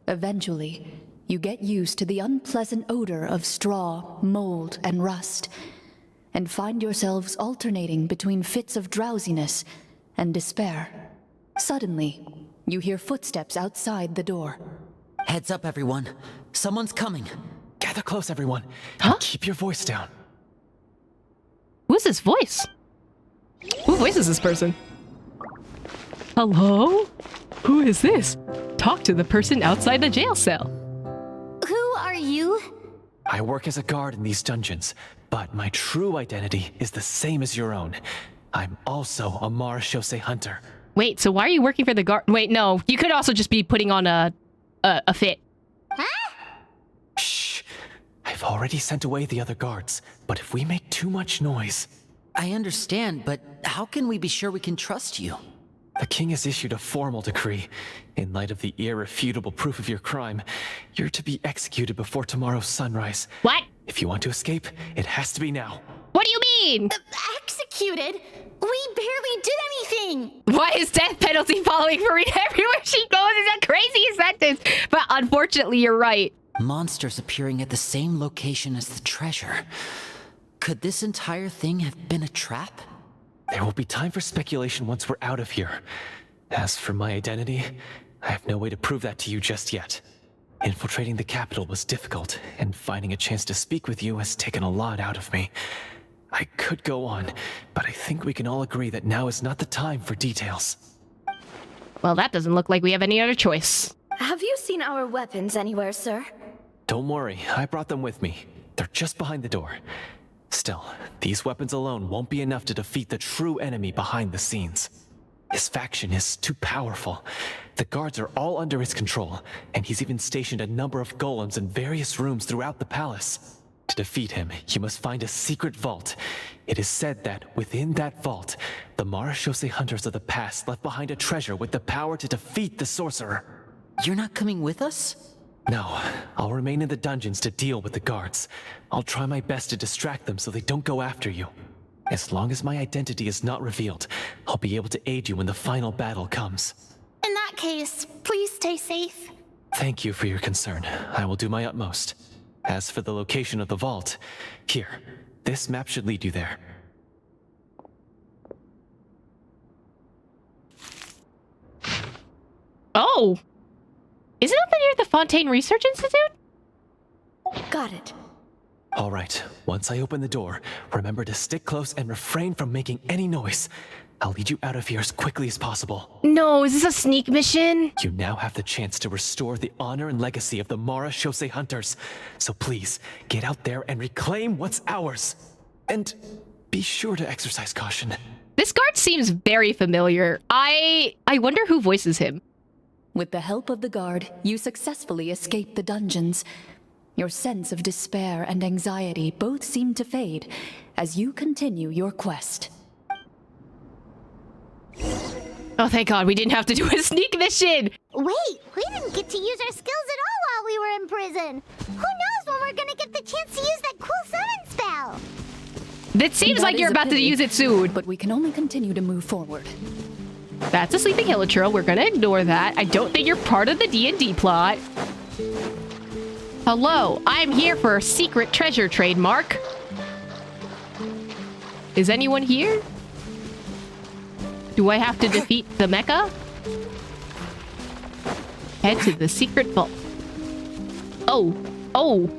Eventually, you get used to the unpleasant odor of straw, mold, and rust, and find yourselves alternating between fits of drowsiness and despair. Suddenly, you hear footsteps outside the door. Heads up, everyone. Someone's coming. Gather close, everyone. Huh? And keep your voice down. Who's this voice? Who voices this person? Hello? Who is this? Talk to the person outside the jail cell. Who are you? I work as a guard in these dungeons, but my true identity is the same as your own. I'm also a Marechaussee hunter. Wait, so why are you working for the guard? Wait, no. You could also just be putting on a fit. Shh. I've already sent away the other guards, but if we make too much noise... I understand, but how can we be sure we can trust you? The king has issued a formal decree. In light of the irrefutable proof of your crime, you're to be executed before tomorrow's sunrise. What? If you want to escape, it has to be now. What do you mean? Executed? We barely did anything! Why is death penalty following Farina everywhere she goes? Is a crazy sentence. But unfortunately, you're right. Monsters appearing at the same location as the treasure. Could this entire thing have been a trap? There will be time for speculation once we're out of here. As for my identity, I have no way to prove that to you just yet. Infiltrating the capital was difficult, and finding a chance to speak with you has taken a lot out of me. I could go on, but I think we can all agree that now is not the time for details. Well, that doesn't look like we have any other choice. Have you seen our weapons anywhere, sir? Don't worry, I brought them with me. They're just behind the door. Still, these weapons alone won't be enough to defeat the true enemy behind the scenes. His faction is too powerful. The guards are all under his control, and he's even stationed a number of golems in various rooms throughout the palace. To defeat him, you must find a secret vault. It is said that within that vault, the Marechaussee hunters of the past left behind a treasure with the power to defeat the sorcerer. You're not coming with us? No, I'll remain in the dungeons to deal with the guards. I'll try my best to distract them so they don't go after you. As long as my identity is not revealed, I'll be able to aid you when the final battle comes. In that case, please stay safe. Thank you for your concern. I will do my utmost. As for the location of the vault, here, this map should lead you there. Oh! Isn't it near the Fontaine Research Institute? Got it. All right, once I open the door, remember to stick close and refrain from making any noise. I'll lead you out of here as quickly as possible. No, is this a sneak mission? You now have the chance to restore the honor and legacy of the Marechaussee hunters. So please, get out there and reclaim what's ours. And be sure to exercise caution. This guard seems very familiar. I wonder who voices him. With the help of the guard, you successfully escape the dungeons. Your sense of despair and anxiety both seem to fade as you continue your quest. Oh, thank God, we didn't have to do a sneak mission! Wait, we didn't get to use our skills at all while we were in prison. Who knows when we're gonna get the chance to use that cool summon spell? It seems That like is you're a about to pity, use it soon. but we can only continue to move forward. That's a sleeping hilichurl. We're gonna ignore that. I don't think you're part of the D&D plot. Hello, I'm here for a secret treasure trade, Mark. Is anyone here? Do I have to defeat the mecha? Head to the secret vault. Oh.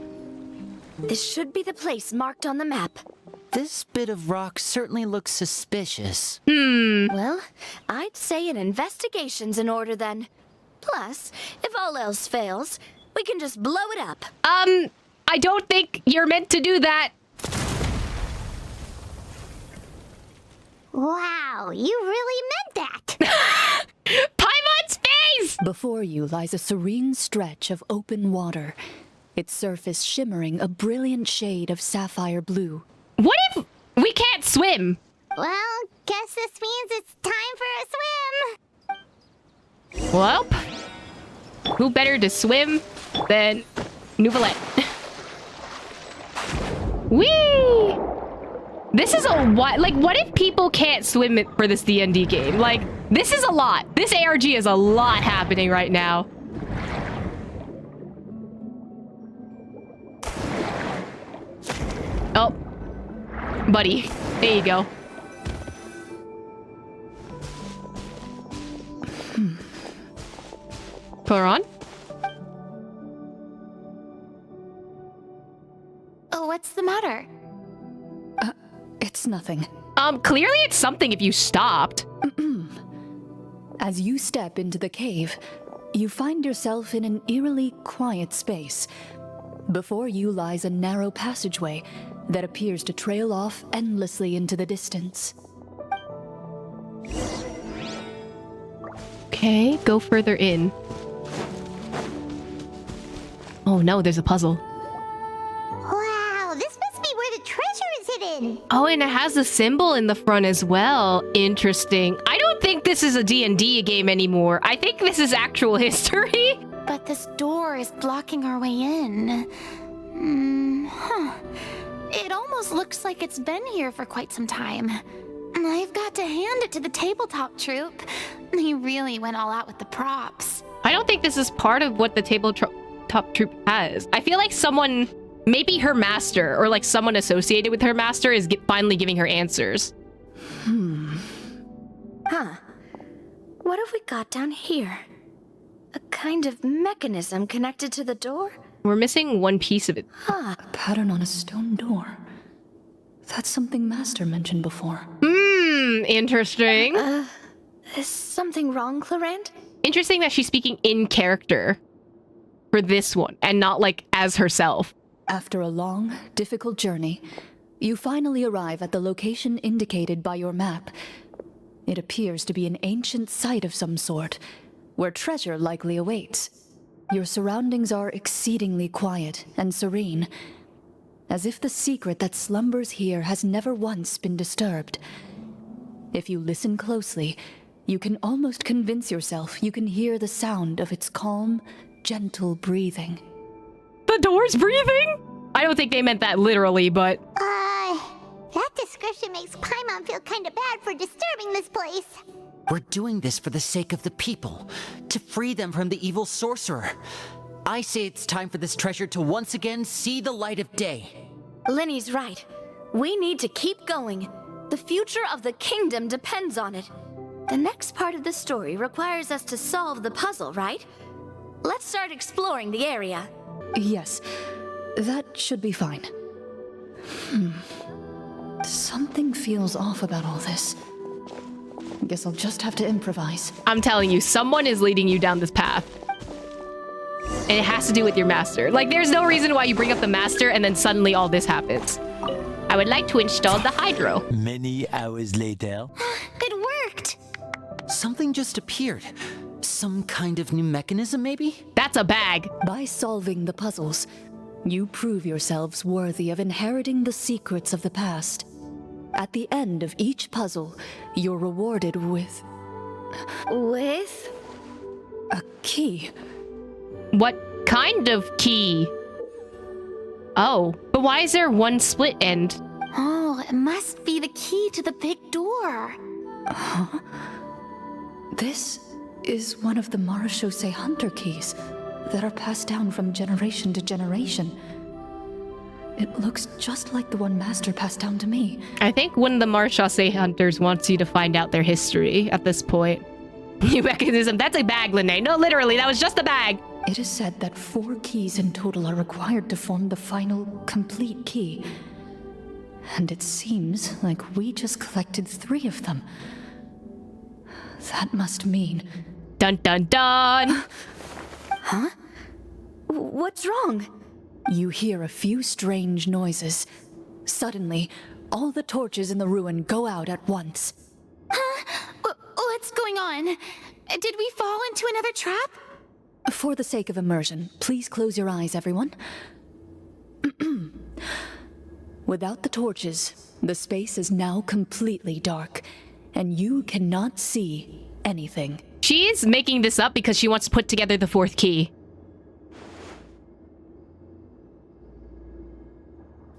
This should be the place marked on the map. This bit of rock certainly looks suspicious. Well, I'd say an investigation's in order then. Plus, if all else fails, we can just blow it up. I don't think you're meant to do that. Wow, you really meant that. Paimon's face! Before you lies a serene stretch of open water, its surface shimmering a brilliant shade of sapphire blue. What if we can't swim? Well, guess this means it's time for a swim. Well, who better to swim than Nouvelette? Whee! This is a what? Like, what if people can't swim for this D&D game? Like, this is a lot. This ARG is a lot happening right now. buddy. There you go. Clorinde? Oh, what's the matter? It's nothing. Clearly it's something if you stopped. As you step into the cave, you find yourself in an eerily quiet space. Before you lies a narrow passageway that appears to trail off endlessly into the distance. Okay, go further in. Oh no, there's a puzzle. Wow, this must be where the treasure is hidden. Oh, and it has a symbol in the front as well. Interesting. I don't think this is a D&D game anymore. I think this is actual history. But this door is blocking our way in. It almost looks like it's been here for quite some time. I've got to hand it to the tabletop troupe. They really went all out with the props. I don't think this is part of what the tabletop troupe has. I feel like someone, maybe her master, or like someone associated with her master is finally giving her answers. Huh. What have we got down here? A kind of mechanism connected to the door? We're missing one piece of it. A pattern on a stone door. That's something Master mentioned before. Interesting. Is something wrong, Clorinde? Interesting that she's speaking in character for this one and not like as herself. After a long, difficult journey, you finally arrive at the location indicated by your map. It appears to be an ancient site of some sort, where treasure likely awaits. Your surroundings are exceedingly quiet and serene, as if the secret that slumbers here has never once been disturbed. If you listen closely, you can almost convince yourself you can hear the sound of its calm, gentle breathing. The door's breathing? I don't think they meant that literally, but... That description makes Paimon feel kinda bad for disturbing this place. We're doing this for the sake of the people, to free them from the evil sorcerer. I say it's time for this treasure to once again see the light of day. Linny's right. We need to keep going. The future of the kingdom depends on it. The next part of the story requires us to solve the puzzle, right? Let's start exploring the area. Yes, that should be fine. Something feels off about all this. Guess I'll just have to improvise. I'm telling you, someone is leading you down this path. And it has to do with your master. Like, there's no reason why you bring up the master and then suddenly all this happens. I would like to install the hydro. Many hours later. It worked! Something just appeared. Some kind of new mechanism, maybe? That's a bag. By solving the puzzles, you prove yourselves worthy of inheriting the secrets of the past. At the end of each puzzle, you're rewarded with With? a key. What kind of key? Oh, but why is there one split end? Oh, it must be the key to the big door. This is one of the Marechaussee hunter keys that are passed down from generation to generation. It looks just like the one Master passed down to me. I think one of the Marechaussee hunters wants you to find out their history at this point. New mechanism. That's a bag, Lene. No, literally, that was just a bag. It is said that 4 keys in total are required to form the final, complete key. And it seems like we just collected 3 of them. That must mean... Dun dun dun! What's wrong? You hear a few strange noises. Suddenly, all the torches in the ruin go out at once. What's going on? Did we fall into another trap? For the sake of immersion, please close your eyes, everyone. Without the torches, the space is now completely dark, and you cannot see anything. She's making this up because she wants to put together the 4th key.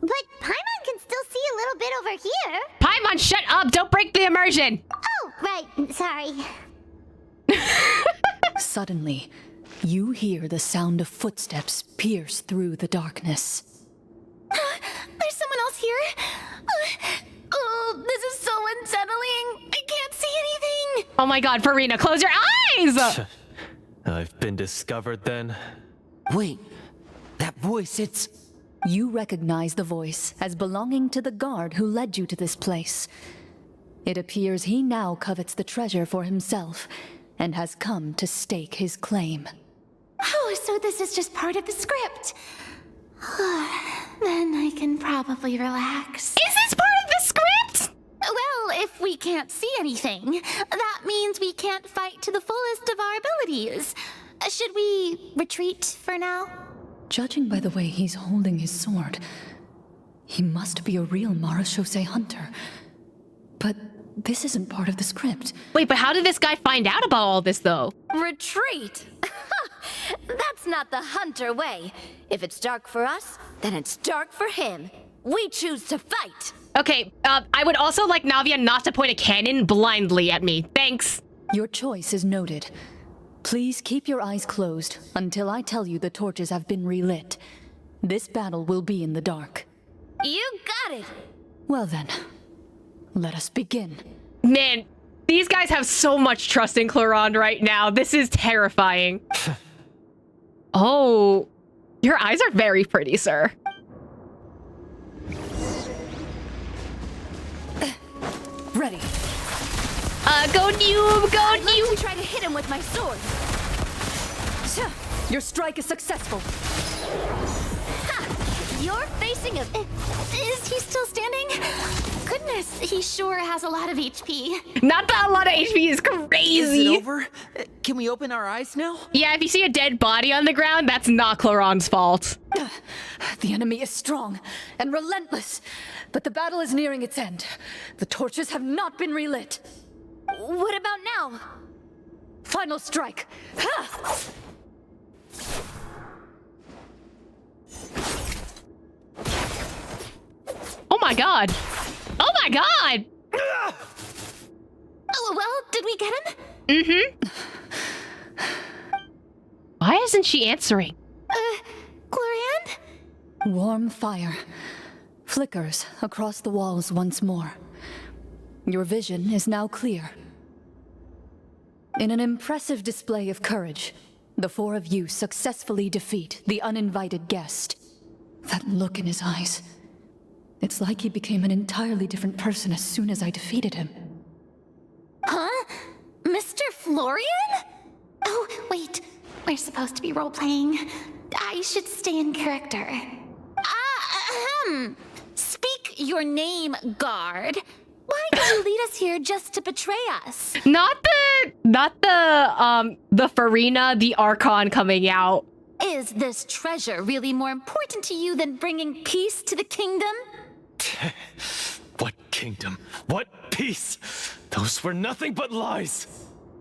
But Paimon can still see a little bit over here. Paimon, shut up! Don't break the immersion! Oh, right. Sorry. Suddenly, you hear the sound of footsteps pierce through the darkness. There's someone else here. Oh my god, Farina, close your eyes! I've been discovered then. Wait, that voice, it's... You recognize the voice as belonging to the guard who led you to this place. It appears he now covets the treasure for himself and has come to stake his claim. Oh, so this is just part of the script. Then I can probably relax. Is this part of the script? Well, if we can't see anything, that means we can't fight to the fullest of our abilities. Should we retreat for now? Judging by the way he's holding his sword, he must be a real Marechaussee hunter. But this isn't part of the script. Wait, but how did this guy find out about all this, though? Retreat? That's not the hunter way. If it's dark for us, then it's dark for him. We choose to fight. Okay, I would also like Navia not to point a cannon blindly at me. Thanks. Your choice is noted. Please keep your eyes closed until I tell you the torches have been relit. This battle will be in the dark. You got it. Well then, let us begin. Man, these guys have so much trust in Clorinde right now. This is terrifying. Oh, your eyes are very pretty, sir. Ready. Go noob, go I'd like noob. to try to hit him with my sword. Your strike is successful. You're facing a... Is he still standing? Goodness, he sure has a lot of HP. Not that a lot of HP is crazy. Is it over? Can we open our eyes now? Yeah, if you see a dead body on the ground, that's not Clorinde's fault. The enemy is strong and relentless, but the battle is nearing its end. The torches have not been relit. What about now? Final strike. Ha! Oh my god. Oh my god. Oh, well, did we get him? Mm-hmm. Why isn't she answering? Clorinde? Warm fire flickers across the walls once more. Your vision is now clear. In an impressive display of courage, the four of you successfully defeat the uninvited guest. That look in his eyes. It's like he became an entirely different person as soon as I defeated him. Huh? Mr. Florian? Oh, wait. We're supposed to be role-playing. I should stay in character. Speak your name, guard. Why did you lead us here just to betray us? Not the Farina, the Archon coming out. Is this treasure really more important to you than bringing peace to the kingdom? What kingdom? What peace? Those were nothing but lies.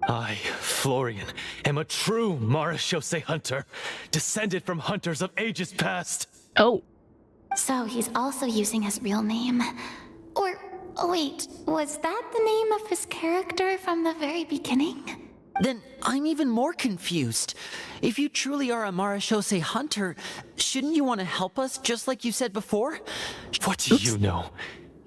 I, Florian, am a true Marechaussee hunter, descended from hunters of ages past. Oh. So he's also using his real name. Or, oh wait, was that the name of his character from the very beginning? Then I'm even more confused. If you truly are a Marechaussee hunter, shouldn't you want to help us just like you said before? What do you know?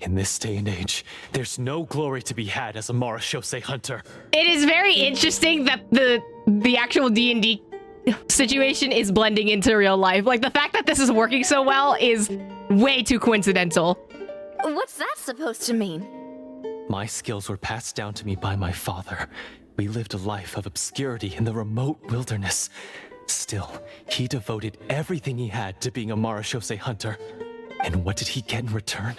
In this day and age, there's no glory to be had as a Marechaussee hunter. It is very interesting that the actual D&D situation is blending into real life. Like, the fact that this is working so well is way too coincidental. What's that supposed to mean? My skills were passed down to me by my father. We lived a life of obscurity in the remote wilderness. Still, he devoted everything he had to being a Marechaussee hunter. And what did he get in return?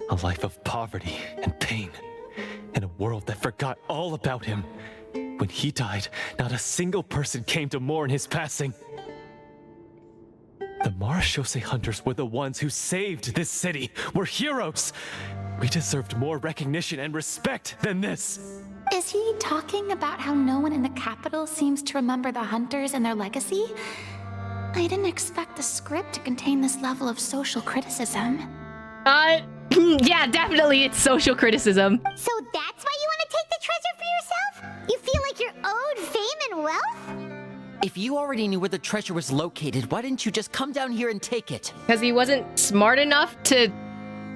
A life of poverty and pain. In a world that forgot all about him. When he died, not a single person came to mourn his passing. The Marechaussee hunters were the ones who saved this city. We're heroes. We deserved more recognition and respect than this. Is he talking about how no one in the capital seems to remember the hunters and their legacy? I didn't expect the script to contain this level of social criticism. Yeah, definitely it's social criticism. So that's why you want to take the treasure for yourself? You feel like you're owed fame and wealth? If you already knew where the treasure was located, why didn't you just come down here and take it? Because he wasn't smart enough to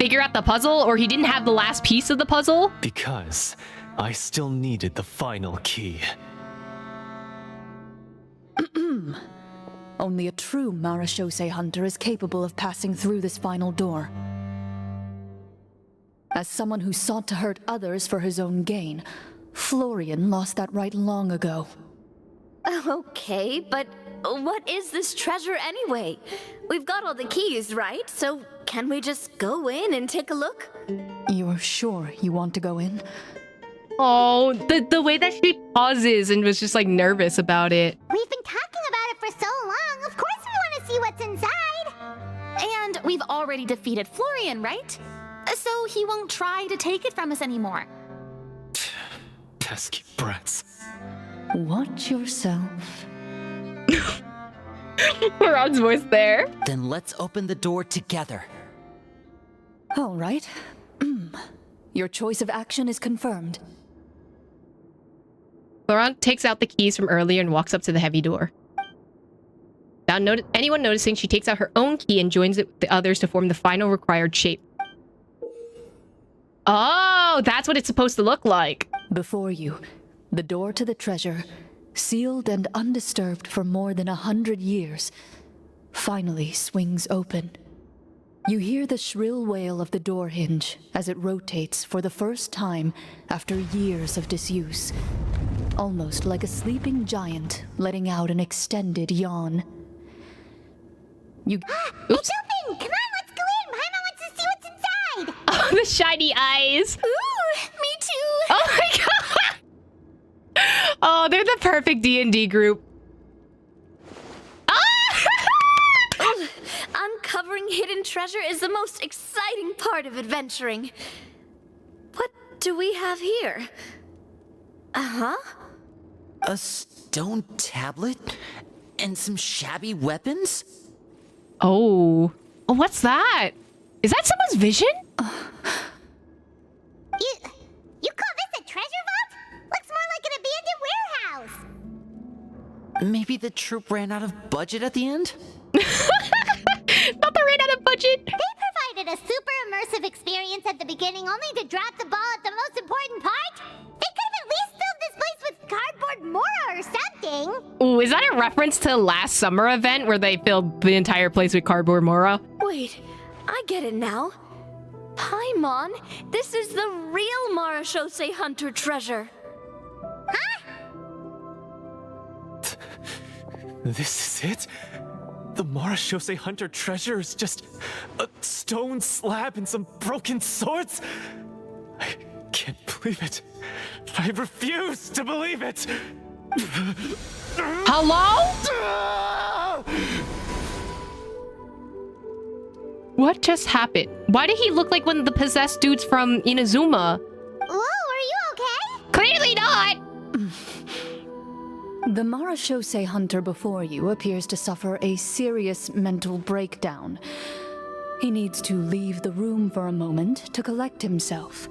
figure out the puzzle, or he didn't have the last piece of the puzzle? Because I still needed the final key. Only a true Marechaussee hunter is capable of passing through this final door. As someone who sought to hurt others for his own gain, Florian lost that right long ago. Okay, but what is this treasure anyway? We've got all the keys, right? So can we just go in and take a look? You're sure you want to go in? Oh, the way that she pauses and was just like nervous about it. We've been talking about it for so long. Of course we want to see what's inside. And we've already defeated Florian, right? So he won't try to take it from us anymore. Pesky brats. Watch yourself. Ron's voice there. Then let's open the door together. All right. Your choice of action is confirmed. Clorinde takes out the keys from earlier and walks up to the heavy door. Without anyone noticing, she takes out her own key and joins it with the others to form the final required shape. Oh, that's what it's supposed to look like. Before you, the door to the treasure, sealed and undisturbed for more than 100 years, finally swings open. You hear the shrill wail of the door hinge as it rotates for the first time after years of disuse. Almost like a sleeping giant letting out an extended yawn. It's open! Come on, let's go in! Paimon wants to see what's inside! Oh, the shiny eyes. Ooh, me too! Oh my god. Oh, they're the perfect D&D group. Uncovering hidden treasure is the most exciting part of adventuring. What do we have here? Uh-huh. A stone tablet? And some shabby weapons? Oh. Oh, what's that? Is that someone's vision? You call this a treasure vault? Looks more like an abandoned warehouse. Maybe the troop ran out of budget at the end? Thought they ran out of budget. They provided a super immersive experience at the beginning only to drop the ball at the most important part? They could have at least filled this place with cardboard mora or something. Ooh, is that a reference to the last summer event where they filled the entire place with cardboard mora? Wait, I get it now. Paimon, this is the real Marechaussee hunter treasure. This is it? The Marechaussee hunter treasure is just a stone slab and some broken swords? I can't believe it. I refuse to believe it. Hello? What just happened? Why did he look like one of the possessed dudes from Inazuma? Whoa, are you okay? Clearly not! The Marechaussee hunter before you appears to suffer a serious mental breakdown. He needs to leave the room for a moment to collect himself.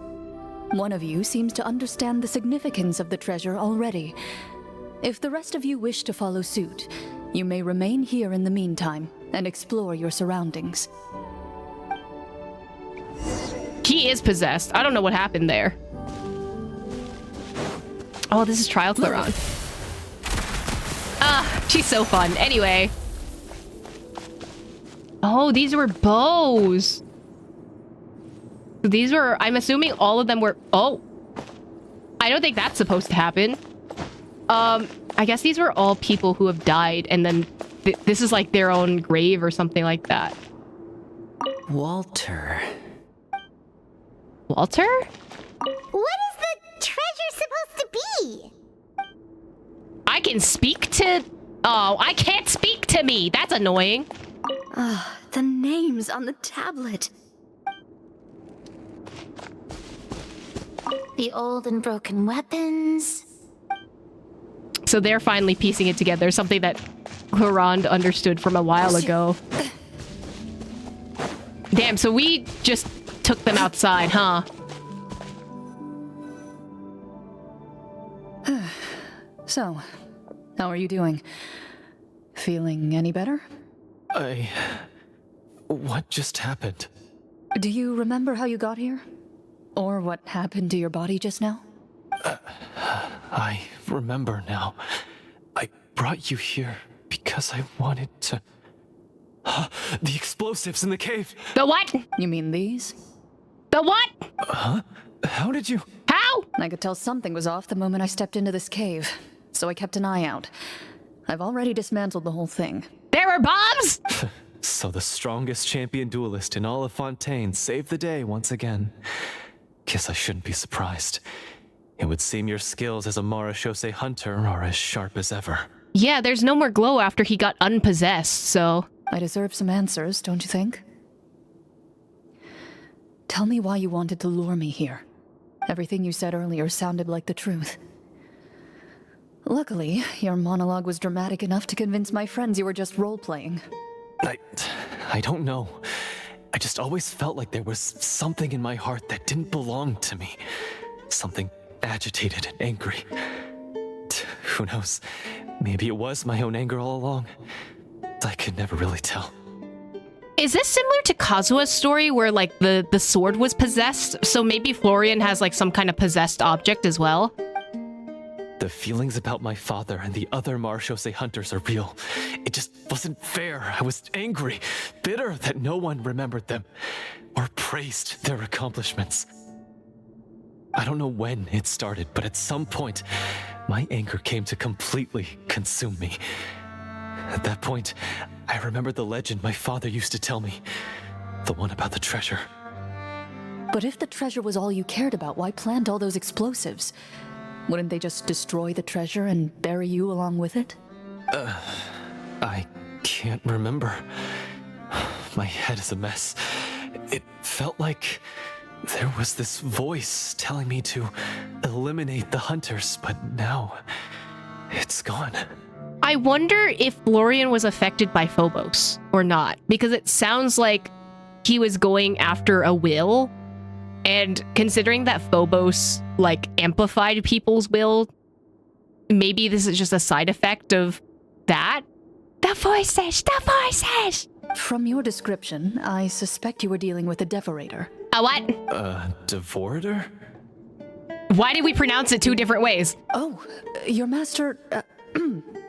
One of you seems to understand the significance of the treasure already. If the rest of you wish to follow suit, you may remain here in the meantime and explore your surroundings. He is possessed. I don't know what happened there. Oh, this is Trial Clorinde. Ah, she's so fun. Anyway. Oh, these were bows. These were, I'm assuming all of them were, oh. I don't think that's supposed to happen. I guess these were all people who have died and then this is like their own grave or something like that. Walter. What Walter? is the treasure supposed to be? I can speak to... Oh, I can't speak to me. That's annoying. The names on the tablet. The old and broken weapons. So they're finally piecing it together. Something that Clorinde understood from a while ago. Damn, so we just took them outside, huh? So, how are you doing? Feeling any better? What just happened? Do you remember how you got here? Or what happened to your body just now? I remember now. I brought you here because I wanted to... The explosives in the cave! The what? You mean these? The what? Huh? How did you... How? I could tell something was off the moment I stepped into this cave, so I kept an eye out. I've already dismantled the whole thing. There were bombs? So the strongest champion duelist in all of Fontaine saved the day once again. Guess I shouldn't be surprised. It would seem your skills as a Marechaussee hunter are as sharp as ever. Yeah, there's no more glow after he got unpossessed, so... I deserve some answers, don't you think? Tell me why you wanted to lure me here. Everything you said earlier sounded like the truth. Luckily, your monologue was dramatic enough to convince my friends you were just role-playing. I don't know. I just always felt like there was something in my heart that didn't belong to me. Something agitated and angry. Who knows? Maybe it was my own anger all along. I could never really tell. Is this similar to Kazua's story where, like, the sword was possessed? So maybe Florian has, like, some kind of possessed object as well? The feelings about my father and the other Marechaussee hunters are real. It just wasn't fair. I was angry, bitter that no one remembered them or praised their accomplishments. I don't know when it started, but at some point, my anger came to completely consume me. At that point, I remembered the legend my father used to tell me. The one about the treasure. But if the treasure was all you cared about, why plant all those explosives? Wouldn't they just destroy the treasure and bury you along with it? I can't remember. My head is a mess. It felt like there was this voice telling me to eliminate the hunters, but now it's gone. I wonder if Florian was affected by Phobos or not, because it sounds like he was going after a will, and considering that Phobos, like, amplified people's will, maybe this is just a side effect of that? The voices! The voices! From your description, I suspect you were dealing with a Devorator. A what? Devorator? Why did we pronounce it two different ways? Oh, your master...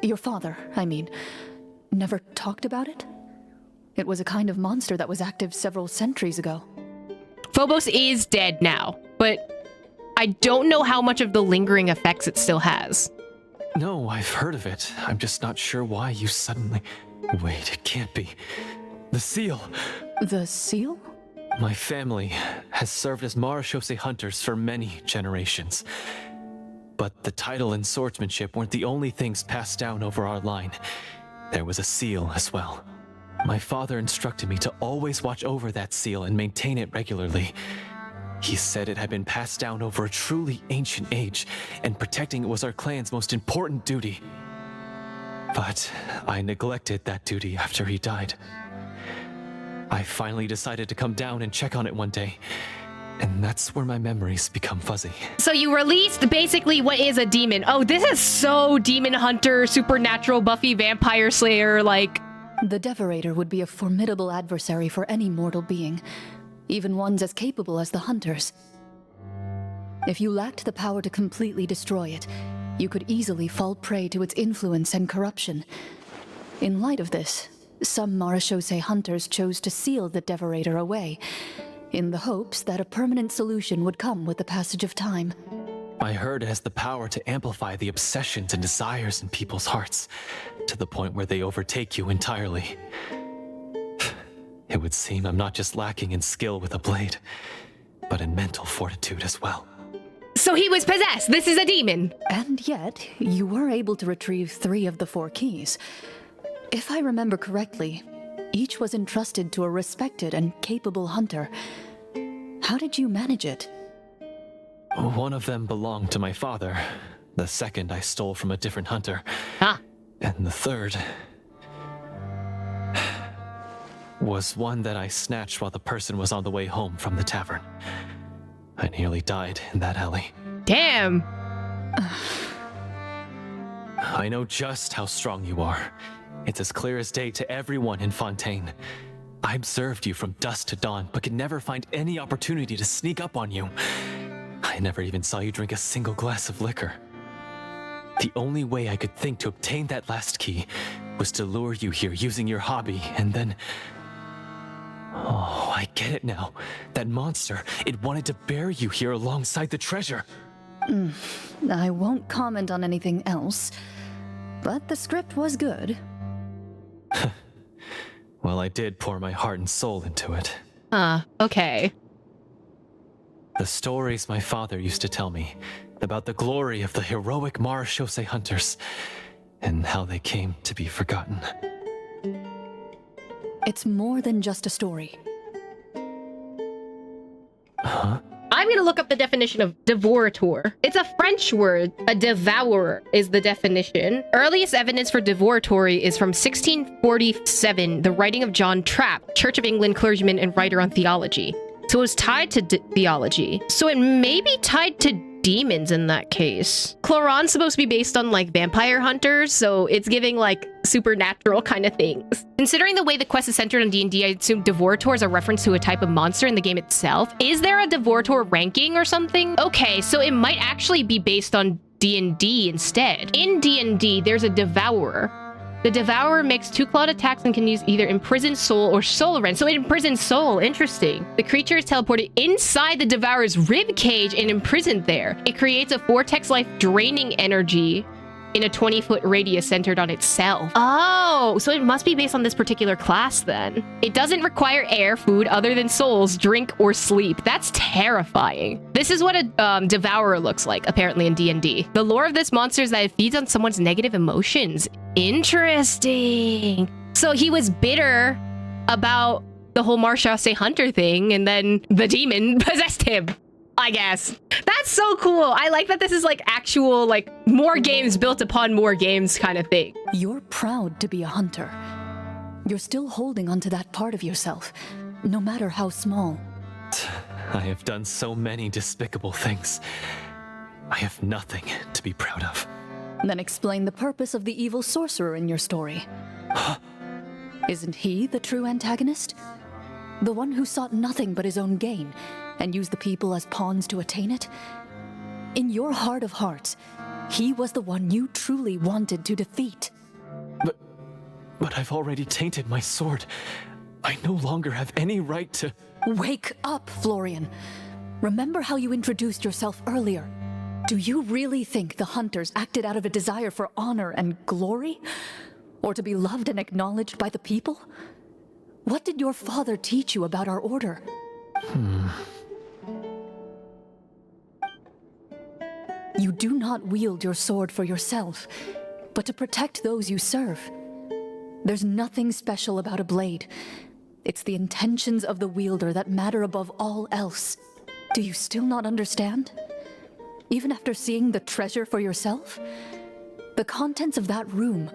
your father, I mean, never talked about it? It was a kind of monster that was active several centuries ago. Phobos is dead now, but I don't know how much of the lingering effects it still has. No, I've heard of it. I'm just not sure why you suddenly... Wait, it can't be. The seal! The seal? My family has served as Marechaussee hunters for many generations. But the title and swordsmanship weren't the only things passed down over our line. There was a seal as well. My father instructed me to always watch over that seal and maintain it regularly. He said it had been passed down over a truly ancient age, and protecting it was our clan's most important duty. But I neglected that duty after he died. I finally decided to come down and check on it one day, and that's where my memories become fuzzy. So you released basically what is a demon. Oh, this is so Demon Hunter, Supernatural, Buffy, Vampire Slayer, like... The Devorator would be a formidable adversary for any mortal being, even ones as capable as the Hunters. If you lacked the power to completely destroy it, you could easily fall prey to its influence and corruption. In light of this, some Marechaussee hunters chose to seal the Devorator away, in the hopes that a permanent solution would come with the passage of time. I heard it has the power to amplify the obsessions and desires in people's hearts, to the point where they overtake you entirely. It would seem I'm not just lacking in skill with a blade, but in mental fortitude as well. So he was possessed! This is a demon! And yet, you were able to retrieve 3 of the 4 keys. If I remember correctly, each was entrusted to a respected and capable hunter. How did you manage it? One of them belonged to my father. The second I stole from a different hunter. Ah. And the third... was one that I snatched while the person was on the way home from the tavern. I nearly died in that alley. Damn! I know just how strong you are. It's as clear as day to everyone in Fontaine. I observed you from dusk to dawn, but could never find any opportunity to sneak up on you. I I never even saw you drink a single glass of liquor. The only way I could think to obtain that last key was to lure you here using your hobby, and then... Oh, I get it now. That monster, it wanted to bury you here alongside the treasure. I won't comment on anything else, but the script was good. Well, I did pour my heart and soul into it. Okay. The stories my father used to tell me about the glory of the heroic Marechaussee hunters and how they came to be forgotten. It's more than just a story. Huh? I'm gonna look up the definition of devorateur. It's a French word. A devourer is the definition. Earliest evidence for devoratory is from 1647, the writing of John Trapp, Church of England clergyman and writer on theology. So it was tied to theology. So it may be tied to demons in that case. Clorinde's supposed to be based on like vampire hunters, so it's giving like supernatural kind of things. Considering the way the quest is centered on D&D, I assume Devorator is a reference to a type of monster in the game itself. Is there a Devorator ranking or something? Okay, so it might actually be based on D&D instead. In D&D, there's a Devourer. The Devourer makes 2-clawed attacks and can use either Imprisoned Soul or Soul Rend. So it imprisons Soul. Interesting. The creature is teleported inside the Devourer's rib cage and imprisoned there. It creates a vortex life draining energy in a 20-foot radius centered on itself. Oh, so it must be based on this particular class then. It doesn't require air, food other than souls, drink, or sleep. That's terrifying. This is what a devourer looks like, apparently in D&D. The lore of this monster is that it feeds on someone's negative emotions. Interesting. So he was bitter about the whole Marechaussee hunter thing, and then the demon possessed him, I guess. That's so cool. I like that this is like actual, like more games built upon more games kind of thing. You're proud to be a hunter. You're still holding onto that part of yourself, no matter how small. I have done so many despicable things. I have nothing to be proud of. Then explain the purpose of the evil sorcerer in your story. Isn't he the true antagonist? The one who sought nothing but his own gain and used the people as pawns to attain it? In your heart of hearts, he was the one you truly wanted to defeat. But I've already tainted my sword. I no longer have any right to... Wake up, Florian. Remember how you introduced yourself earlier. Do you really think the hunters acted out of a desire for honor and glory? Or to be loved and acknowledged by the people? What did your father teach you about our order? You do not wield your sword for yourself, but to protect those you serve. There's nothing special about a blade. It's the intentions of the wielder that matter above all else. Do you still not understand? Even after seeing the treasure for yourself? The contents of that room,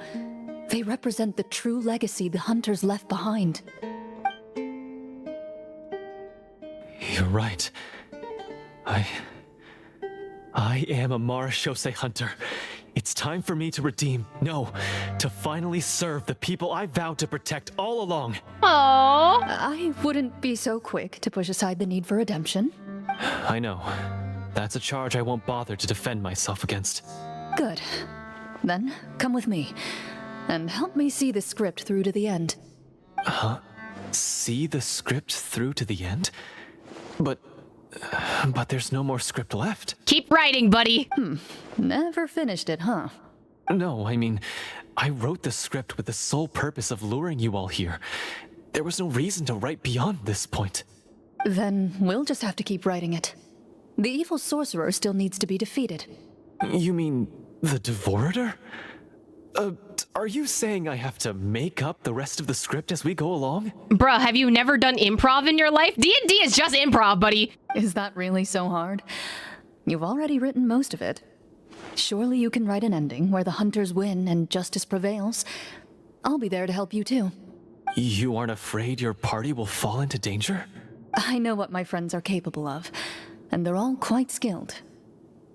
they represent the true legacy the hunters left behind. You're right. I am a Marechaussee hunter. It's time for me to redeem, no, to finally serve the people I vowed to protect all along. Aww. I wouldn't be so quick to push aside the need for redemption. I know. That's a charge I won't bother to defend myself against. Good. Then, come with me, and help me see the script through to the end. Huh? See the script through to the end? But there's no more script left. Keep writing, buddy. Never finished it, huh? No, I mean, I wrote the script with the sole purpose of luring you all here. There was no reason to write beyond this point. Then we'll just have to keep writing it. The evil sorcerer still needs to be defeated. You mean the Devorator? Are you saying I have to make up the rest of the script as we go along? Bruh, have you never done improv in your life? D&D is just improv, buddy. Is that really so hard? You've already written most of it. Surely you can write an ending where the hunters win and justice prevails. I'll be there to help you too. You aren't afraid your party will fall into danger? I know what my friends are capable of, and they're all quite skilled.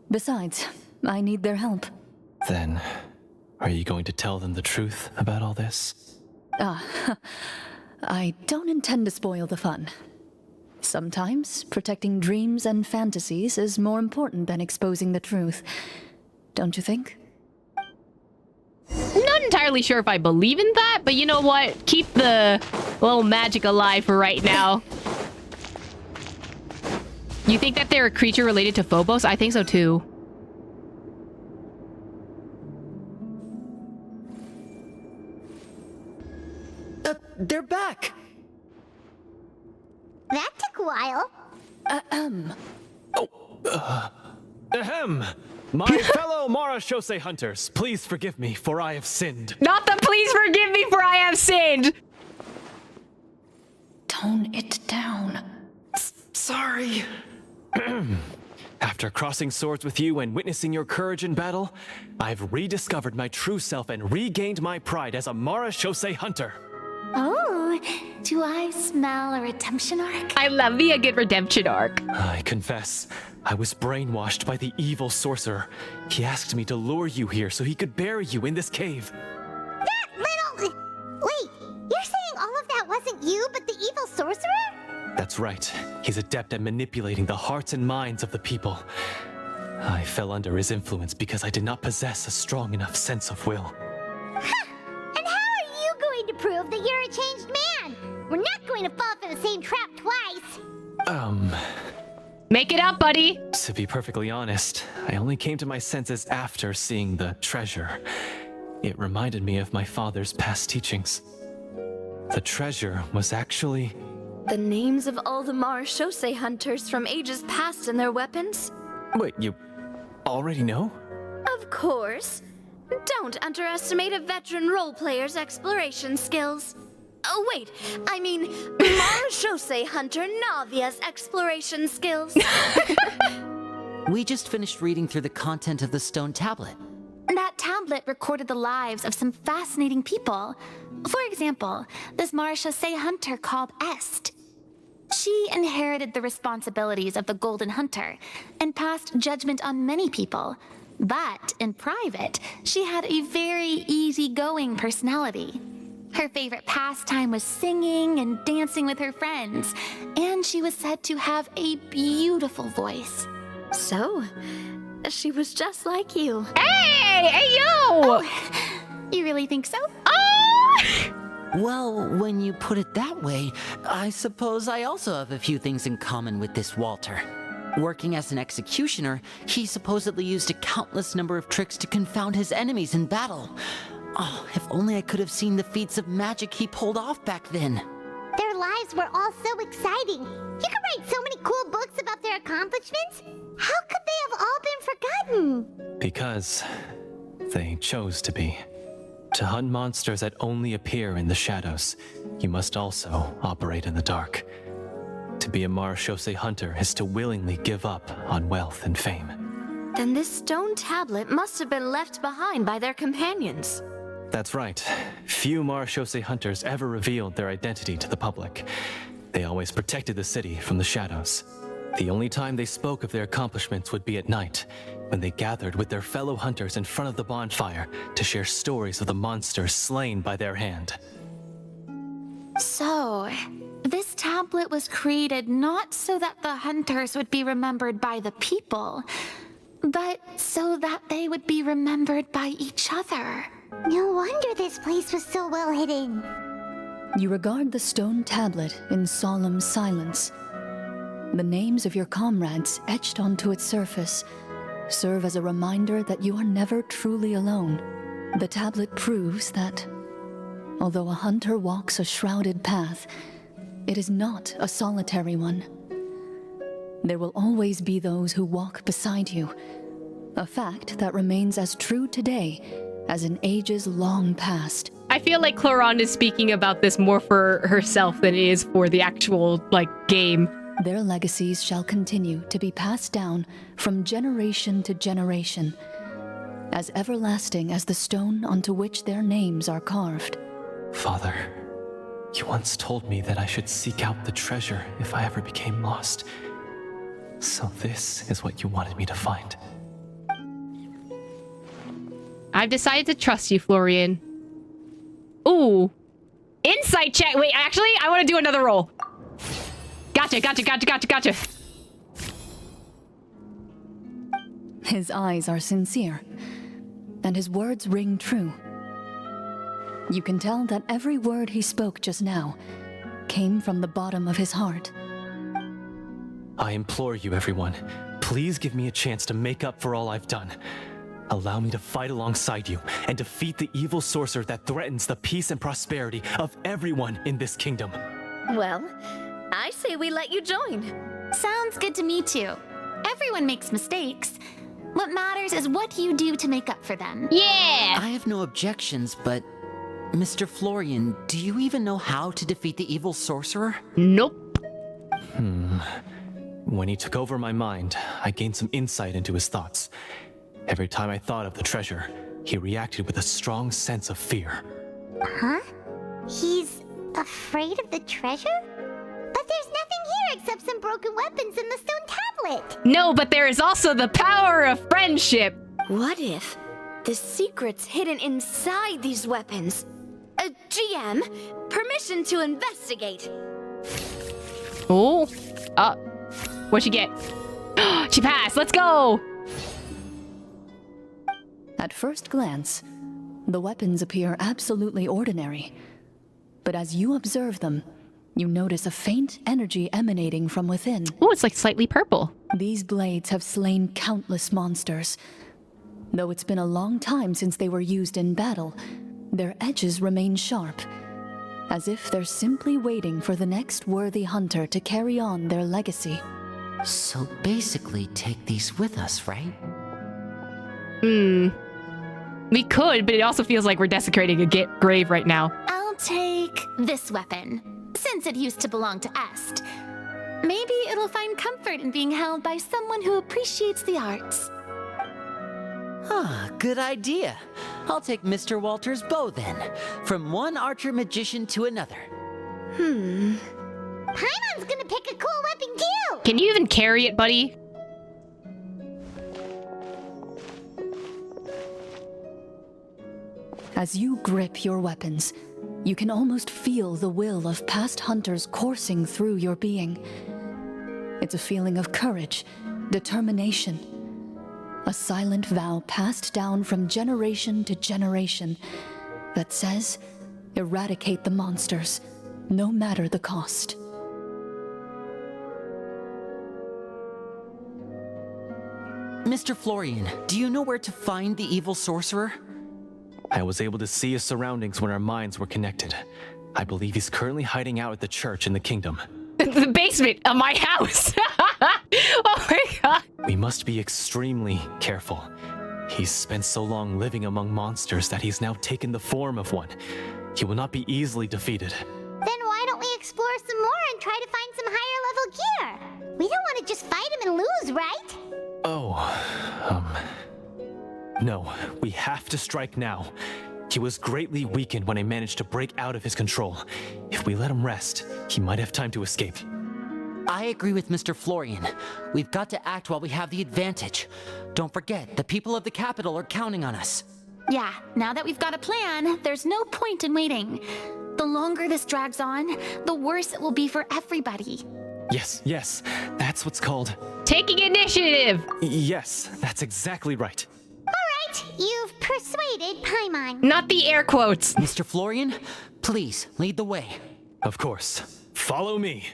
Besides, I need their help. Then, are you going to tell them the truth about all this? I don't intend to spoil the fun. Sometimes protecting dreams and fantasies is more important than exposing the truth. Don't you think? I'm not entirely sure if I believe in that, but you know what? Keep the little magic alive for right now. You think that they're a creature related to Phobos? I think so too. They're back! That took a while. Ahem! My fellow Marechaussee hunters, please forgive me, for I have sinned. Not the please forgive me for I have sinned! Tone it down. Sorry. After crossing swords with you and witnessing your courage in battle, I've rediscovered my true self and regained my pride as a Marechaussee hunter. Oh, do I smell a redemption arc? I love me a good redemption arc. I confess, I was brainwashed by the evil sorcerer. He asked me to lure you here so he could bury you in this cave. That little... Wait, you're saying all of that wasn't you, but the evil sorcerer? That's right. He's adept at manipulating the hearts and minds of the people. I fell under his influence because I did not possess a strong enough sense of will. And how are you going to prove that you're a changed man? We're not going to fall for the same trap twice. Make it up, buddy. To be perfectly honest, I only came to my senses after seeing the treasure. It reminded me of my father's past teachings. The treasure was actually... The names of all the Marechaussee hunters from ages past and their weapons? Wait, you already know? Of course. Don't underestimate a veteran role player's exploration skills. Oh, wait, I mean, Marechaussee hunter Navia's exploration skills. We just finished reading through the content of the stone tablet. That tablet recorded the lives of some fascinating people. For example, this Marechaussee hunter called Est. She inherited the responsibilities of the Golden Hunter and passed judgment on many people. But in private, she had a very easygoing personality. Her favorite pastime was singing and dancing with her friends, and she was said to have a beautiful voice. So, she was just like you. Hey, yo! You really think so? Well, when you put it that way, I suppose I also have a few things in common with this Walter. Working as an executioner, he supposedly used a countless number of tricks to confound his enemies in battle. Oh, if only I could have seen the feats of magic he pulled off back then. Their lives were all so exciting. You could write so many cool books about their accomplishments. How could they have all been forgotten? Because they chose to be. To hunt monsters that only appear in the shadows, you must also operate in the dark. To be a Marechaussee hunter is to willingly give up on wealth and fame. Then this stone tablet must have been left behind by their companions. That's right. Few Marechaussee hunters ever revealed their identity to the public. They always protected the city from the shadows. The only time they spoke of their accomplishments would be at night, when they gathered with their fellow hunters in front of the bonfire to share stories of the monsters slain by their hand. So, this tablet was created not so that the hunters would be remembered by the people, but so that they would be remembered by each other. No wonder this place was so well hidden. You regard the stone tablet in solemn silence. The names of your comrades etched onto its surface serve as a reminder that you are never truly alone. The tablet proves that, although a hunter walks a shrouded path, it is not a solitary one. There will always be those who walk beside you, a fact that remains as true today as in ages long past. I feel like Clorinde is speaking about this more for herself than it is for the actual, game. Their legacies shall continue to be passed down from generation to generation, as everlasting as the stone onto which their names are carved. Father, you once told me that I should seek out the treasure if I ever became lost. So this is what you wanted me to find. I've decided to trust you, Florian. Ooh. Insight check. Wait, actually, I want to do another roll. Gotcha. His eyes are sincere, and his words ring true. You can tell that every word he spoke just now came from the bottom of his heart. I implore you, everyone, please give me a chance to make up for all I've done. Allow me to fight alongside you and defeat the evil sorcerer that threatens the peace and prosperity of everyone in this kingdom. Well, I say we let you join. Sounds good to me too. Everyone makes mistakes. What matters is what you do to make up for them. Yeah! I have no objections, but Mr. Florian, do you even know how to defeat the evil sorcerer? Nope. When he took over my mind, I gained some insight into his thoughts. Every time I thought of the treasure, he reacted with a strong sense of fear. Huh? He's afraid of the treasure? But there's nothing here except some broken weapons and the stone tablet. No, but there is also the power of friendship. What if the secret's hidden inside these weapons? GM, permission to investigate. Oh, what'd she get? She passed. Let's go. At first glance, the weapons appear absolutely ordinary. But as you observe them, you notice a faint energy emanating from within. Oh, it's like slightly purple. These blades have slain countless monsters. Though it's been a long time since they were used in battle, their edges remain sharp, as if they're simply waiting for the next worthy hunter to carry on their legacy. So basically take these with us, right? We could, but it also feels like we're desecrating a grave right now. I'll take this weapon, since it used to belong to Est. Maybe it'll find comfort in being held by someone who appreciates the arts. Ah, good idea. I'll take Mr. Walter's bow then, from one archer magician to another. Paimon's gonna pick a cool weapon too! Can you even carry it, buddy? As you grip your weapons, you can almost feel the will of past hunters coursing through your being. It's a feeling of courage, determination, a silent vow passed down from generation to generation that says, eradicate the monsters, no matter the cost. Mr. Florian, do you know where to find the evil sorcerer? I was able to see his surroundings when our minds were connected. I believe he's currently hiding out at the church in the kingdom. The basement of my house. Oh my god. We must be extremely careful. He's spent so long living among monsters that he's now taken the form of one. He will not be easily defeated. Then why don't we explore some more and try to find some higher level gear? We don't want to just fight him and lose, right? No, we have to strike now. He was greatly weakened when I managed to break out of his control. If we let him rest, he might have time to escape. I agree with Mr. Florian. We've got to act while we have the advantage. Don't forget, the people of the capital are counting on us. Yeah, now that we've got a plan, there's no point in waiting. The longer this drags on, the worse it will be for everybody. Yes, that's what's called... Taking initiative. Yes, that's exactly right. Alright, you've persuaded Paimon. Not the air quotes. Mr. Florian, please lead the way. Of course. Follow me.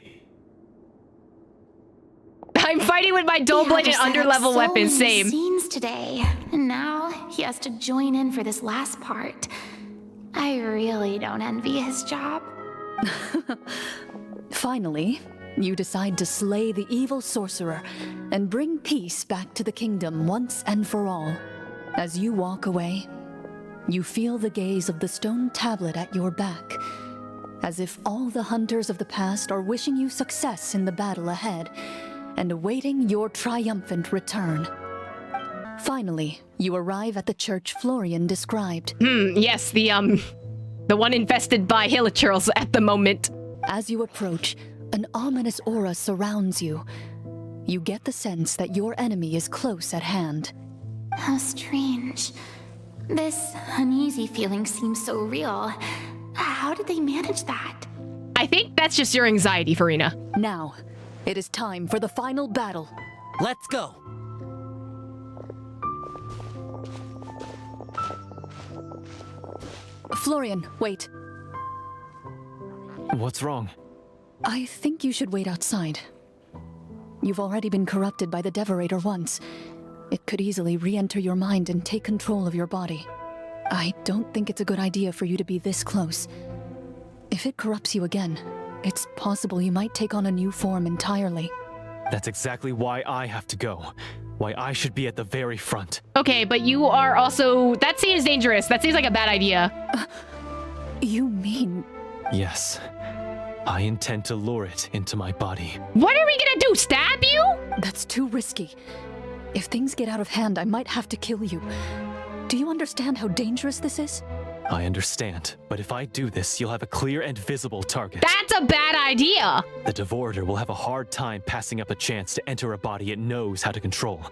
I'm fighting with my dual blade and underlevel weapons. Same. Scenes today, and now he has to join in for this last part. I really don't envy his job. Finally, you decide to slay the evil sorcerer and bring peace back to the kingdom once and for all. As you walk away, you feel the gaze of the stone tablet at your back, as if all the hunters of the past are wishing you success in the battle ahead and awaiting your triumphant return. Finally, you arrive at the church Florian described. Yes, the one infested by hilichurls at the moment. As you approach, an ominous aura surrounds you. You get the sense that your enemy is close at hand. How strange. This uneasy feeling seems so real. How did they manage that? I think that's just your anxiety, Farina. Now, It is time for the final battle. Let's go! Florian, wait. What's wrong? I think you should wait outside. You've already been corrupted by the Devorator once. It could easily re-enter your mind and take control of your body. I don't think it's a good idea for you to be this close. If it corrupts you again, it's possible you might take on a new form entirely. That's exactly why I have to go. Why I should be at the very front. Okay, but you are also... That seems dangerous. That seems like a bad idea. You mean... Yes. I intend to lure it into my body. What are we gonna do? Stab you? That's too risky. If things get out of hand, I might have to kill you. Do you understand how dangerous this is? I understand, but if I do this, you'll have a clear and visible target. That's a bad idea. The Devorator will have a hard time passing up a chance to enter a body it knows how to control.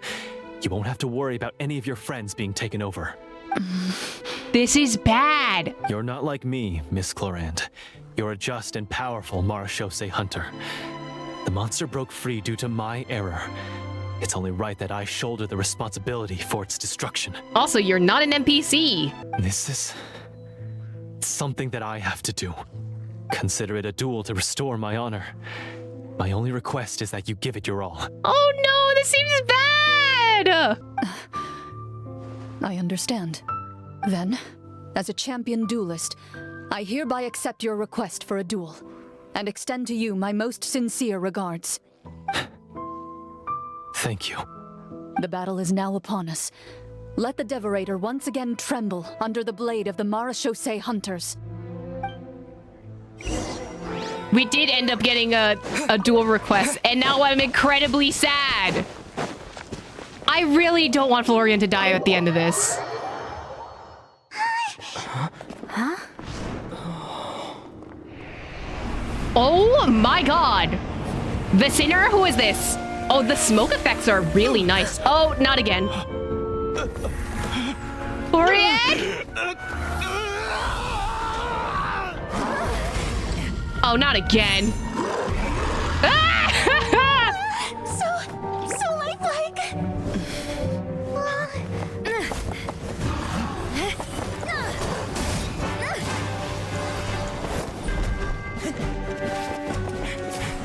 You won't have to worry about any of your friends being taken over. This is bad. You're not like me, Miss Clorinde. You're a just and powerful Marechaussee hunter. The monster broke free due to my error. It's only right that I shoulder the responsibility for its destruction. Also, you're not an NPC. This is something that I have to do. Consider it a duel to restore my honor. My only request is that you give it your all. Oh no, this seems bad. I understand. Then, as a champion duelist, I hereby accept your request for a duel, and extend to you my most sincere regards. Thank you. The battle is now upon us. Let the Devorator once again tremble under the blade of the Marechaussee hunters. We did end up getting a duel request, and now I'm incredibly sad. I really don't want Florian to die at the end of this. Huh? Oh my god. The Sinner? Who is this? Oh, the smoke effects are really nice. Oh, not again. Florian? Oh, not again. So lifelike.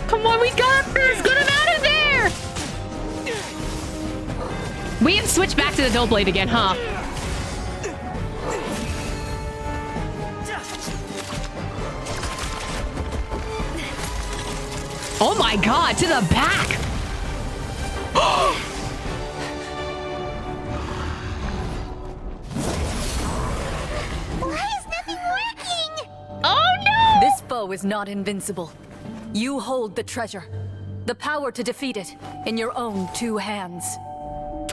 Come on, we got this! Get him out of there! We can switch back to the dull blade again, huh? Oh my god, to the back! Why is nothing working? Oh no! This foe is not invincible. You hold the treasure, the power to defeat it, in your own two hands.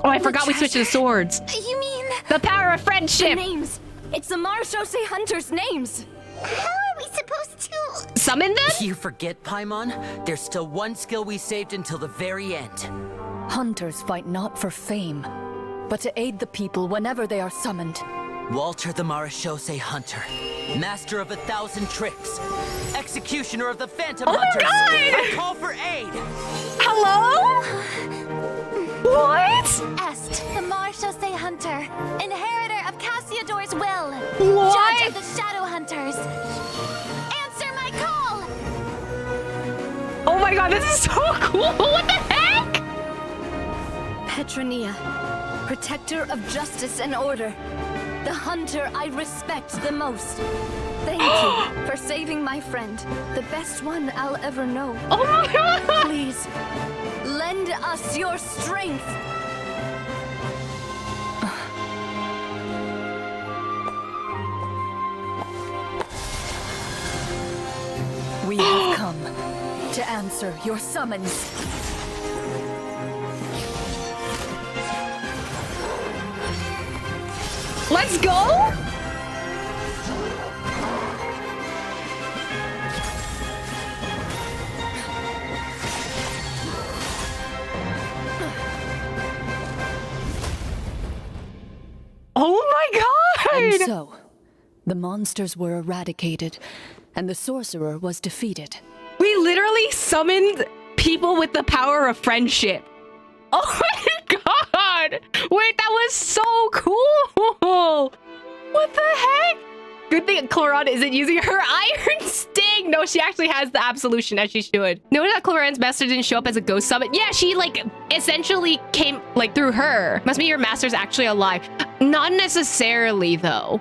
Oh, I forgot we switched to the swords. You mean The power of the friendship! names? It's the Marechaussee hunters' names. How are we supposed to? Summon them? You forget, Paimon? There's still one skill we saved until the very end. Hunters fight not for fame, but to aid the people whenever they are summoned. Walter the Marechaussee Hunter, master of 1,000 tricks, executioner of the Phantom Oh my Hunters. God! I call for aid! Hello? What? Est, the Marechaussee hunter, inheritor of Cassiodor's will, What? judge of the Shadow Hunters. Answer my call! Oh my god, this is so cool! What the heck? Petronia, protector of justice and order. The hunter I respect the most. Thank you for saving my friend, the best one I'll ever know. Oh my god! Please, lend us your strength. We have come to answer your summons. Let's go! Oh my god! And so, the monsters were eradicated, and the sorcerer was defeated. We literally summoned people with the power of friendship. Oh my god! Wait, that was so cool! What the heck? Good thing Clorinde isn't using her Iron Sting. No, she actually has the absolution as she should. Notice that Clorinde's master didn't show up as a ghost summon. Yeah, she like essentially came like through her. Must be your master's actually alive. Not necessarily though.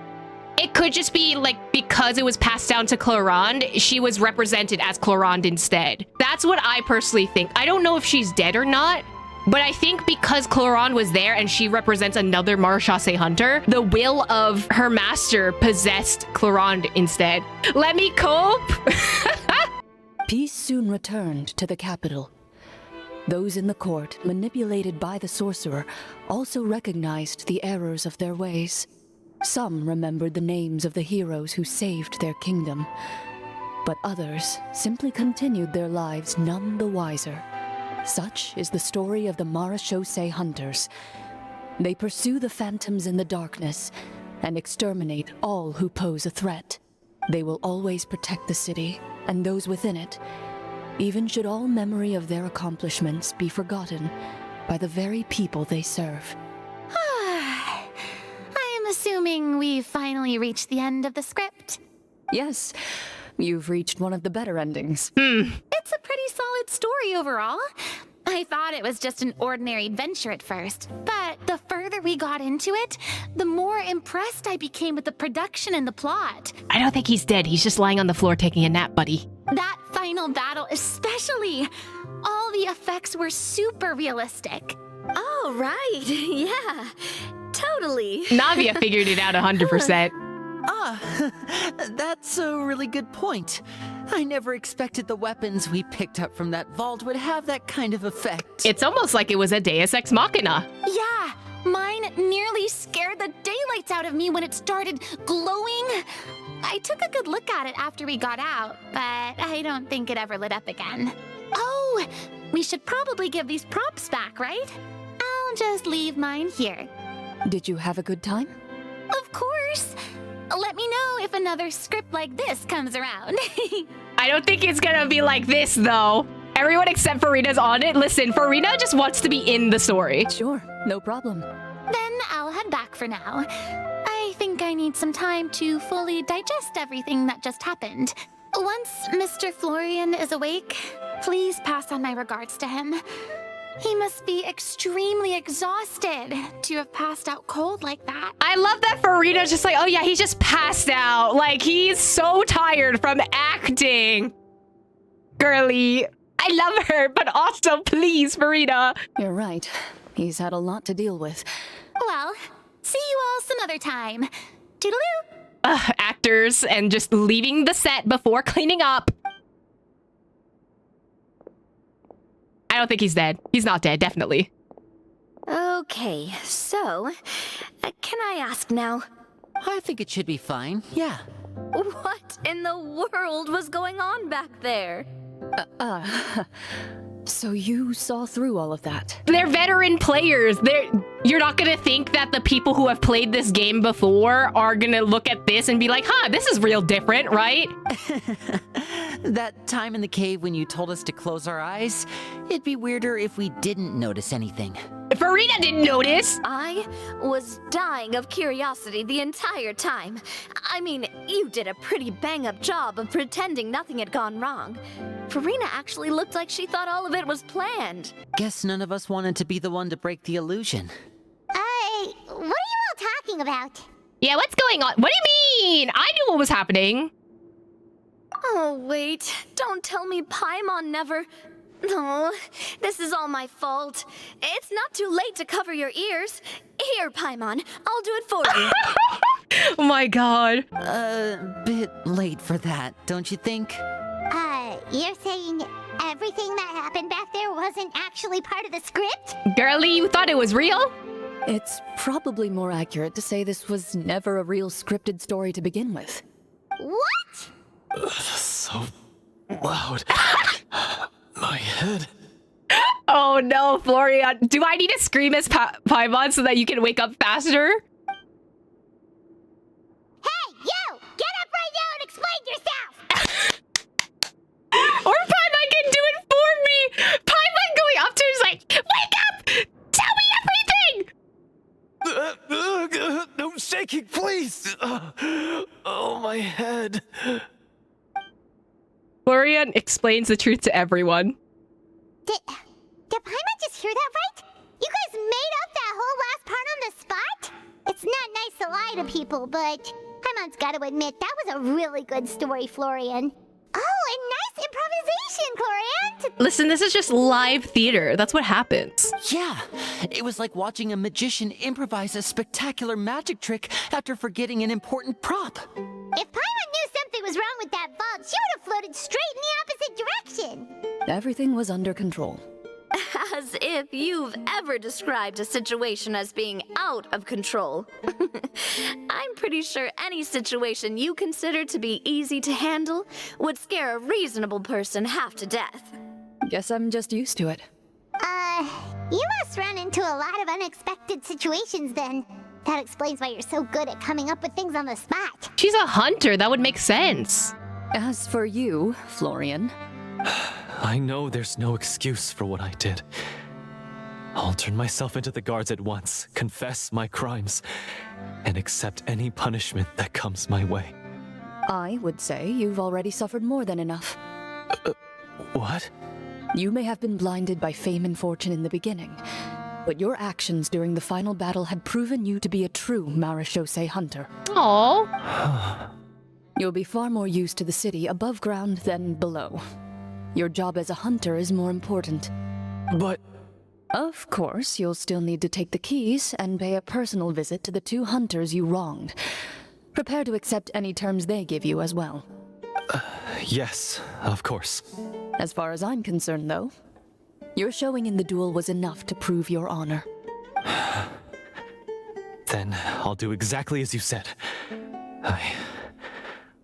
It could just be like because it was passed down to Clorinde, she was represented as Clorinde instead. That's what I personally think. I don't know if she's dead or not. But I think because Clorinde was there and she represents another Marechaussee hunter, the will of her master possessed Clorinde instead. Let me cope! Peace soon returned to the capital. Those in the court, manipulated by the sorcerer, also recognized the errors of their ways. Some remembered the names of the heroes who saved their kingdom, but others simply continued their lives none the wiser. Such is the story of the Marechaussee hunters. They pursue the phantoms in the darkness and exterminate all who pose a threat. They will always protect the city and those within it, even should all memory of their accomplishments be forgotten by the very people they serve. I am assuming we've finally reached the end of the script. Yes, you've reached one of the better endings. It's a pretty solid story overall. I thought it was just an ordinary adventure at first, but the further we got into it, the more impressed I became with the production and the plot. I don't think he's dead. He's just lying on the floor taking a nap, buddy. That final battle especially. All the effects were super realistic. Oh, right. Yeah, totally. Navia figured it out 100%. That's a really good point. I never expected the weapons we picked up from that vault would have that kind of effect. It's almost like it was a Deus Ex Machina. Yeah, mine nearly scared the daylights out of me when it started glowing. I took a good look at it after we got out, but I don't think it ever lit up again. Oh, we should probably give these props back, right? I'll just leave mine here. Did you have a good time? Of course. Let me know if another script like this comes around. I don't think it's gonna be like this, though. Everyone except Farina's on it. Listen, Farina just wants to be in the story. Sure, no problem. Then I'll head back for now. I think I need some time to fully digest everything that just happened. Once Mr. Florian is awake, please pass on my regards to him. He must be extremely exhausted to have passed out cold like that. I love that Farina's just like, oh yeah, he just passed out. Like, he's so tired from acting. Girly. I love her, but also, please, Farina. You're right. He's had a lot to deal with. Well, see you all some other time. Toodaloo! Actors and just leaving the set before cleaning up. I don't think he's dead. He's not dead, definitely. Okay, so, can I ask now? I think it should be fine, yeah. What in the world was going on back there? So you saw through all of that? They're veteran players. You're not gonna think that the people who have played this game before are gonna look at this and be like, huh, this is real different, right? That time in the cave when you told us to close our eyes, it'd be weirder if we didn't notice anything. Farina didn't notice. I was dying of curiosity the entire time. I mean, you did a pretty bang-up job of pretending nothing had gone wrong. Farina actually looked like she thought all of it was planned. Guess none of us wanted to be the one to break the illusion. What are you all talking about? Yeah, what's going on? What do you mean? I knew what was happening. Oh, wait. Don't tell me Paimon never... No, this is all my fault. It's not too late to cover your ears. Here, Paimon, I'll do it for you. Oh my god. Bit late for that, don't you think? You're saying everything that happened back there wasn't actually part of the script? Girly, you thought it was real? It's probably more accurate to say this was never a real scripted story to begin with. What? So loud. My head. Oh no, Florian. Do I need to scream as Paimon so that you can wake up faster? Hey, you! Get up right now and explain yourself! Or Paimon can do it for me! my head. Florian explains the truth to everyone. Did Paimon just hear that right? You guys made up that whole last part on the spot? It's not nice to lie to people, but Paimon's got to admit that was a really good story, Florian. Oh, and nice improvisation, Clorinde! Listen, this is just live theater. That's what happens. Yeah, it was like watching a magician improvise a spectacular magic trick after forgetting an important prop. If Paimon knew something was wrong with that vault, she would have floated straight in the opposite direction. Everything was under control. As if you've ever described a situation as being out of control. I'm pretty sure any situation you consider to be easy to handle would scare a reasonable person half to death. Guess I'm just used to it. You must run into a lot of unexpected situations then. That explains why you're so good at coming up with things on the spot. She's a hunter. That would make sense. As for you, Florian, I know there's no excuse for what I did. I'll turn myself into the guards at once, confess my crimes, and accept any punishment that comes my way. I would say you've already suffered more than enough. What? You may have been blinded by fame and fortune in the beginning, but your actions during the final battle had proven you to be a true Marechaussee hunter. Aww. You'll be far more used to the city above ground than below. Your job as a hunter is more important. But... Of course, you'll still need to take the keys and pay a personal visit to the 2 hunters you wronged. Prepare to accept any terms they give you as well. Yes, of course. As far as I'm concerned, though, your showing in the duel was enough to prove your honor. Then I'll do exactly as you said.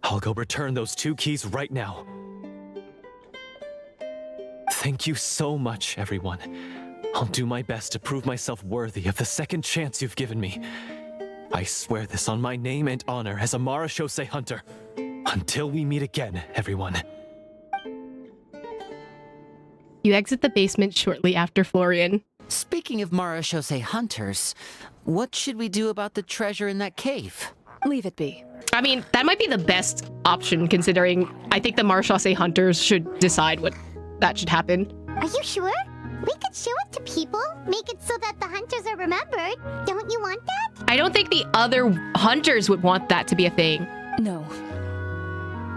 I'll go return those 2 keys right now. Thank you so much, everyone. I'll do my best to prove myself worthy of the second chance you've given me. I swear this on my name and honor as a Marechaussee hunter. Until we meet again, everyone. You exit the basement shortly after Florian. Speaking of Marechaussee hunters, what should we do about the treasure in that cave? Leave it be. I mean, that might be the best option considering I think the Marechaussee hunters should decide what that should happen. Are you sure? We could show it to people, make it so that the hunters are remembered. Don't you want that? I don't think the other hunters would want that to be a thing. No.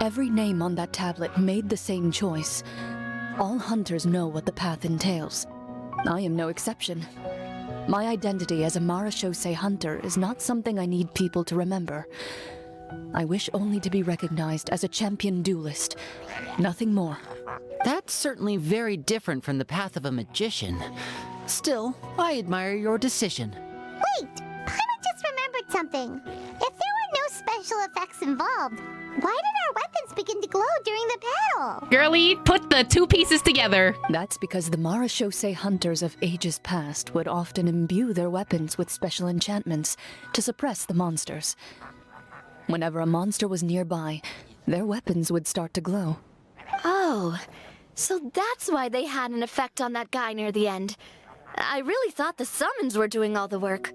Every name on that tablet made the same choice. All hunters know what the path entails. I am no exception. My identity as a Marechaussee hunter is not something I need people to remember. I wish only to be recognized as a champion duelist. Nothing more. That's certainly very different from the path of a magician. Still, I admire your decision. Wait! Paimon just remembered something. If there were no special effects involved, why did our weapons begin to glow during the battle? Girlie, put the 2 pieces together. That's because the Marechaussee hunters of ages past would often imbue their weapons with special enchantments to suppress the monsters. Whenever a monster was nearby, their weapons would start to glow. Oh, so that's why they had an effect on that guy near the end. I really thought the summons were doing all the work.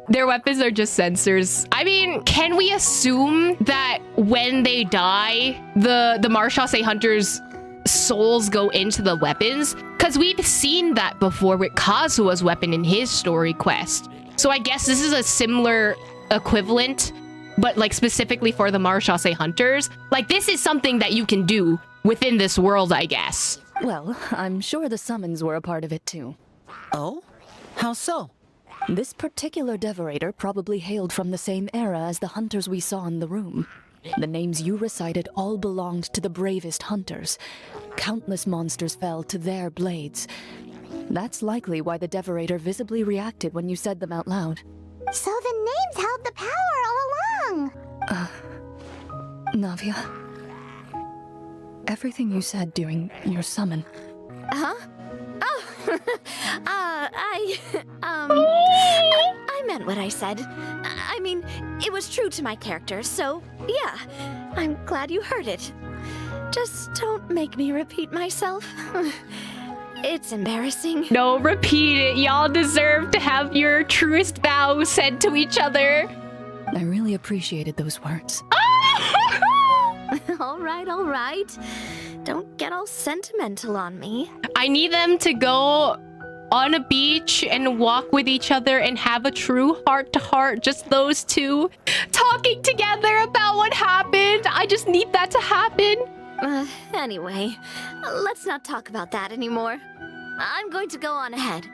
Their weapons are just sensors. I mean, can we assume that when they die, the Marechaussee hunters' souls go into the weapons? Because we've seen that before with Kazua's weapon in his story quest. So I guess this is a similar equivalent, but like specifically for the Marechaussee hunters. Like this is something that you can do within this world, I guess. Well, I'm sure the summons were a part of it too. Oh? How so? This particular devorator probably hailed from the same era as the hunters we saw in the room. The names you recited all belonged to the bravest hunters. Countless monsters fell to their blades. That's likely why the devorator visibly reacted when you said them out loud. So the names held the power all along! Navia, everything you said during your summon. Huh? Oh, I meant what I said. I mean, it was true to my character, so yeah, I'm glad you heard it. Just don't make me repeat myself. It's embarrassing. No, repeat it. Y'all deserve to have your truest vows said to each other. I really appreciated those words. All right, all right. Don't get all sentimental on me. I need them to go on a beach and walk with each other and have a true heart-to-heart, just those two talking together about what happened. I just need that to happen. Anyway, let's not talk about that anymore. I'm going to go on ahead.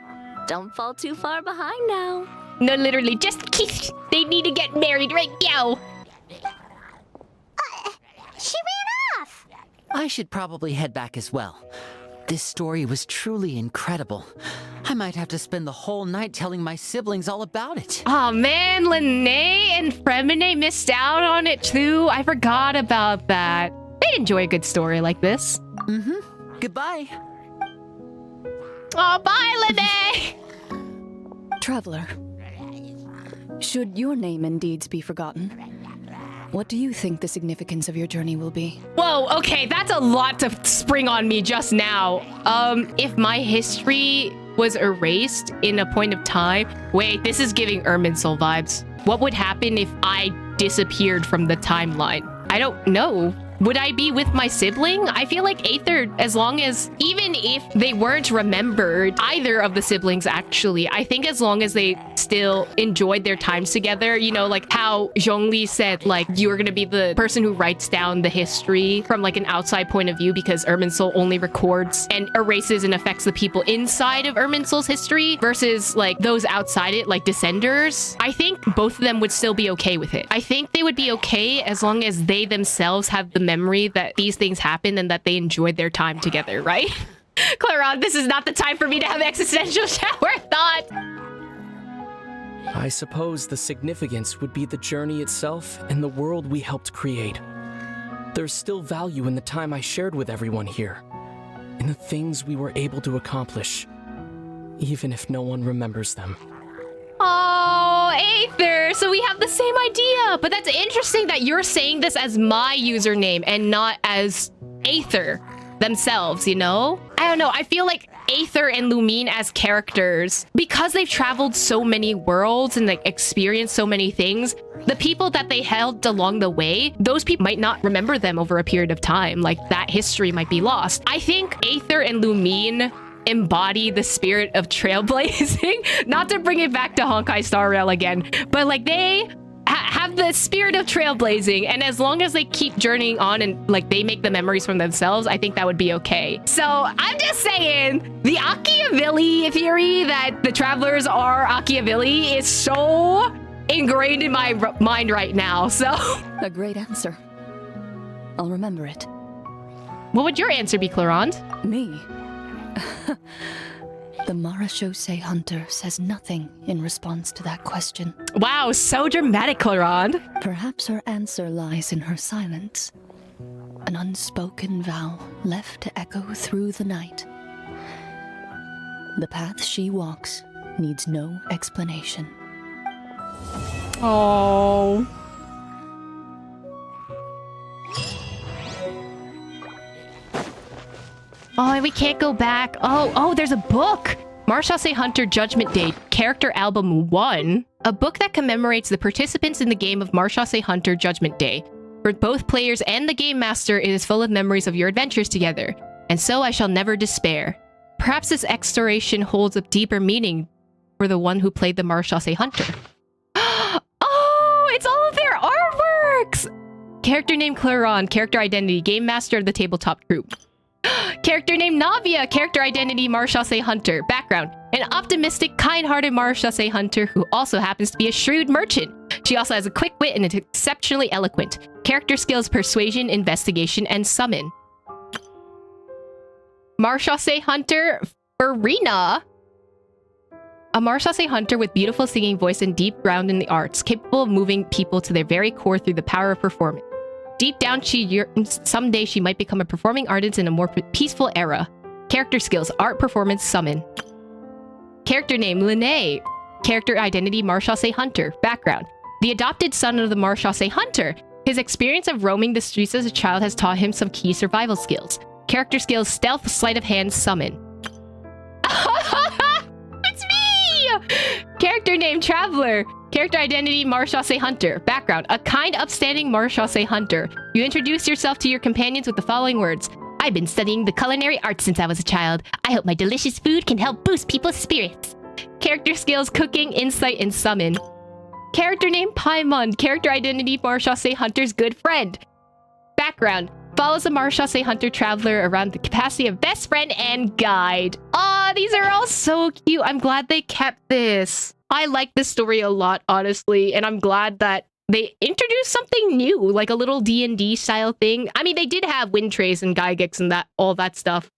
Don't fall too far behind now. No, literally, just kiss. They need to get married right now. She ran off! I should probably head back as well. This story was truly incredible. I might have to spend the whole night telling my siblings all about it. Oh man, Lene and Fremine missed out on it too. I forgot about that. They'd enjoy a good story like this. Goodbye. Oh, bye, Lene! Traveler, should your name and deeds be forgotten, what do you think the significance of your journey will be? Whoa, okay, that's a lot to spring on me just now. If my history was erased in a point of time... Wait, this is giving Irminsul vibes. What would happen if I disappeared from the timeline? I don't know. Would I be with my sibling? I feel like Aether, as long as... Even if they weren't remembered, either of the siblings, actually, I think as long as they still enjoyed their times together, you know, like how Zhongli said, like, you're gonna be the person who writes down the history from, like, an outside point of view because Irminsul only records and erases and affects the people inside of Irminsul's history versus, like, those outside it, like Descenders. I think both of them would still be okay with it. I think they would be okay as long as they themselves have the memory that these things happened and that they enjoyed their time together, right? Clorinde, this is not the time for me to have existential shower thought. I suppose the significance would be the journey itself and the world we helped create. There's still value in the time I shared with everyone here, in the things we were able to accomplish, even if no one remembers them. Oh, Aether, so we have the same idea. But that's interesting that you're saying this as my username and not as Aether themselves, you know? I don't know. I feel like Aether and Lumine as characters, because they've traveled so many worlds and like experienced so many things, the people that they held along the way, those people might not remember them over a period of time. Like that history might be lost. I think Aether and Lumine embody the spirit of trailblazing. Not to bring it back to Honkai Star Rail again, but like they have the spirit of trailblazing, and as long as they keep journeying on and like they make the memories from themselves, I think that would be okay. So I'm just saying, the Machiavelli theory that the travelers are Machiavelli is so ingrained in my mind right now. So A great answer. I'll remember it. what would your answer be, Clorinde? Me? The Marechaussee hunter says nothing in response to that question. Wow, so dramatic, Clorinde. Perhaps her answer lies in her silence. An unspoken vow left to echo through the night. The path she walks needs no explanation. Oh. Oh, and we can't go back. Oh, there's a book. Marechaussee Hunter Judgment Day, Character Album 1. A book that commemorates the participants in the game of Marechaussee Hunter Judgment Day. For both players and the game master, it is full of memories of your adventures together. And so I shall never despair. Perhaps this exploration holds a deeper meaning for the one who played the Marechaussee Hunter. Oh, it's all of their artworks! Character name Clorinde, character identity, game master of the tabletop group. Character name Navia, character identity Marechaussee Hunter. Background, an optimistic, kind-hearted Marechaussee Hunter who also happens to be a shrewd merchant. She also has a quick wit and is exceptionally eloquent. Character skills persuasion, investigation, and summon. Marechaussee Hunter Farina. A Marechaussee Hunter with beautiful singing voice and deep ground in the arts, capable of moving people to their very core through the power of performance. Deep down, she yearns someday she might become a performing artist in a more peaceful era. Character skills, art, performance, summon. Character name, Lene. Character identity, Marechaussee Hunter. Background, the adopted son of the Marechaussee Hunter. His experience of roaming the streets as a child has taught him some key survival skills. Character skills, stealth, sleight of hand, summon. It's me! Character name Traveler. Character identity Marechaussee Hunter. Background: a kind, upstanding Marechaussee Hunter. You introduce yourself to your companions with the following words. I've been studying the culinary arts since I was a child. I hope my delicious food can help boost people's spirits. Character skills: cooking, insight, and summon. Character name Paimon. Character identity Marechaussee Hunter's good friend. Background: follows a Marechaussee Hunter Traveler around the capacity of best friend and guide. Aw, these are all so cute. I'm glad they kept this. I like this story a lot, honestly, and I'm glad that they introduced something new, like a little D&D style thing. I mean, they did have wind trays and Gygax and all that stuff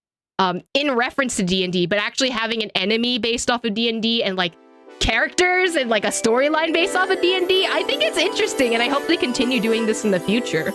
in reference to D&D, but actually having an enemy based off of D&D and like characters and like a storyline based off of D&D, I think it's interesting, and I hope they continue doing this in the future.